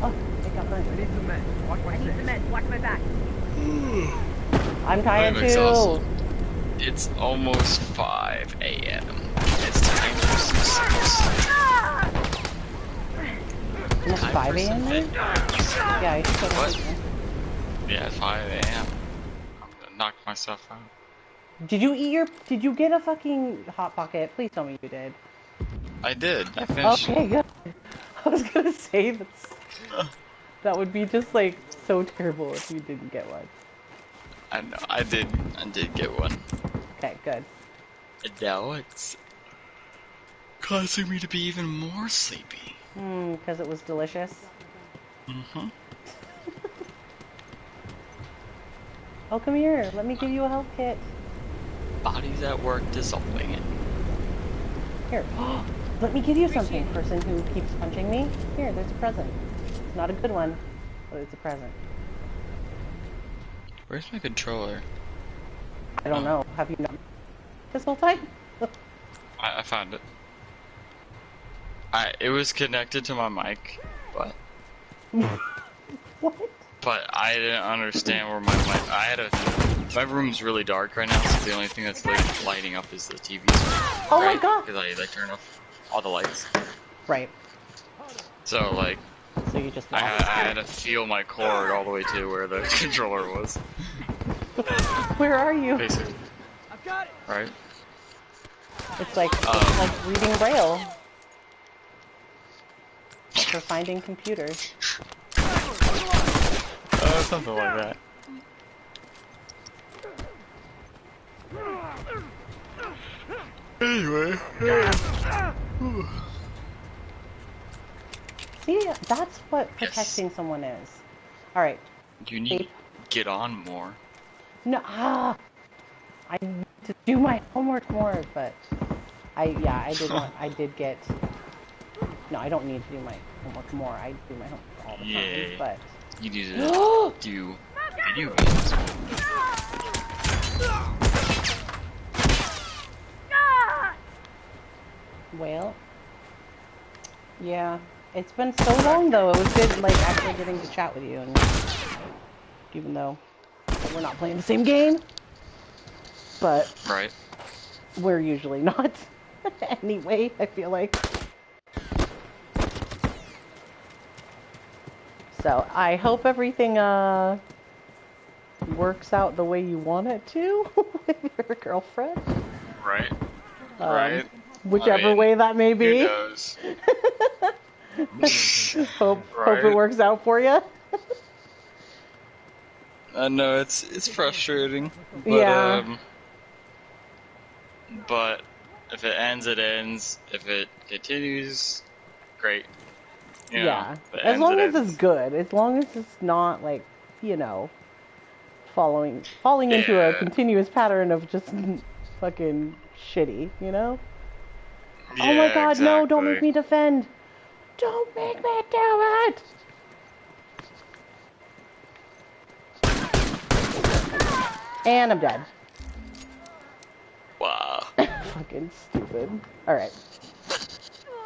Oh, they got I burned. need some men. Watch my I need the meds. Watch my back. I'm tired I'm too. exhausted. It's almost 5 a.m. It's time for some sex. Almost 5 a.m. there? Yeah, I still What? have Yeah, it's 5 a.m. I'm gonna knock myself out. Did you get a fucking Hot Pocket? Please tell me you did. I did. I finished. Okay, good. I was gonna say that would be just like so terrible if you didn't get one. I know. I did get one. Okay, good. And now it's causing me to be even more sleepy. Because it was delicious. Mm-hmm. Oh, come here. Let me give you a health kit. Body's at work dissolving it. Here. Let me give you something, person who keeps punching me. Here, there's a present. It's not a good one, but it's a present. Where's my controller? I don't know. Have you known this whole time? I found it. It was connected to my mic, but What? but I didn't understand where my mic. My room's really dark right now, so the only thing that's lighting up is the TV. Oh my god! Because I turn off all the lights. Right. So like, So you just I had to feel my cord all the way to where the controller was. Where are you? Basically. I've got it. Right? It's like reading Braille. For finding computers. Something like that. Anyway. See, that's what protecting someone is. Alright. You need. get on more. No, I need to do my homework more, but I did get. No, I don't need to do my homework more. I do my homework all the time, but you need to do video games. Well, yeah, it's been so long though. It was good, like, actually getting to chat with you, and even though we're not playing the same game, but right, we're usually not. Anyway, I feel like. So I hope everything works out the way you want it to with your girlfriend. Right. Right. Whichever way that may be. Who knows? Hope it works out for you. I know it's frustrating. But, yeah. But if it ends, it ends. If it continues, great. You yeah. know, As long as it's good. As long as it's not like, you know, falling into a continuous pattern of just fucking shitty, you know? Yeah, oh my god, exactly. no, don't make me defend. Don't make me do it! And I'm dead. Wow. Fucking stupid. Alright.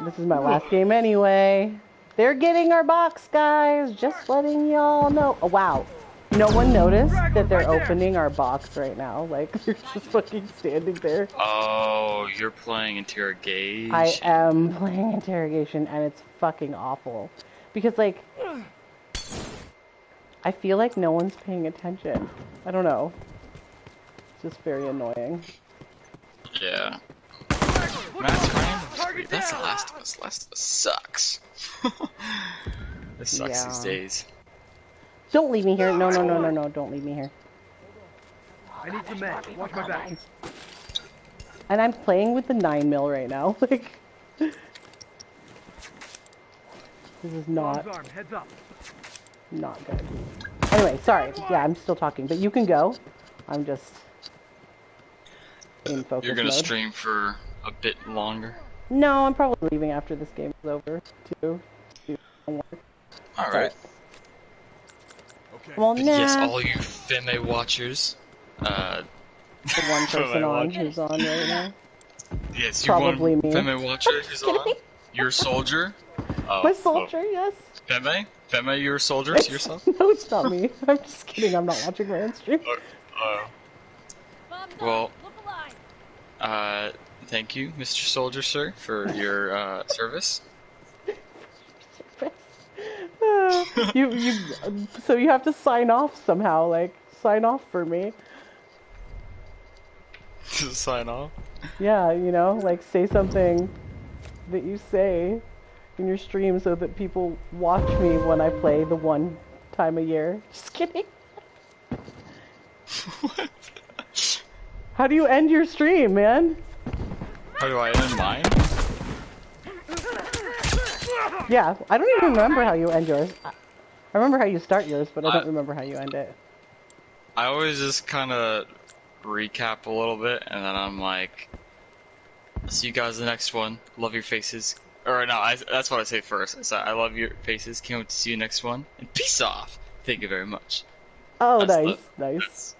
This is my last game anyway. They're getting our box, guys. Just letting y'all know. Oh, wow. No one noticed that they're opening our box right now. Like, they're just fucking standing there. Oh, you're playing interrogation. I am playing interrogation, and it's fucking awful. Because, like, I feel like no one's paying attention. I don't know. It's just very annoying. Yeah. Matt's random. That's The Last of Us. Last of Us sucks. It sucks these days. Don't leave me here. No, don't leave me here. I need some meds. Watch my back. And I'm playing with the 9mm right now. Like, this is not good. Anyway, sorry. Yeah, I'm still talking, but you can go. I'm just in focus You're gonna mode. stream for a bit longer? No, I'm probably leaving after this game is over to do homework. Alright. Well, But nah. yes, all you Femme watchers, the one person on who's on right now. Yes, you're Probably one me. Femme watcher who's on. You're a soldier. Oh, My soldier, yes. Femme, you're a soldier to yourself? No, it's not me. I'm just kidding. I'm not watching my own stream. Well, thank you, Mr. Soldier, sir, for your service. So you have to sign off somehow, like, sign off for me. Sign off? Yeah, you know, like, say something that you say in your stream so that people watch me when I play the one time a year. Just kidding. What? How do you end your stream, man? How do I end mine? Yeah, I don't even remember how you end yours. I remember how you start yours, but I don't remember how you end it. I always just kind of recap a little bit, and then I'm like, see you guys in the next one. Love your faces. Or no, that's what I say first. So I love your faces. Can't wait to see you next one. And peace off. Thank you very much. Oh, nice.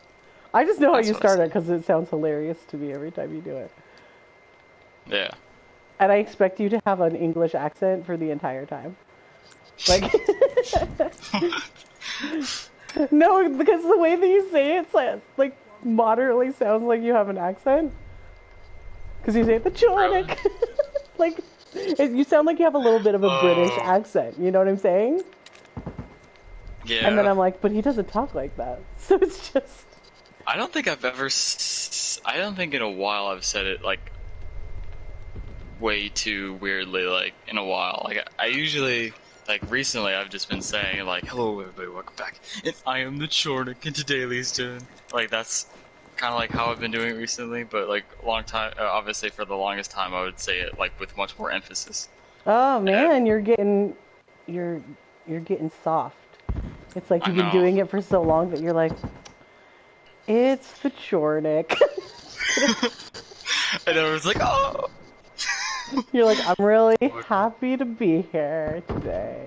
I just know how you start it because it sounds hilarious to me every time you do it. Yeah. And I expect you to have an English accent for the entire time. Like, no, because the way that you say it's like moderately sounds like you have an accent. Because you say the Chonic. Really? Like, you sound like you have a little bit of a British accent. You know what I'm saying? Yeah. And then I'm like, but he doesn't talk like that. So it's just. I don't think I've ever. I don't think in a while I've said it like way too weirdly. Like in a while, like I usually like recently I've just been saying like, "Hello everybody, welcome back. And I am the Chornik, and today Lee's doing." Like that's kind of like how I've been doing it recently. But like long time, obviously for the longest time, I would say it like with much more emphasis. Oh man, you're getting soft. It's like I you've been know. doing it for so long that you're like, it's the Chornick. And I was like, oh. You're like, I'm really happy to be here today.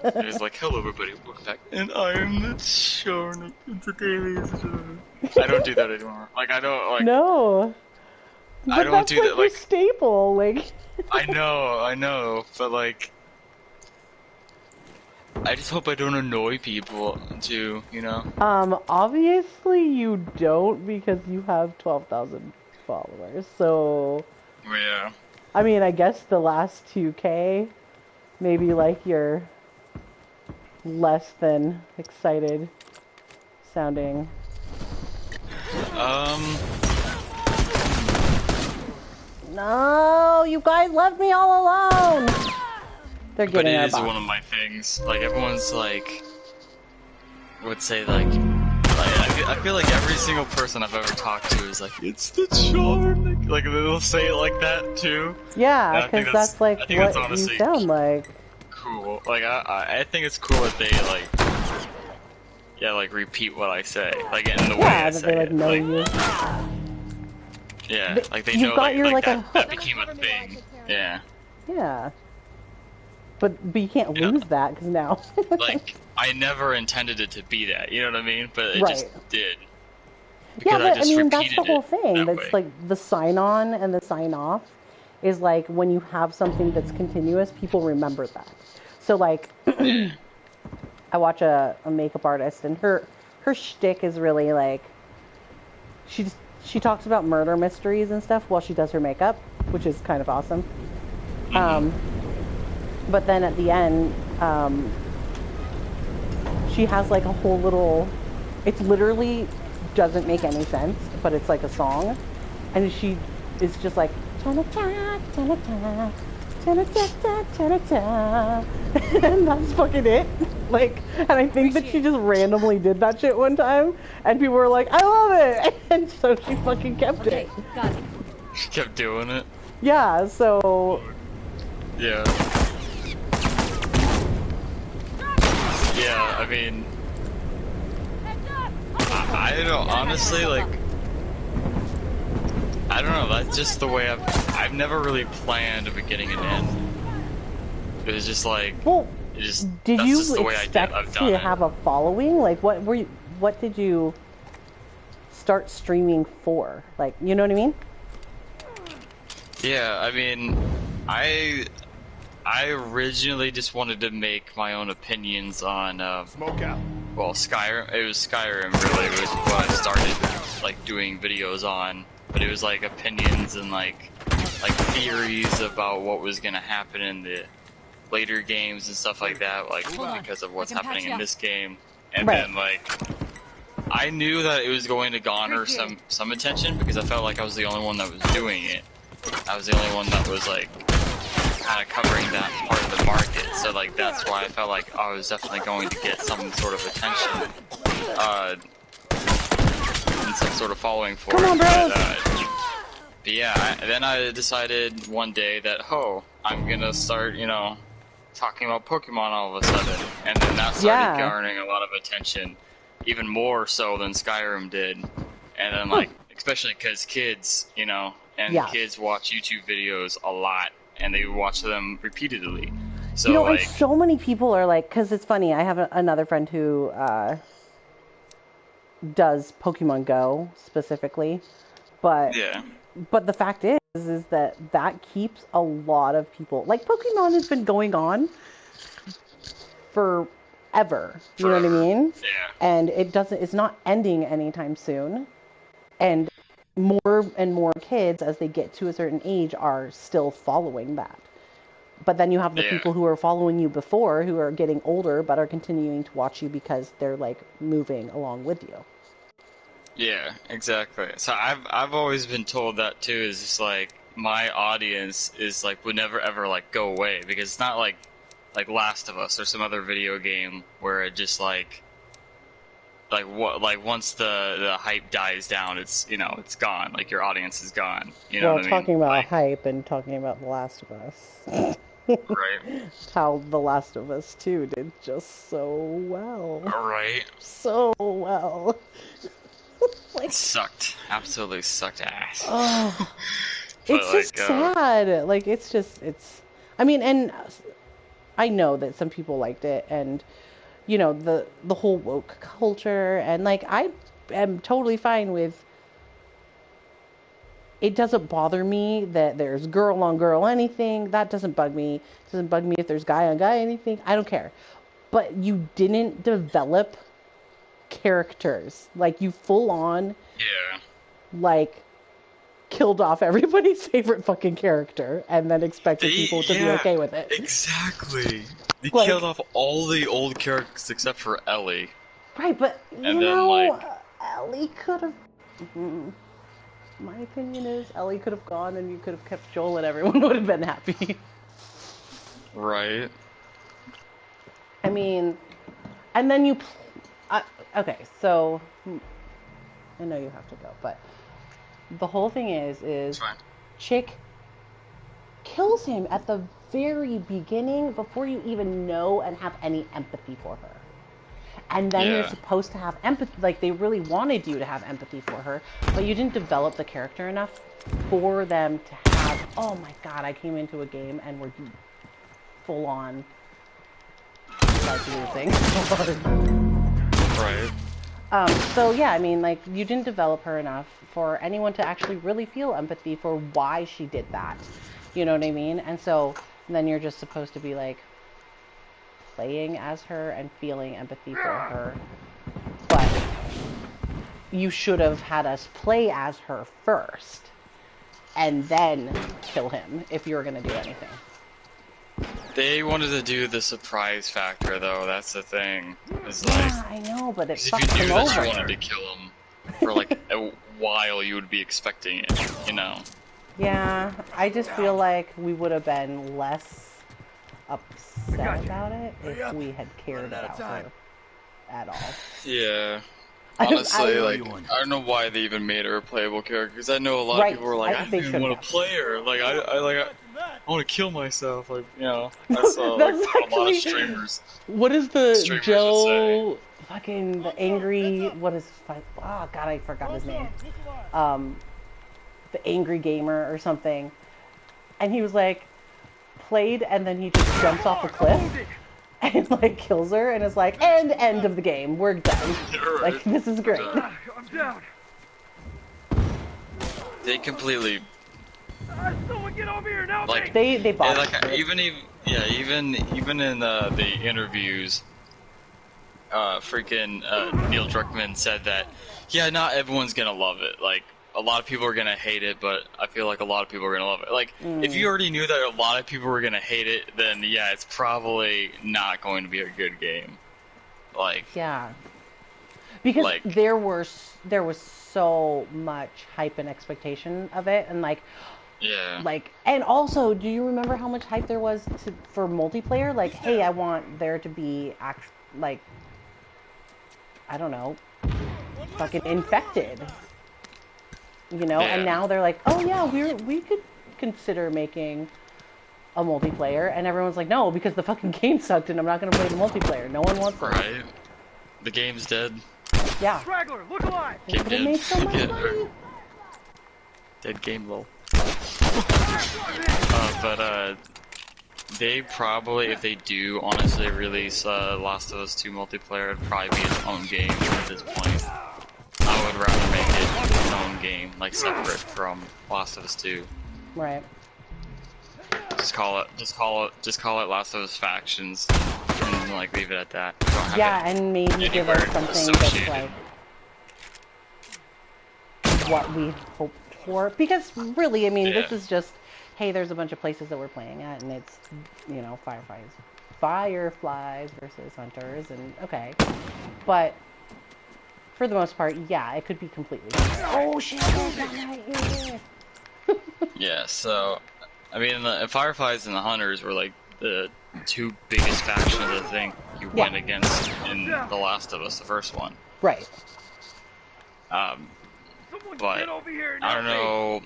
And he's like, hello everybody, welcome back. And I am the Sharnik, and today is Sharnik. I don't do that anymore. Like, I don't, like... No. I But don't that's do like that, your like... staple, like... I know, but like... I just hope I don't annoy people, too, you know? Obviously you don't, because you have 12,000 followers, so... Yeah. I mean, I guess the last 2K, maybe like you're less than excited sounding. No, you guys left me all alone! They're But getting it our is box. one of my things. Like, everyone's like... would say, like... I feel like every single person I've ever talked to is like, it's the charm. Like, they'll say it like that, too. Yeah, because that's like I think what that's honestly you sound like. cool. Like, I think it's cool that they, like... Yeah, like, repeat what I say. Like, in the way I that say they like it. know Like, you. yeah, But like, they you've know, got like, your, like, a that hook. became a thing. Yeah. Yeah. But you can't lose that, because now... Like, I never intended it to be that, you know what I mean? But it just did. Yeah, Because but I just mean, that's the repeated whole it thing. that That's way. like the sign-on and the sign-off is like when you have something that's continuous, people remember that. So like, I watch a makeup artist, and her shtick is really like, she talks about murder mysteries and stuff while she does her makeup, which is kind of awesome. But then at the end, she has like a whole little, it's literally doesn't make any sense, but it's like a song, and she is just like ta-na-ta, ta-na-ta, ta-na-ta-ta, ta-na-ta. And that's fucking it. Like, and I think that she just randomly did that shit one time, and people were like, I love it, and so she fucking kept it. Got it. She kept doing it. Yeah, so Yeah. Yeah, I mean, I don't know, honestly, like, I don't know, that's just the way I've never really planned a beginning and end. It was just like, well, did did that's you just the way expect I've done to it. have a following? Like, what did you start streaming for? Like, you know what I mean? Yeah, I mean, I originally just wanted to make my own opinions on, Smoke out. well, Skyrim. It was Skyrim, really, was what I started, like, doing videos on. But it was, like, opinions and, like theories about what was gonna happen in the later games and stuff like that, like, because of what's happening in this game. And then, like, I knew that it was going to garner some attention, because I felt like I was the only one that was doing it. I was the only one that was, like, kind of covering that part of the market, so like that's why I felt like I was definitely going to get some sort of attention, and some sort of following for it. But yeah, then I decided one day that, I'm gonna start, you know, talking about Pokemon all of a sudden, and then that started garnering a lot of attention, even more so than Skyrim did, and then like, especially because kids, you know, and kids watch YouTube videos a lot, and they watch them repeatedly. So, you know, like, and so many people are like, because it's funny, I have another friend who does Pokemon Go specifically, but the fact is that keeps a lot of people, like, Pokemon has been going on forever, you know what I mean? Yeah. And it's not ending anytime soon, and more and more kids, as they get to a certain age, are still following that. But then you have the people who are following you before, who are getting older, but are continuing to watch you because they're, like, moving along with you. Yeah, exactly. So I've always been told that too, is just like, my audience is like, would never ever like go away, because it's not like Last of Us or some other video game where it just like once the hype dies down, it's, you know, it's gone. Like, your audience is gone. You know what I mean? Talking about hype and talking about The Last of Us. Right. How The Last of Us 2 did just so well. Right. So well. It sucked. Absolutely sucked ass. Oh, But it's just sad. Like, I mean, and I know that some people liked it, and, you know, the whole woke culture, and, like, I am totally fine with, it doesn't bother me that there's girl on girl anything. That doesn't bug me. It doesn't bug me if there's guy on guy anything. I don't care. But you didn't develop characters. Like, you full on, yeah, like, killed off everybody's favorite fucking character and then expected people to be okay with it. Exactly. They Like, killed off all the old characters except for Ellie. right, but, And then, like, Ellie could have... My opinion is Ellie could have gone and you could have kept Joel and everyone would have been happy. Right. I mean, and then you... okay, so... I know you have to go, but... The whole thing is Fine. Chick kills him at the very beginning before you even know and have any empathy for her. And then you're supposed to have empathy, like they really wanted you to have empathy for her, but you didn't develop the character enough for them to have, oh my god, I came into a game and we're full on like losing. Right. So yeah, I mean, like, you didn't develop her enough for anyone to actually really feel empathy for why she did that. You know what I mean? And so then you're just supposed to be, like, playing as her and feeling empathy for her. But you should have had us play as her first and then kill him if you were going to do anything. They wanted to do the surprise factor, though. That's the thing. It's like, yeah, I know, but it if fucked you him knew that over. you wanted to kill him for like a while, you would be expecting it, you know? Yeah, I just feel like we would have been less upset about it if we had cared about her at all. Yeah. Honestly, I don't know why they even made her a playable character, because I know a lot of people were like, I don't even want to play her. Like, I want to kill myself. Like, you know, I saw like a lot of streamers. What is the streamers Joe fucking the angry? What is? Oh god, I forgot his name. The angry gamer or something, and he was like played, and then he just jumps off a cliff and like kills her, and is like, and end of the game. We're done. Like, this is great. I'm down. They completely. Someone get over here now. Like they bought like even in the interviews, freaking Neil Druckmann said that not everyone's gonna love it. Like, a lot of people are gonna hate it, but I feel like a lot of people are gonna love it. Like, if you already knew that a lot of people were gonna hate it, then yeah, it's probably not going to be a good game. Like, yeah, because like, there was so much hype and expectation of it, and like. Yeah. Like, and also, do you remember how much hype there was for multiplayer? Like, hey, I want there to be like, I don't know, fucking infected. You know, and now they're like, oh yeah, we could consider making a multiplayer, and everyone's like, no, because the fucking game sucked, and I'm not gonna play the multiplayer. No one wants it. Right. The game's dead. Yeah. Straggler, look alive. They could have made so much money. Dead game, lol. But they probably, if they do honestly release Last of Us 2 multiplayer, it'd probably be its own game at this point. I would rather make it its own game, like separate from Last of Us 2. Right. Just call it Last of Us Factions, and like leave it at that. Yeah, and maybe give us something that's like what we hoped for. Because really, I mean, this is just, hey, there's a bunch of places that we're playing at, and it's, you know, fireflies versus hunters, and okay. But for the most part, yeah, it could be completely different. Oh shit, there's one right here. Yeah, so I mean, the Fireflies and the Hunters were like the two biggest factions I think you went against in The Last of Us, the first one. Right. But I don't know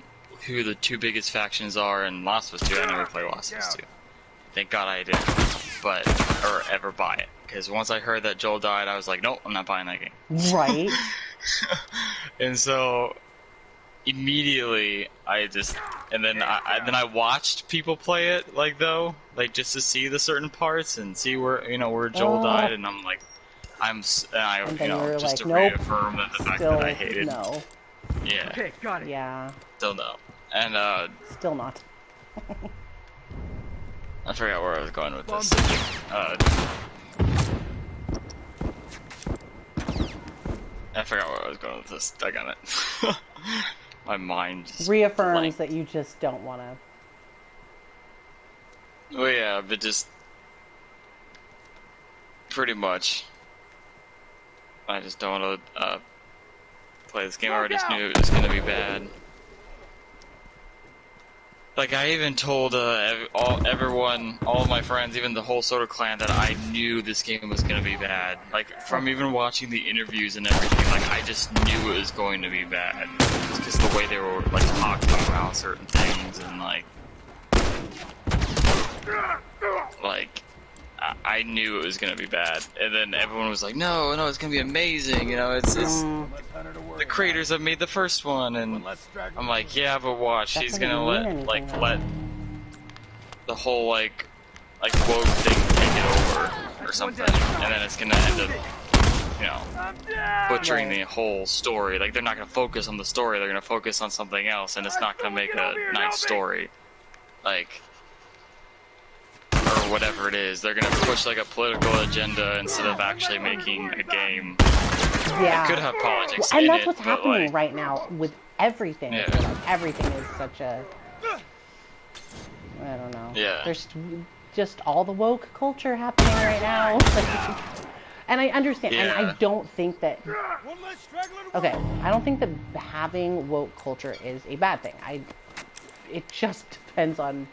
who the two biggest factions are in Last of Us 2. I never played Last of Us 2. thank God I didn't or ever buy it. Because once I heard that Joel died, I was like, nope, I'm not buying that game. Right. And so immediately and then I watched people play it, like just to see the certain parts and see where Joel died, and I'm like, just like, to nope, reaffirm that the fact that I hated. No. Yeah. Okay, got it. Yeah. Still no. And still not. I forgot where I was going with this. I forgot where I was going with this. I got it. My mind just reaffirms blanked. that you just don't want to. Well, yeah, but just pretty much, I just don't want to play this game. I already just knew it was gonna be bad. Like, I even told everyone, all of my friends, even the whole Soda Clan, that I knew this game was gonna be bad. Like, from even watching the interviews and everything, like, I just knew it was going to be bad. Just because the way they were, like, talking about certain things, and, like, I knew it was gonna be bad. And then everyone was like, no, it's gonna be amazing, it's the creators have made the first one, and I'm like, yeah, but watch, he's gonna let the whole, like woke thing take it over, or something, and then it's gonna end up, butchering the whole story. Like, they're not gonna focus on the story, they're gonna focus on something else, and it's not gonna make a nice story. Like, or whatever it is, they're gonna push like a political agenda instead of actually making a game. Yeah. It could have politics and in that's it, what's but, happening like, right now with everything. Yeah. Like, everything is such a, I don't know. Yeah. There's just all the woke culture happening right now. And I understand, and I don't think that, okay, I don't think that having woke culture is a bad thing. It just depends on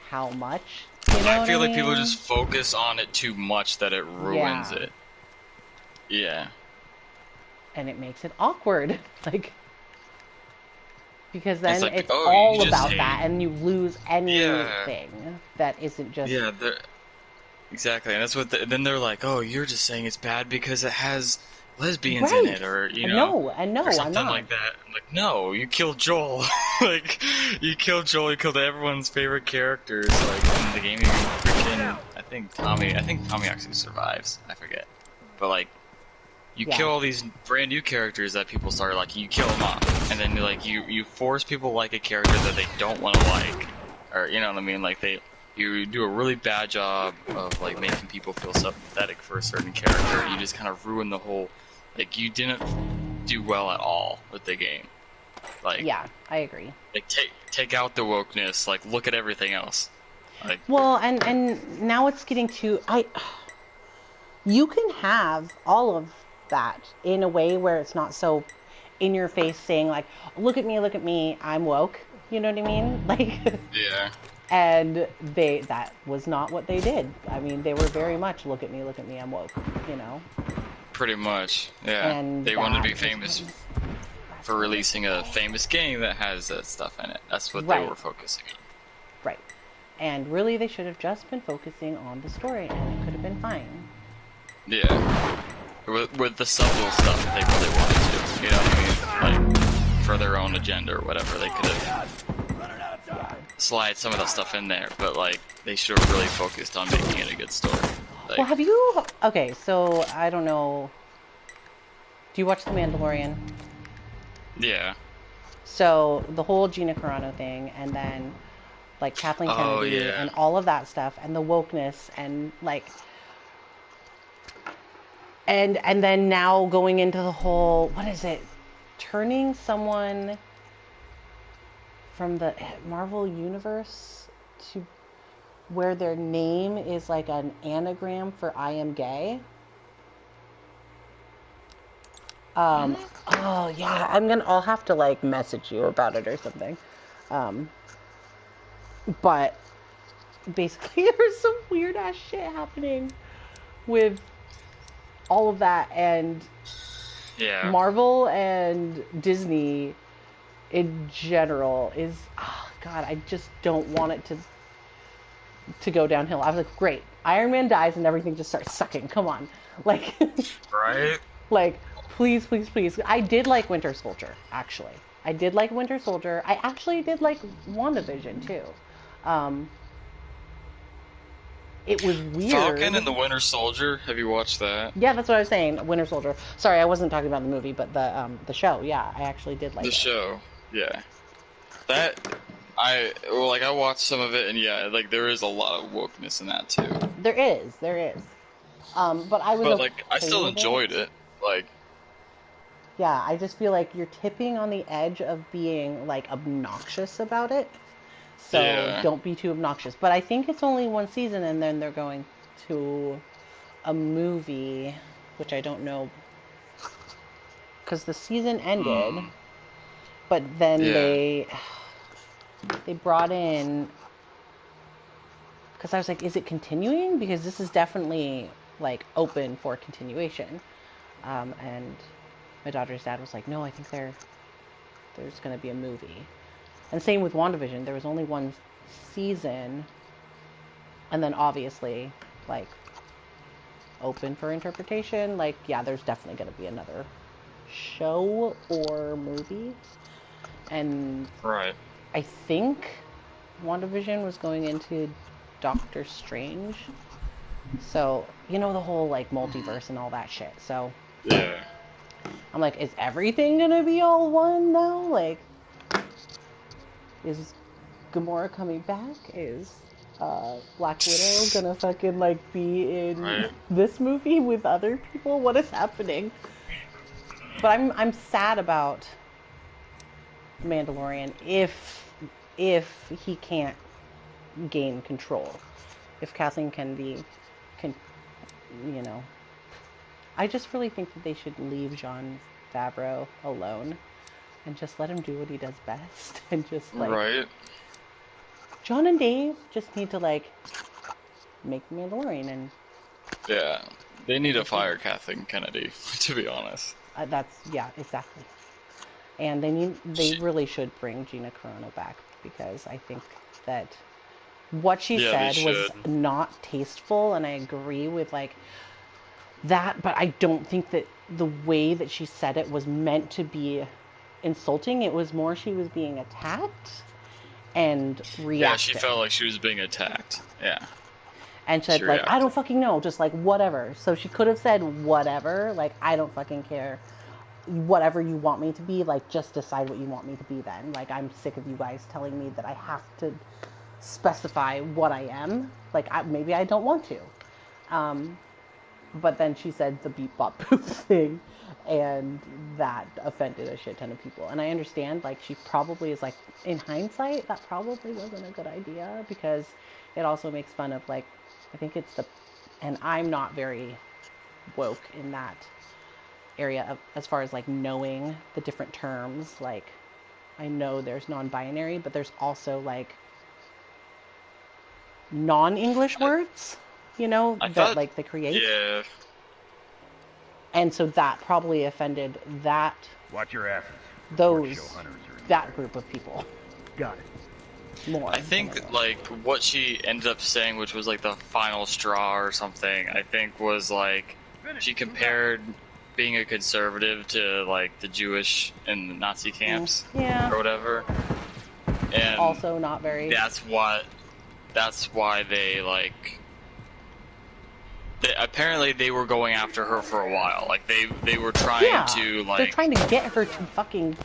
how much, I feel like people just focus on it too much that it ruins it. Yeah. And it makes it awkward, like, because then like, it's oh, all you just about hate- that, and you lose anything that isn't just... Yeah, exactly, and that's what then they're like, oh, you're just saying it's bad because it has lesbians in it, or, No, or I'm something not. like that. I'm like, no, you killed Joel. Like, you killed Joel, you killed everyone's favorite characters, like, in the game. You freaking, I think Tommy actually survives, I forget. But, like, you kill all these brand new characters that people started liking, you kill them off, and then, like, you force people to like a character that they don't want to like, or, you know what I mean, like, you do a really bad job of, like, making people feel sympathetic for a certain character, and you just kind of ruin the whole, like, you didn't do well at all with the game. Like, yeah, I agree. Like, take out the wokeness, like, look at everything else. Like, well, and now it's getting to, you can have all of that in a way where it's not so in your face saying, like, look at me, I'm woke, you know what I mean? Like, yeah. And that was not what they did. I mean, they were very much, look at me, I'm woke, Pretty much, yeah. And they wanted to be famous for releasing a famous game that has that stuff in it. That's what they were focusing on. Right. And really, they should have just been focusing on the story, and it could have been fine. Yeah. With the subtle stuff that they really wanted to, you know what I mean? Like, for their own agenda or whatever, they could have slide some of that stuff in there, but, like, they should have really focused on making it a good story. Like, well, have you... Okay, so, I don't know... Do you watch The Mandalorian? Yeah. So, the whole Gina Carano thing, and then, like, Kathleen Kennedy, and all of that stuff, and the wokeness, and, like... And then now going into the whole... What is it? Turning someone from the Marvel Universe to where their name is like an anagram for I am gay. Oh yeah, I'll have to, like, message you about it or something. But basically there's some weird ass shit happening with all of that, and Marvel and Disney in general is, oh god, I just don't want it to to go downhill. I was like, great. Iron Man dies and everything just starts sucking. Come on. Like, Right? like, please, please, please. I did like Winter Soldier, actually. I did like Winter Soldier. I actually did like WandaVision, too. It was weird. Falcon and the Winter Soldier. Have you watched that? Yeah, that's what I was saying. Winter Soldier. Sorry, I wasn't talking about the movie, but the show. Yeah, I actually did like the it. show. Yeah, that I watched some of it, and yeah, like there is a lot of wokeness in that too. There is. But I was. But like, I still enjoyed it. Like, yeah, I just feel like you're tipping on the edge of being like obnoxious about it. So don't be too obnoxious. But I think it's only one season, and then they're going to a movie, which I don't know, because the season ended. But then they brought in, because I was like, is it continuing? Because this is definitely like open for continuation. And my daughter's dad was like, no, I think there's going to be a movie. And same with WandaVision. There was only one season. And then obviously, like, open for interpretation. Like, yeah, there's definitely going to be another show or movie. And right. I think WandaVision was going into Doctor Strange. So, you know, the whole, like, multiverse and all that shit. So, yeah. I'm like, is everything going to be all one now? Like, is Gamora coming back? Is Black Widow gonna fucking like be in this movie with other people? What is happening? But I'm sad about Mandalorian if he can't gain control. If Kathleen Kennedy can, you know, I just really think that they should leave Jon Favreau alone. And just let him do what he does best. And just, like... Right. John and Dave just need to, like, make Mandalorian and... Yeah. They need to fire Kathleen Kennedy, to be honest. Yeah, exactly. And they really should bring Gina Carano back. Because I think that what she said was not tasteful. And I agree with, like, that. But I don't think that the way that she said it was meant to be... insulting. It was more she was being attacked and reacting. Yeah, she felt like she was being attacked. Yeah. And said, like, I don't fucking know, just like whatever. So she could have said whatever, like, I don't fucking care. Whatever you want me to be, like, just decide what you want me to be then. Like, I'm sick of you guys telling me that I have to specify what I am. Like, maybe I don't want to. But then she said the beep bop boop thing, and that offended a shit ton of people. And I understand, like, she probably is like, in hindsight, that probably wasn't a good idea, because it also makes fun of, like, I think it's and I'm not very woke in that area of, as far as, like, knowing the different terms. Like, I know there's non-binary, but there's also, like, non-English words, you know, that, like, they create. Yeah. And so that probably offended that... Watch your asses. That group of people. Got it. More. I think, like, what she ended up saying, which was, like, the final straw or something, I think was, like, she compared being a conservative to, like, the Jewish and the Nazi camps. Yeah. Or whatever. And also not very... That's why they, like... apparently they were going after her for a while. Like, they were trying to, like... They're trying to get her to fucking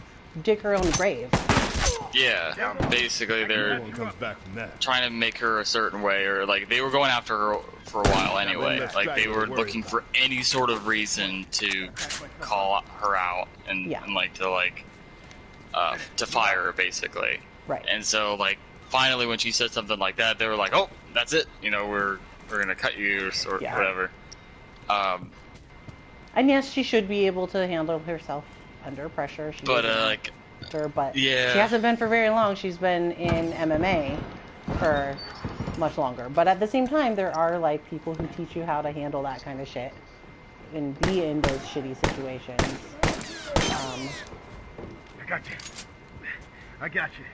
dig her own grave. Yeah, basically they're trying to make her a certain way, or, like, they were going after her for a while anyway. Like, they were looking for any sort of reason to call her out and like, to fire her, basically. Right. And so, like, finally when she said something like that, they were like, oh, that's it, you know, we're gonna cut you, or whatever. And yes, she should be able to handle herself under pressure. But she hasn't been for very long. She's been in MMA for much longer. But at the same time, there are, like, people who teach you how to handle that kind of shit and be in those shitty situations. I got you.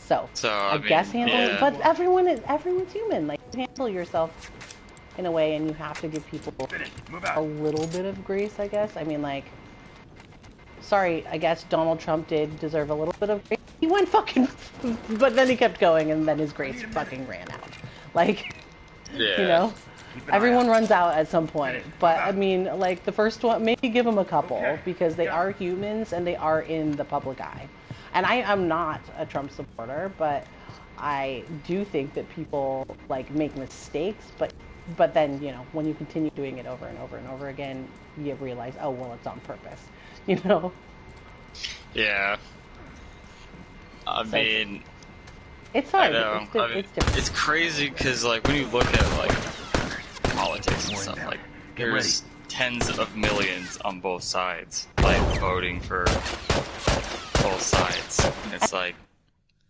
So I mean, guess handle it, yeah. but everyone's human. Like, you handle yourself in a way, and you have to give people a little bit of grace, I guess. I mean, like, sorry, I guess Donald Trump did deserve a little bit of grace. He went fucking, but then he kept going, and then his grace fucking ran out. Like, Yeah. you know, everyone runs out at some point. But I mean, like, the first one, maybe give them a couple, because they are humans and they are in the public eye. And I am not a Trump supporter, but I do think that people, like, make mistakes, but then, you know, when you continue doing it over and over and over again, you realize, oh, well, it's on purpose, you know? Yeah. I mean, it's hard. I know. It's different. It's crazy because, like, when you look at, like, politics and stuff, like, there's tens of millions on both sides, like, voting for both sides. And it's like...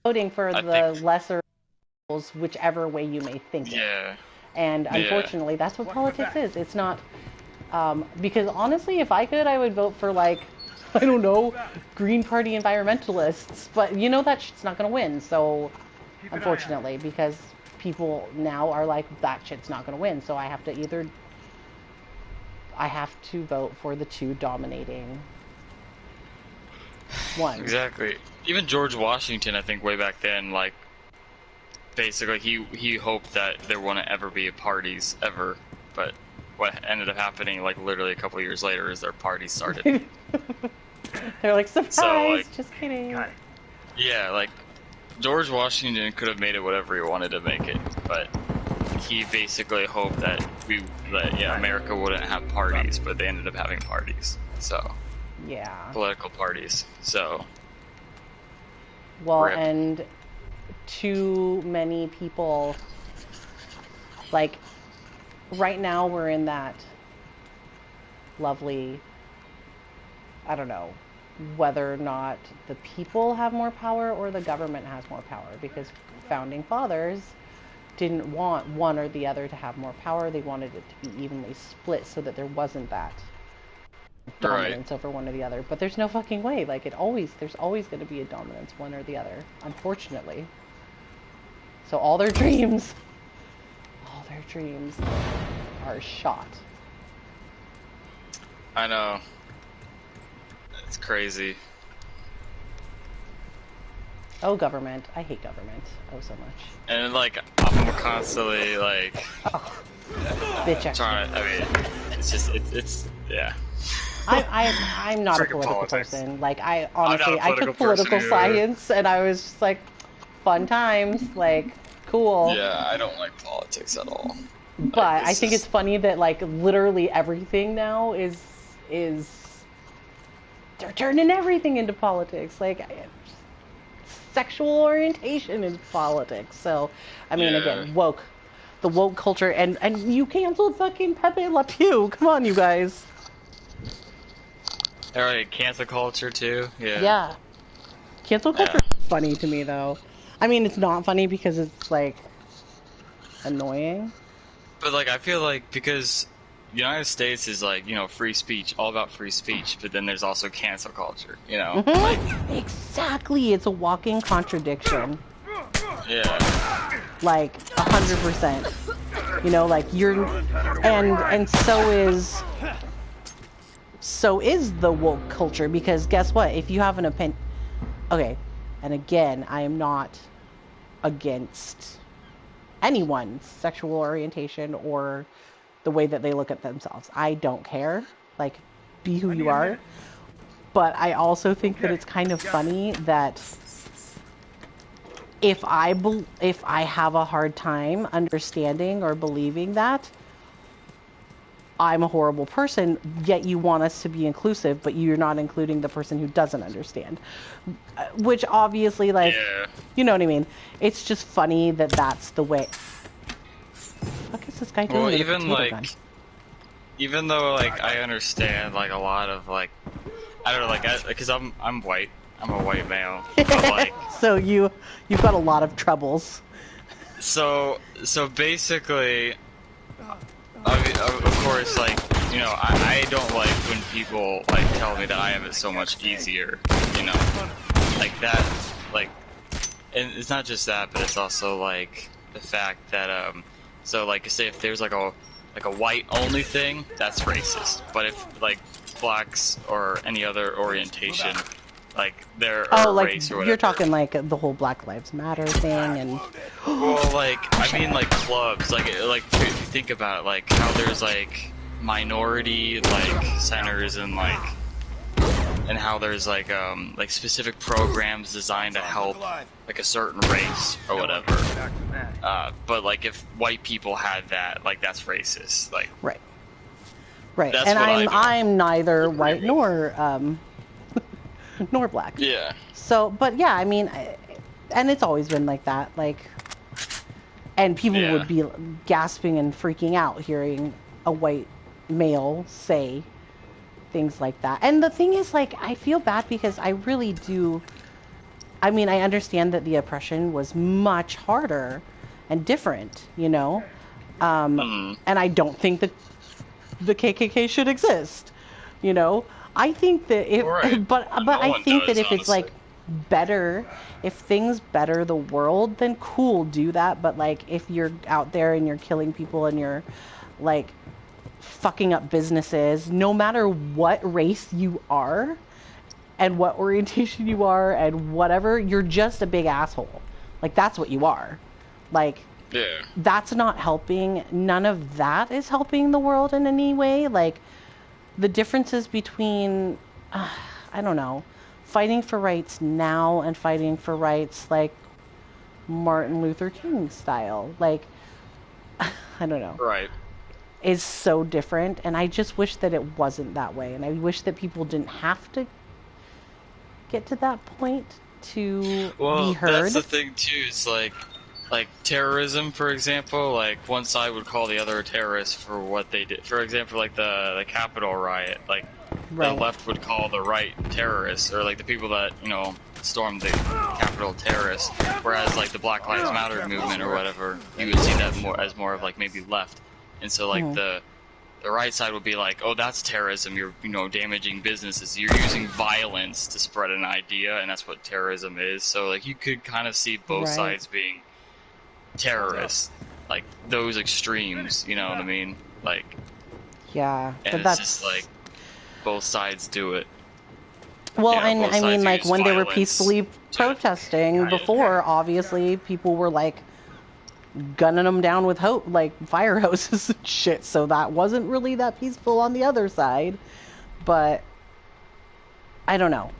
Voting for the lesser evils, whichever way you may think it. Yeah. And unfortunately, that's what politics is. It's not... because honestly, if I could, I would vote for, like, I don't know, Green Party environmentalists. But you know that shit's not going to win, so... Unfortunately, because people now are like, that shit's not going to win, so I have to vote for the two dominating ones. Exactly. Even George Washington, I think, way back then, like, basically, he hoped that there wouldn't ever be parties, ever, but what ended up happening, like, literally a couple years later is their party started. They're like, surprise, so, like, just kidding. Yeah, like, George Washington could have made it whatever he wanted to make it, but he basically hoped that America wouldn't have parties, but they ended up having parties. So yeah, political parties. So well, rip. And too many people, like, right now we're in that lovely, I don't know, whether or not the people have more power or the government has more power, because founding fathers didn't want one or the other to have more power. They wanted it to be evenly split so that there wasn't that dominance over one or the other. But there's no fucking way. Like, there's always going to be a dominance, one or the other, unfortunately. So all their dreams are shot. I know. It's crazy. Oh, government. I hate government. Oh, so much. And, like, I'm constantly, like... Oh, bitch. Trying to, I mean, it's just, it's yeah. I'm not a political politics. person. Like, I honestly, I took political political science, and I was just like, fun times, like, cool. Yeah, I don't like politics at all. But like, I think it's funny that, like, literally everything now is they're turning everything into politics. Like, sexual orientation is politics. So, I mean, again, the woke culture, and you canceled fucking Pepe Le Pew. Come on, you guys. Alright, cancel culture too? Yeah. Yeah. Cancel culture is funny to me, though. I mean, it's not funny because it's, like, annoying. But, like, I feel like because the United States is, like, you know, free speech, all about free speech, but then there's also cancel culture, you know? Mm-hmm. Like, exactly. It's a walking contradiction. Yeah. Like, 100%. You know, like, you're... And so is the woke culture, because guess what? If you have an opinion... Okay, and again, I am not against anyone's sexual orientation or the way that they look at themselves. I don't care. Like, be who you are. But I also think that it's kind of funny that if I have a hard time understanding or believing that, I'm a horrible person, yet you want us to be inclusive, but you're not including the person who doesn't understand. Which obviously, like, you know what I mean? It's just funny that that's the way. What is this guy doing? Well, with a even, potato like, gun? even though, like, I understand, like, a lot of, like, I don't know, like, because I'm white. I'm a white male. But, like... So you've got a lot of troubles. So basically... I mean, of course, like, you know, I don't like when people, like, tell me that I have it so much easier, you know? Like, that, like, and it's not just that, but it's also like the fact that so like say if there's like a white only thing, that's racist. But if like blacks or any other orientation, like they're a like race or whatever. you're talking like the whole Black Lives Matter thing, and well, like I mean like clubs, like if you think about it, like how there's like minority like centers and like. And how there's like specific programs designed to help like a certain race or whatever. But like if white people had that, like that's racist. Like right. That's And what I'm neither white nor nor black. Yeah. So, but yeah, I mean, and it's always been like that. Like, and people would be gasping and freaking out hearing a white male say things like that. And the thing is, like, I feel bad because I really do. I mean, I understand that the oppression was much harder and different, you know? And I don't think that the KKK should exist, you know? I think that if, but I think that if it's like better, if things better the world, then cool, do that. But like, if you're out there and you're killing people and you're like fucking up businesses, no matter what race you are and what orientation you are and whatever, you're just a big asshole. Like, that's what you are. Like, that's not helping. None of that is helping the world in any way. Like, the differences between, I don't know, fighting for rights now and fighting for rights like Martin Luther King style, like, I don't know. Right. Is so different, and I just wish that it wasn't that way, and I wish that people didn't have to get to that point to be heard. That's the thing too. It's like terrorism, for example. Like one side would call the other a terrorist for what they did. For example, like the Capitol riot. Like the left would call the right terrorists, or like the people that stormed the Capitol terrorists. Whereas like the Black Lives Matter movement or whatever, you would see that more of like maybe left. And so, like, the right side would be like, oh, that's terrorism, you're, damaging businesses, you're using violence to spread an idea, and that's what terrorism is. So, like, you could kind of see both sides being terrorists, like, those extremes, you know what I mean? Like, yeah, and it's just like, both sides do it. Well, and I mean, like, when they were peacefully protesting before, obviously, people were, like, gunning them down with fire hoses and shit, so that wasn't really that peaceful on the other side. But I don't know,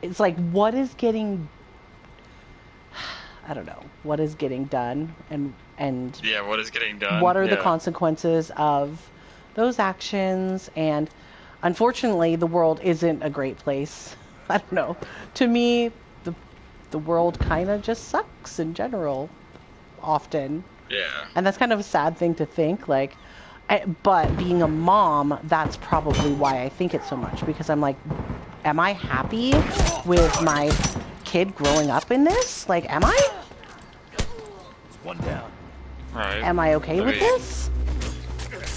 it's like, what is getting done, and yeah, what is getting done, what are the consequences of those actions? And unfortunately, the world isn't a great place. I don't know, to me the world kind of just sucks in general often. Yeah. And that's kind of a sad thing to think, like, but being a mom, that's probably why I think it so much, because I'm like, am I happy with my kid growing up in this? Like, am I? One down. Right. Am I okay with this?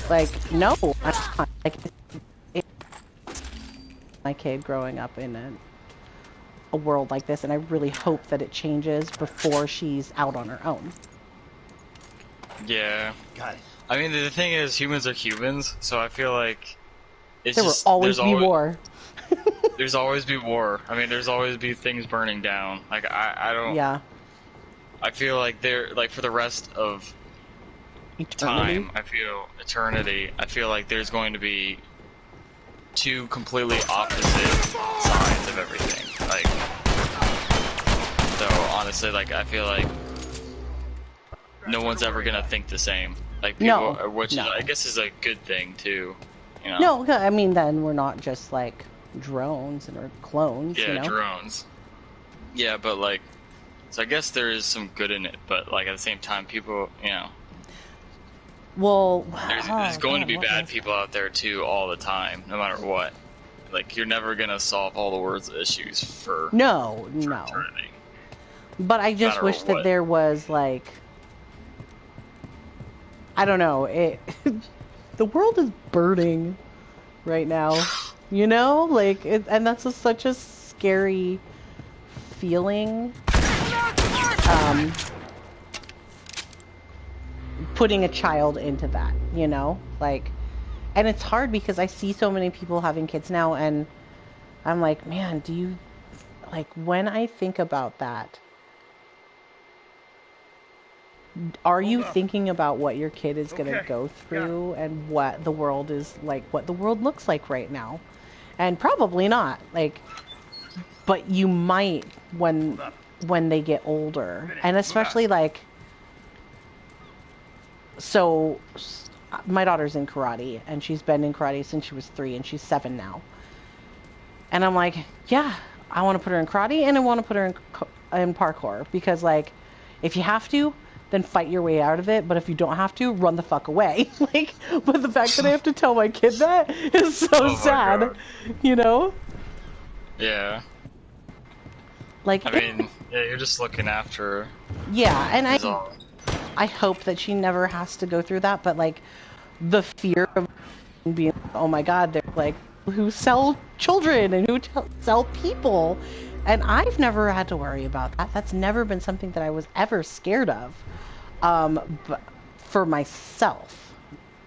Like, no, I'm not. Like, my kid growing up in a world like this, and I really hope that it changes before she's out on her own. Yeah. Got it. I mean, the thing is, humans are humans, so I feel like it's there will always be war. There's always be war. I mean, there's always be things burning down. Like, I don't... Yeah. I feel like for the rest of time, eternity, I feel like there's going to be two completely opposite sides of everything. Like, so honestly, like, I feel like no one's ever gonna think the same. Like, people, which I guess is a good thing too. No, I mean, then we're not just like drones or clones. Yeah, drones. Yeah, but like, so I guess there is some good in it, but like at the same time, people, Well, there's going to be bad people out there too all the time, no matter what. Like, you're never gonna solve all the world's issues for eternity. But I just wish that there was like, I don't know, the world is burning right now, like, and that's such a scary feeling. putting a child into that, you know? Like, and it's hard because I see so many people having kids now, and I'm like, man, do you, like, when I think about that, are you thinking about what your kid is going to go through and what the world is like, what the world looks like right now? And probably not, like, but you might when they get older, and especially like, so my daughter's in karate, and she's been in karate since she was 3, and she's 7 now. And I'm like, yeah, I want to put her in karate, and I want to put her in parkour, because like, if you have to, then fight your way out of it. But if you don't have to, run the fuck away. Like, but the fact that I have to tell my kid that is so sad, God. You know? Yeah. Like, I mean, yeah, you're just looking after her. Yeah, and I hope that she never has to go through that, but like, the fear of being, oh my God, they're like, who sell children and who sell people. And I've never had to worry about that. That's never been something that I was ever scared of, but for myself.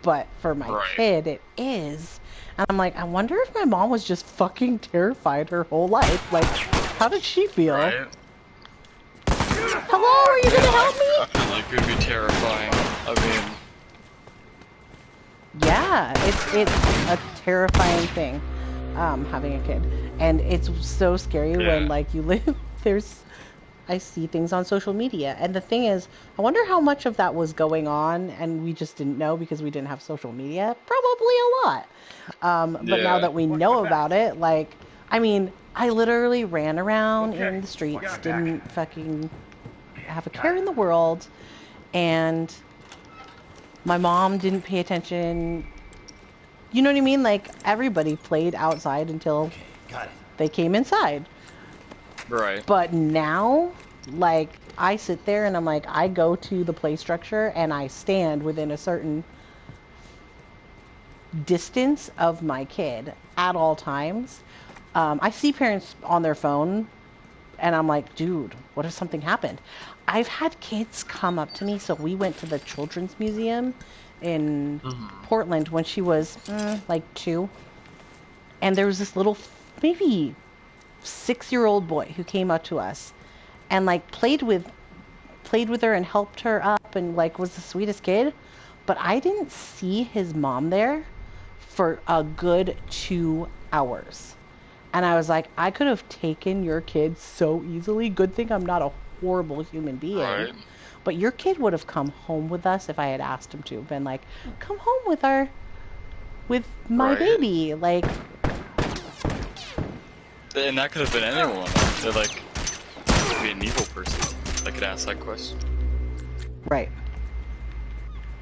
But for my kid, it is. And I'm like, I wonder if my mom was just fucking terrified her whole life. Like, how did she feel? Right. Hello, are you gonna help me? I feel like it would be terrifying. I mean... Yeah, it's a terrifying thing, having a kid. And it's so scary when, like, you live, I see things on social media. And the thing is, I wonder how much of that was going on and we just didn't know because we didn't have social media. Probably a lot. But now that we know about it, like, I mean, I literally ran around in the streets, didn't fucking have a care in the world, and my mom didn't pay attention. You know what I mean? Like, everybody played outside until they came inside. Right. But now, like, I sit there and I'm like, I go to the play structure and I stand within a certain distance of my kid at all times. I see parents on their phone and I'm like, dude, what if something happened? I've had kids come up to me. So we went to the Children's Museum in Portland when she was like 2. And there was this little, maybe 6-year-old boy who came up to us and like played with her and helped her up and like was the sweetest kid. But I didn't see his mom there for a good 2 hours. And I was like, I could have taken your kid so easily. Good thing I'm not a horrible human being. Right. But your kid would have come home with us if I had asked him to. Been like, come home with my baby. Like. And that could have been anyone. They're like, it could be an evil person that could ask that question. Right.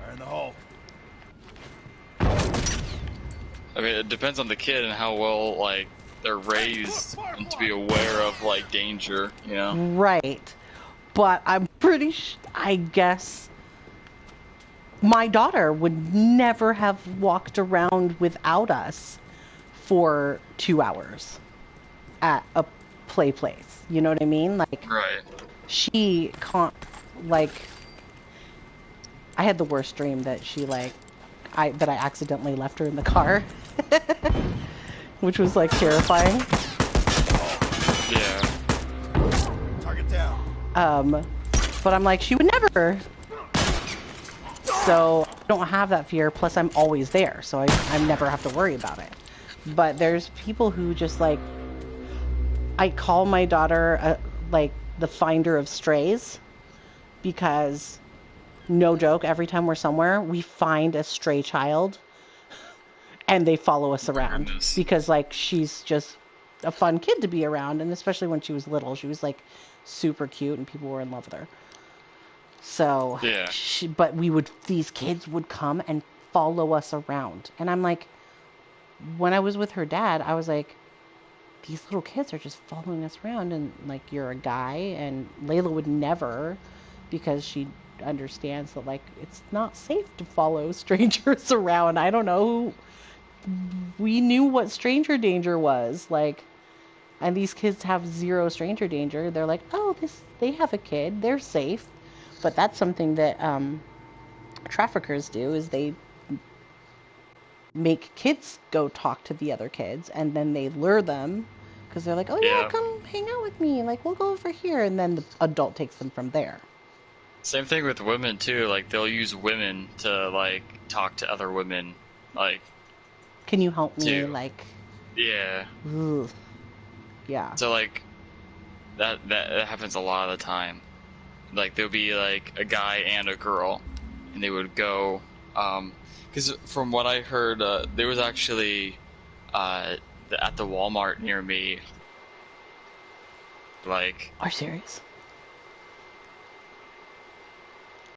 Fire in the hole. I mean, it depends on the kid and how well, like, they're raised and to be aware of, like, danger, you know? Right. But I'm pretty I guess my daughter would never have walked around without us for 2 hours at a play place. You know what I mean? Like, she can't, like, I had the worst dream that she, like, that I accidentally left her in the car. Which was, like, terrifying. Yeah. Target down. But I'm like, she would never. So I don't have that fear. Plus, I'm always there, so I never have to worry about it. But there's people who just like. I call my daughter like the finder of strays, because, no joke, every time we're somewhere, we find a stray child. And they follow us around because, like, she's just a fun kid to be around. And especially when she was little, she was, like, super cute and people were in love with her. So, yeah. But these kids would come and follow us around. And I'm like, when I was with her dad, I was like, these little kids are just following us around. And, like, you're a guy. And Layla would never, because she understands that, like, it's not safe to follow strangers around. I don't know. We knew what stranger danger was. Like, And these kids have zero stranger danger. They're like, oh, they have a kid. They're safe. But that's something that traffickers do, is they make kids go talk to the other kids, and then they lure them because they're like, oh, yeah, come hang out with me. Like, we'll go over here. And then the adult takes them from there. Same thing with women, too. Like, they'll use women to, like, talk to other women. Like, can you help me? Like, yeah. Ugh. Yeah. So, like, that happens a lot of the time. Like, there'll be, like, a guy and a girl, and they would go, because from what I heard, there was actually, at the Walmart near me, like... Are you serious?